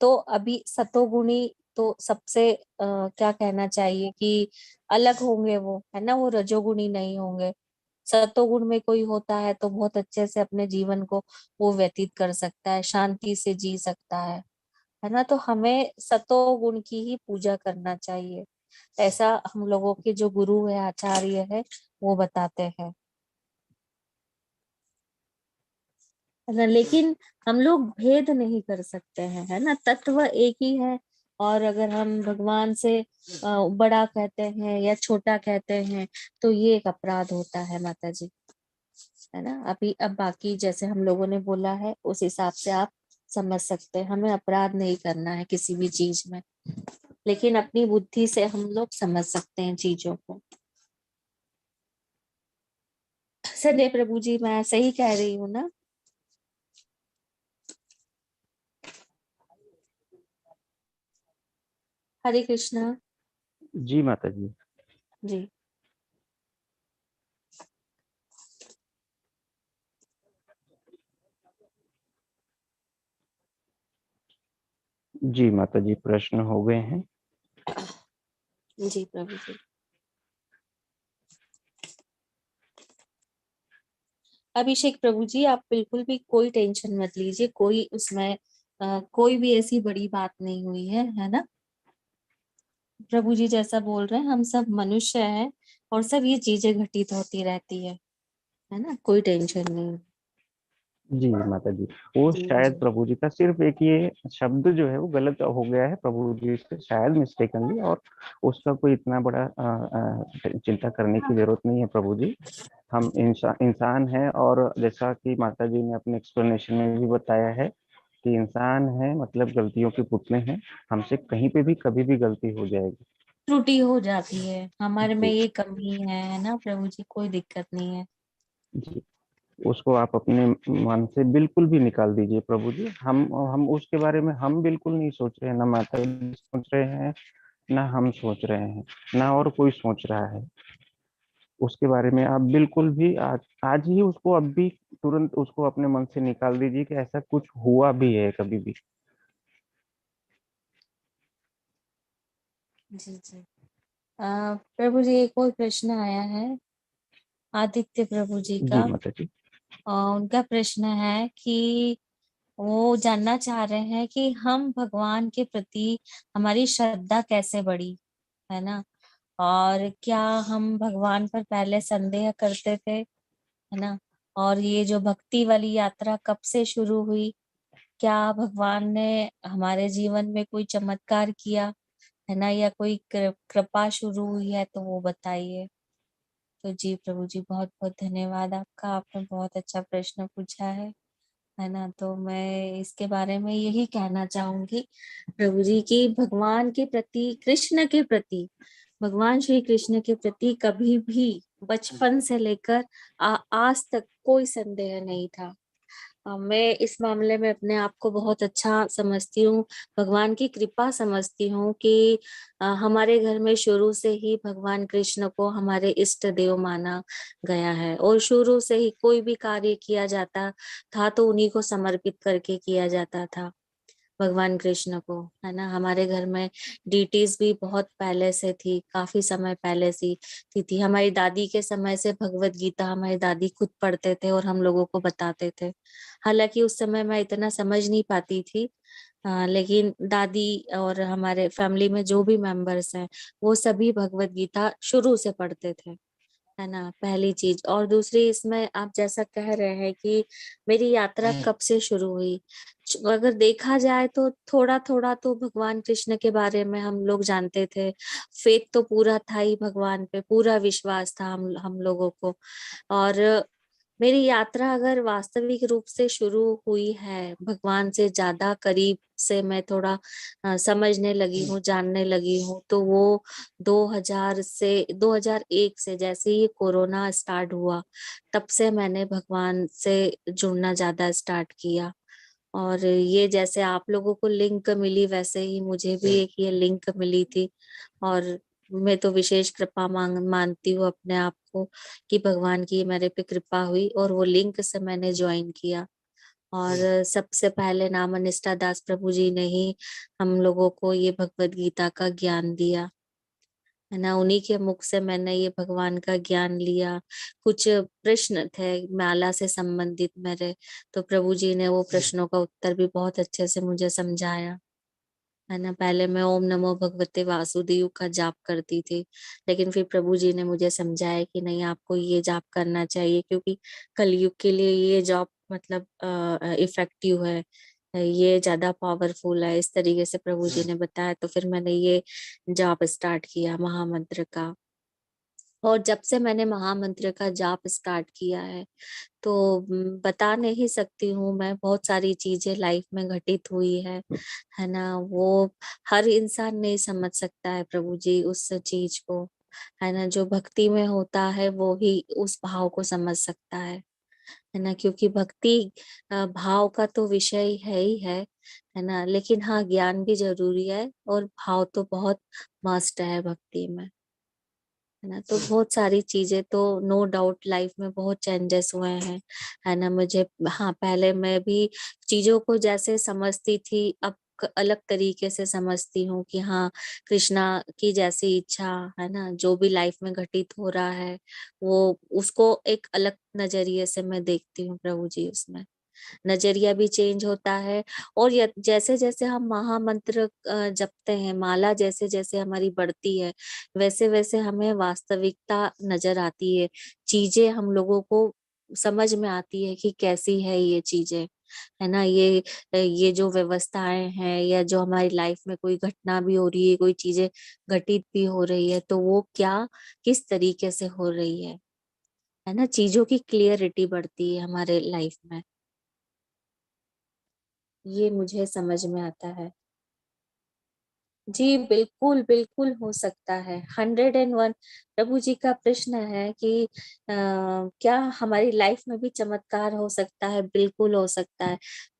तो अभी सतोगुणी तो सबसे क्या कहना चाहिए कि अलग होंगे वो, है ना, वो रजोगुणी नहीं होंगे। सतोगुण में कोई होता है तो बहुत अच्छे से अपने जीवन को वो व्यतीत कर सकता है, शांति से जी सकता है है ना। तो हमें सतो गुण की ही पूजा करना चाहिए, ऐसा हम लोगों के जो गुरु है, आचार्य है, वो बताते हैं, है ना। लेकिन हम लोग भेद नहीं कर सकते हैं, है ना, तत्व एक ही है। और अगर हम भगवान से बड़ा कहते हैं या छोटा कहते हैं तो ये एक अपराध होता है माता जी, है ना। अभी अब बाकी जैसे हम लोगों ने बोला है उस हिसाब से आप समझ सकते हैं, हमें अपराध नहीं करना है किसी भी चीज में, लेकिन अपनी बुद्धि से हम लोग समझ सकते हैं चीजों को। संजय प्रभु जी, मैं सही कह रही हूँ ना? हरे कृष्णा जी माता जी। जी। जी माता जी, प्रश्न हो गए हैं। जी प्रभु जी। अभिषेक प्रभु जी, आप बिल्कुल भी कोई टेंशन मत लीजिए, कोई उसमें कोई भी ऐसी बड़ी बात नहीं हुई है ना। प्रभु जी जैसा बोल रहे हैं, हम सब मनुष्य हैं और सब ये चीजें घटित होती रहती है ना, कोई टेंशन नहीं। जी माता जी, वो जी शायद जी प्रभु जी का सिर्फ एक ये शब्द जो है वो गलत हो गया है प्रभु जी से, शायद मिस्टेकनली, और उसका कोई इतना बड़ा चिंता करने की जरूरत नहीं है प्रभु जी। हम इंसान हैं, और जैसा कि माता जी ने अपने एक्सप्लेनेशन में भी बताया है कि इंसान है मतलब गलतियों के पुतले हैं, हमसे कहीं पे भी कभी भी गलती हो जाएगी। त्रुटि हो जाती है, हमारे में जी ये कमी है ना प्रभु जी, कोई दिक्कत नहीं है। जी, उसको आप अपने मन से बिल्कुल भी निकाल दीजिए प्रभु जी। हम उसके बारे में हम बिल्कुल नहीं सोच रहे हैं, ना माता जी सोच रहे हैं, ना हम सोच रहे हैं, ना और कोई सोच रहा है। उसके बारे में आप बिल्कुल भी आज ही उसको, अब भी तुरंत उसको अपने मन से निकाल दीजिए कि ऐसा कुछ हुआ भी है कभी भी। जी जी। प्रभु जी एक और प्रश्न आया है आदित्य प्रभु जी जी का। माता जी। उनका प्रश्न है कि वो जानना चाह रहे हैं कि हम भगवान के प्रति हमारी श्रद्धा कैसे बढ़ी, है ना। और क्या हम भगवान पर पहले संदेह करते थे, है ना। और ये जो भक्ति वाली यात्रा कब से शुरू हुई, क्या भगवान ने हमारे जीवन में कोई चमत्कार किया, है ना, या कोई कृपा शुरू हुई है, तो वो बताइए। तो जी प्रभु जी, बहुत बहुत धन्यवाद आपका, आपने बहुत अच्छा प्रश्न पूछा है ना। तो मैं इसके बारे में यही कहना चाहूंगी प्रभु जी की भगवान के प्रति, कृष्ण के प्रति, भगवान श्री कृष्ण के प्रति कभी भी बचपन से लेकर आज तक कोई संदेह नहीं था। मैं इस मामले में अपने आप को बहुत अच्छा समझती हूँ, भगवान की कृपा समझती हूँ कि हमारे घर में शुरू से ही भगवान कृष्ण को हमारे इष्ट देव माना गया है, और शुरू से ही कोई भी कार्य किया जाता था तो उन्हीं को समर्पित करके किया जाता था, भगवान कृष्ण को, है ना। हमारे घर में डीटीज भी बहुत पहले से थी, काफी समय पहले से थी। हमारी दादी के समय से भगवत गीता हमारी दादी खुद पढ़ते थे और हम लोगों को बताते थे। हालांकि उस समय मैं इतना समझ नहीं पाती थी, लेकिन दादी और हमारे फैमिली में जो भी मेंबर्स हैं वो सभी भगवत गीता शुरू से पढ़ते थे, है ना, पहली चीज। और दूसरी, इसमें आप जैसा कह रहे हैं कि मेरी यात्रा कब से शुरू हुई, अगर देखा जाए तो थोड़ा थोड़ा तो भगवान कृष्ण के बारे में हम लोग जानते थे, फेथ तो पूरा था ही, भगवान पे पूरा विश्वास था हम लोगों को। और मेरी यात्रा अगर वास्तविक रूप से शुरू हुई है, भगवान से ज्यादा करीब से मैं थोड़ा समझने लगी हूँ, जानने लगी हूँ, तो वो 2001 से, जैसे ही कोरोना स्टार्ट हुआ तब से मैंने भगवान से जुड़ना ज्यादा स्टार्ट किया। और ये जैसे आप लोगों को लिंक मिली, वैसे ही मुझे भी एक ये लिंक मिली थी। और मैं तो विशेष कृपा मानती हूँ अपने आप को कि भगवान की मेरे पे कृपा हुई और वो लिंक से मैंने ज्वाइन किया। और सबसे पहले नामनिष्ठा दास प्रभु जी ने ही हम लोगों को ये भगवत गीता का ज्ञान दिया, है ना। उन्हीं के मुख से मैंने ये भगवान का ज्ञान लिया। कुछ प्रश्न थे माला से संबंधित मेरे, तो प्रभु जी ने वो प्रश्नों का उत्तर भी बहुत अच्छे से मुझे समझाया, है ना। पहले मैं ओम नमो भगवते वासुदेव का जाप करती थी, लेकिन फिर प्रभु जी ने मुझे समझाया कि नहीं, आपको ये जाप करना चाहिए, क्योंकि कलयुग के लिए ये जाप मतलब इफेक्टिव है, ये ज्यादा पावरफुल है। इस तरीके से प्रभु जी ने बताया, तो फिर मैंने ये जाप स्टार्ट किया महामंत्र का। और जब से मैंने महामंत्र का जाप स्टार्ट किया है, तो बता नहीं सकती हूँ मैं, बहुत सारी चीजें लाइफ में घटित हुई है ना। वो हर इंसान नहीं समझ सकता है प्रभु जी उस चीज को, है ना। जो भक्ति में होता है वो ही उस भाव को समझ सकता है ना। क्योंकि भक्ति भाव का तो विषय है ही है ना। लेकिन हाँ, ज्ञान भी जरूरी है, और भाव तो बहुत मस्ट है भक्ति में, है ना। तो बहुत सारी चीजें तो नो डाउट लाइफ में बहुत चेंजेस हुए हैं, है ना। मुझे हाँ, पहले मैं भी चीजों को जैसे समझती थी, अब अलग तरीके से समझती हूँ कि हाँ, कृष्णा की जैसी इच्छा, है ना, जो भी लाइफ में घटित हो रहा है, वो उसको एक अलग नजरिए से मैं देखती हूँ प्रभु जी, उसमें नजरिया भी चेंज होता है। और जैसे जैसे हम महामंत्र जपते हैं, माला जैसे जैसे हमारी बढ़ती है, वैसे वैसे हमें वास्तविकता नजर आती है, चीजें हम लोगों को समझ में आती है कि कैसी है ये चीजें, है ना। ये जो व्यवस्थाएं हैं, या जो हमारी लाइफ में कोई घटना भी हो रही है, कोई चीजें घटित भी हो रही है, तो वो क्या, किस तरीके से हो रही है ना। चीजों की क्लियरिटी बढ़ती है हमारे लाइफ में, ये मुझे समझ में आता है। जी बिल्कुल बिल्कुल हो सकता है, 101। प्रभु जी का प्रश्न है कि क्या हमारी लाइफ में भी चमत्कार हो सकता है? बिल्कुल हो सकता है।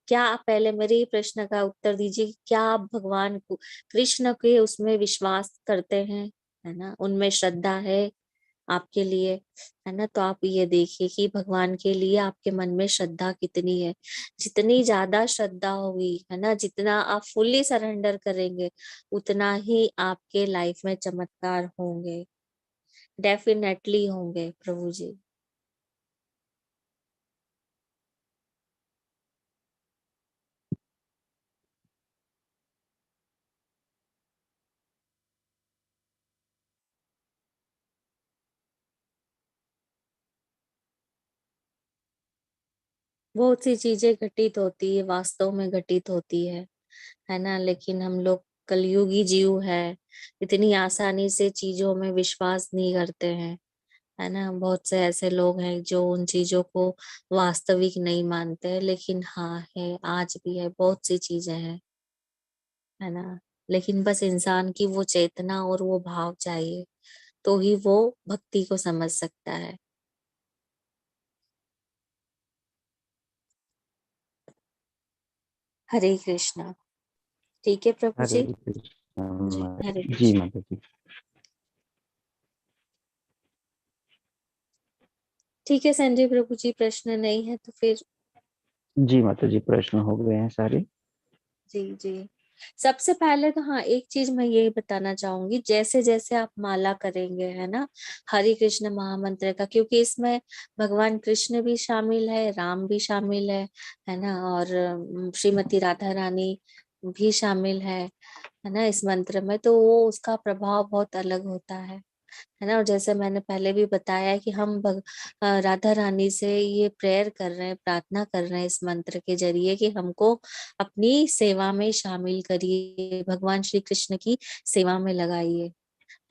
क्या आप पहले मेरे ही प्रश्न का उत्तर दीजिए कि क्या आप भगवान को, कृष्ण के उसमें विश्वास करते हैं, है ना, उनमें श्रद्धा है आपके लिए, है ना। तो आप ये देखिए कि भगवान के लिए आपके मन में श्रद्धा कितनी है। जितनी ज्यादा श्रद्धा होगी, है ना, जितना आप फुल्ली सरेंडर करेंगे, उतना ही आपके लाइफ में चमत्कार होंगे, डेफिनेटली होंगे प्रभु जी। बहुत सी चीजें घटित होती है, वास्तव में घटित होती है ना। लेकिन हम लोग कलयुगी जीव है, इतनी आसानी से चीजों में विश्वास नहीं करते हैं, है ना। बहुत से ऐसे लोग हैं जो उन चीजों को वास्तविक नहीं मानते हैं, लेकिन हाँ है, आज भी है, बहुत सी चीजें हैं, है ना। लेकिन बस इंसान की वो चेतना और वो भाव चाहिए, तो ही वो भक्ति को समझ सकता है। हरे कृष्णा। ठीक है प्रभु हरे जी। कृष्ण जी हरे जी कृष्ण। माता जी। ठीक है संजय प्रभु जी, प्रश्न नहीं है तो फिर। जी माता जी, प्रश्न हो गए हैं सारे। जी जी। सबसे पहले तो हाँ, एक चीज मैं ये बताना चाहूंगी, जैसे जैसे आप माला करेंगे, है ना, हरे कृष्ण महामंत्र का, क्योंकि इसमें भगवान कृष्ण भी शामिल है, राम भी शामिल है ना, और श्रीमती राधा रानी भी शामिल है ना इस मंत्र में, तो वो उसका प्रभाव बहुत अलग होता है ना। और जैसे मैंने पहले भी बताया कि हम राधा रानी से ये प्रेयर कर रहे हैं, प्रार्थना कर रहे हैं इस मंत्र के जरिए कि हमको अपनी सेवा में शामिल करिए, भगवान श्री कृष्ण की सेवा में लगाइए,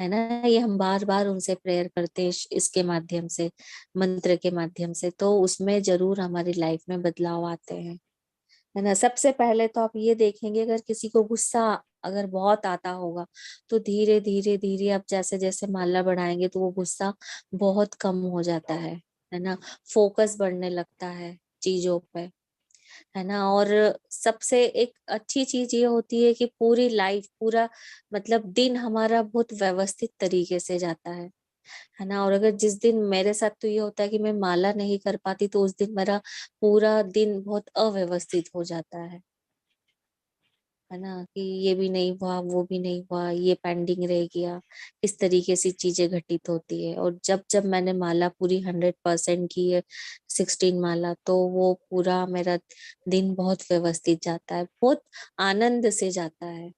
है ना। ये हम बार बार उनसे प्रेयर करते हैं इसके माध्यम से, मंत्र के माध्यम से, तो उसमें जरूर हमारी लाइफ में बदलाव आते हैं, है ना। सबसे पहले तो आप ये देखेंगे, अगर किसी को गुस्सा अगर बहुत आता होगा, तो धीरे धीरे धीरे आप जैसे जैसे माला बढ़ाएंगे, तो वो गुस्सा बहुत कम हो जाता है ना। फोकस बढ़ने लगता है चीजों पे, है ना। और सबसे एक अच्छी चीज ये होती है कि पूरी लाइफ, पूरा मतलब दिन हमारा बहुत व्यवस्थित तरीके से जाता है ना। और अगर जिस दिन, मेरे साथ तो ये होता है कि मैं माला नहीं कर पाती, तो उस दिन मेरा पूरा दिन बहुत अव्यवस्थित हो जाता है ना, कि ये भी नहीं हुआ, वो भी नहीं हुआ, ये पेंडिंग रह गया, इस तरीके से चीजें घटित होती है। और जब जब मैंने माला पूरी 100% की है, 16 माला, तो वो पूरा मेरा दिन बहुत व्यवस्थित जाता है, बहुत आनंद से जाता है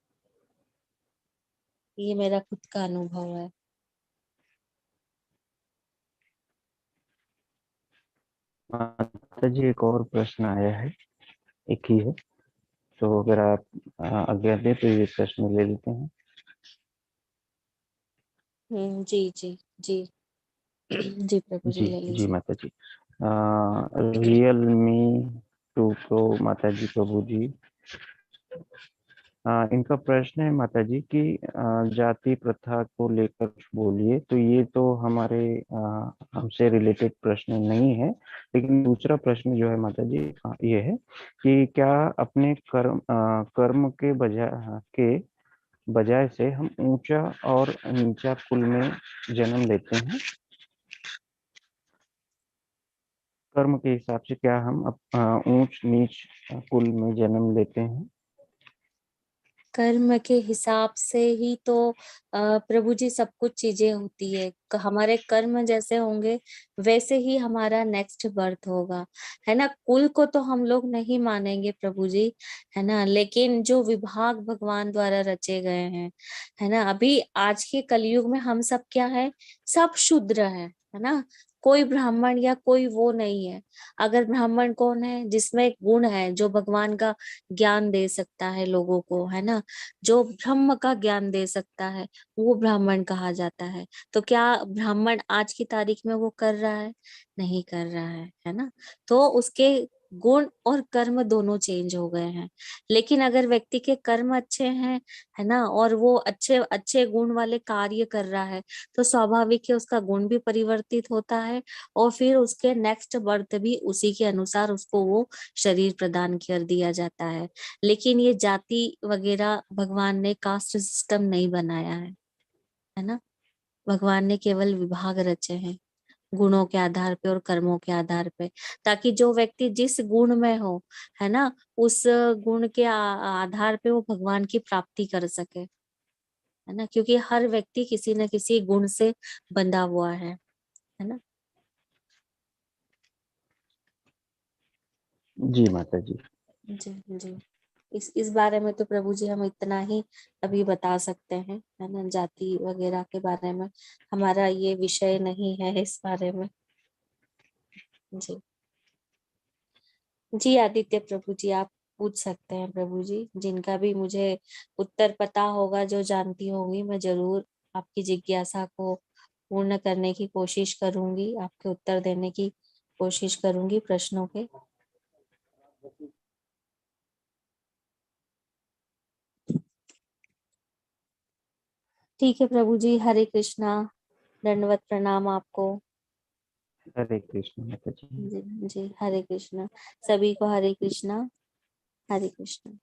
ये मेरा खुद का अनुभव है। माता जी एक और प्रश्न आया है, एक ही है, तो अगर आप आज्ञा दें तो ये प्रश्न ले लेते हैं। जी जी जी जी प्रभु जी, जी ले जी लीजिए। माता जी। रियलमी 2 प्रो माता जी, प्रभु जी, इनका प्रश्न है माता जी कि जाति प्रथा को लेकर कुछ बोलिए। तो ये तो हमारे हमसे रिलेटेड प्रश्न नहीं है, लेकिन दूसरा प्रश्न जो है माता जी ये है कि क्या अपने कर्म के बजाय से हम ऊंचा और नीचा कुल में जन्म लेते हैं? कर्म के हिसाब से क्या हम ऊंच नीच कुल में जन्म लेते हैं? कर्म के हिसाब से ही तो प्रभु जी सब कुछ चीजें होती है। हमारे कर्म जैसे होंगे वैसे ही हमारा नेक्स्ट बर्थ होगा, है ना। कुल को तो हम लोग नहीं मानेंगे प्रभु जी, है ना, लेकिन जो विभाग भगवान द्वारा रचे गए हैं, है ना। अभी आज के कलयुग में हम सब क्या है, सब शूद्र है ना। कोई ब्राह्मण या कोई वो नहीं है। अगर ब्राह्मण कौन है, जिसमें एक गुण है जो भगवान का ज्ञान दे सकता है लोगों को, है ना, जो ब्रह्म का ज्ञान दे सकता है, वो ब्राह्मण कहा जाता है। तो क्या ब्राह्मण आज की तारीख में वो कर रहा है? नहीं कर रहा है ना। तो उसके गुण और कर्म दोनों चेंज हो गए हैं। लेकिन अगर व्यक्ति के कर्म अच्छे हैं, है ना, और वो अच्छे अच्छे गुण वाले कार्य कर रहा है, तो स्वाभाविक है उसका गुण भी परिवर्तित होता है, और फिर उसके नेक्स्ट बर्थ भी उसी के अनुसार उसको वो शरीर प्रदान कर दिया जाता है। लेकिन ये जाति वगैरह भगवान ने कास्ट सिस्टम नहीं बनाया है ना। भगवान ने केवल विभाग रचे हैं, गुणों के आधार पे और कर्मों के आधार पे, ताकि जो व्यक्ति जिस गुण में हो, है ना, उस गुण के आधार पे वो भगवान की प्राप्ति कर सके, है ना, क्योंकि हर व्यक्ति किसी न किसी गुण से बंधा हुआ है ना। जी माता जी। जी जी। इस बारे में तो प्रभु जी हम इतना ही अभी बता सकते हैं, है ना। जाति वगैरह के बारे में हमारा ये विषय नहीं है इस बारे में। जी जी आदित्य प्रभु जी, आप पूछ सकते हैं प्रभु जी। जिनका भी मुझे उत्तर पता होगा, जो जानती होंगी, मैं जरूर आपकी जिज्ञासा को पूर्ण करने की कोशिश करूंगी, आपके उत्तर देने की कोशिश करूंगी प्रश्नों के। ठीक है प्रभु जी, हरे कृष्णा, दंडवत प्रणाम आपको। हरे कृष्ण माता जी। जी जी, हरे कृष्णा। सभी को हरे कृष्णा, हरे कृष्णा।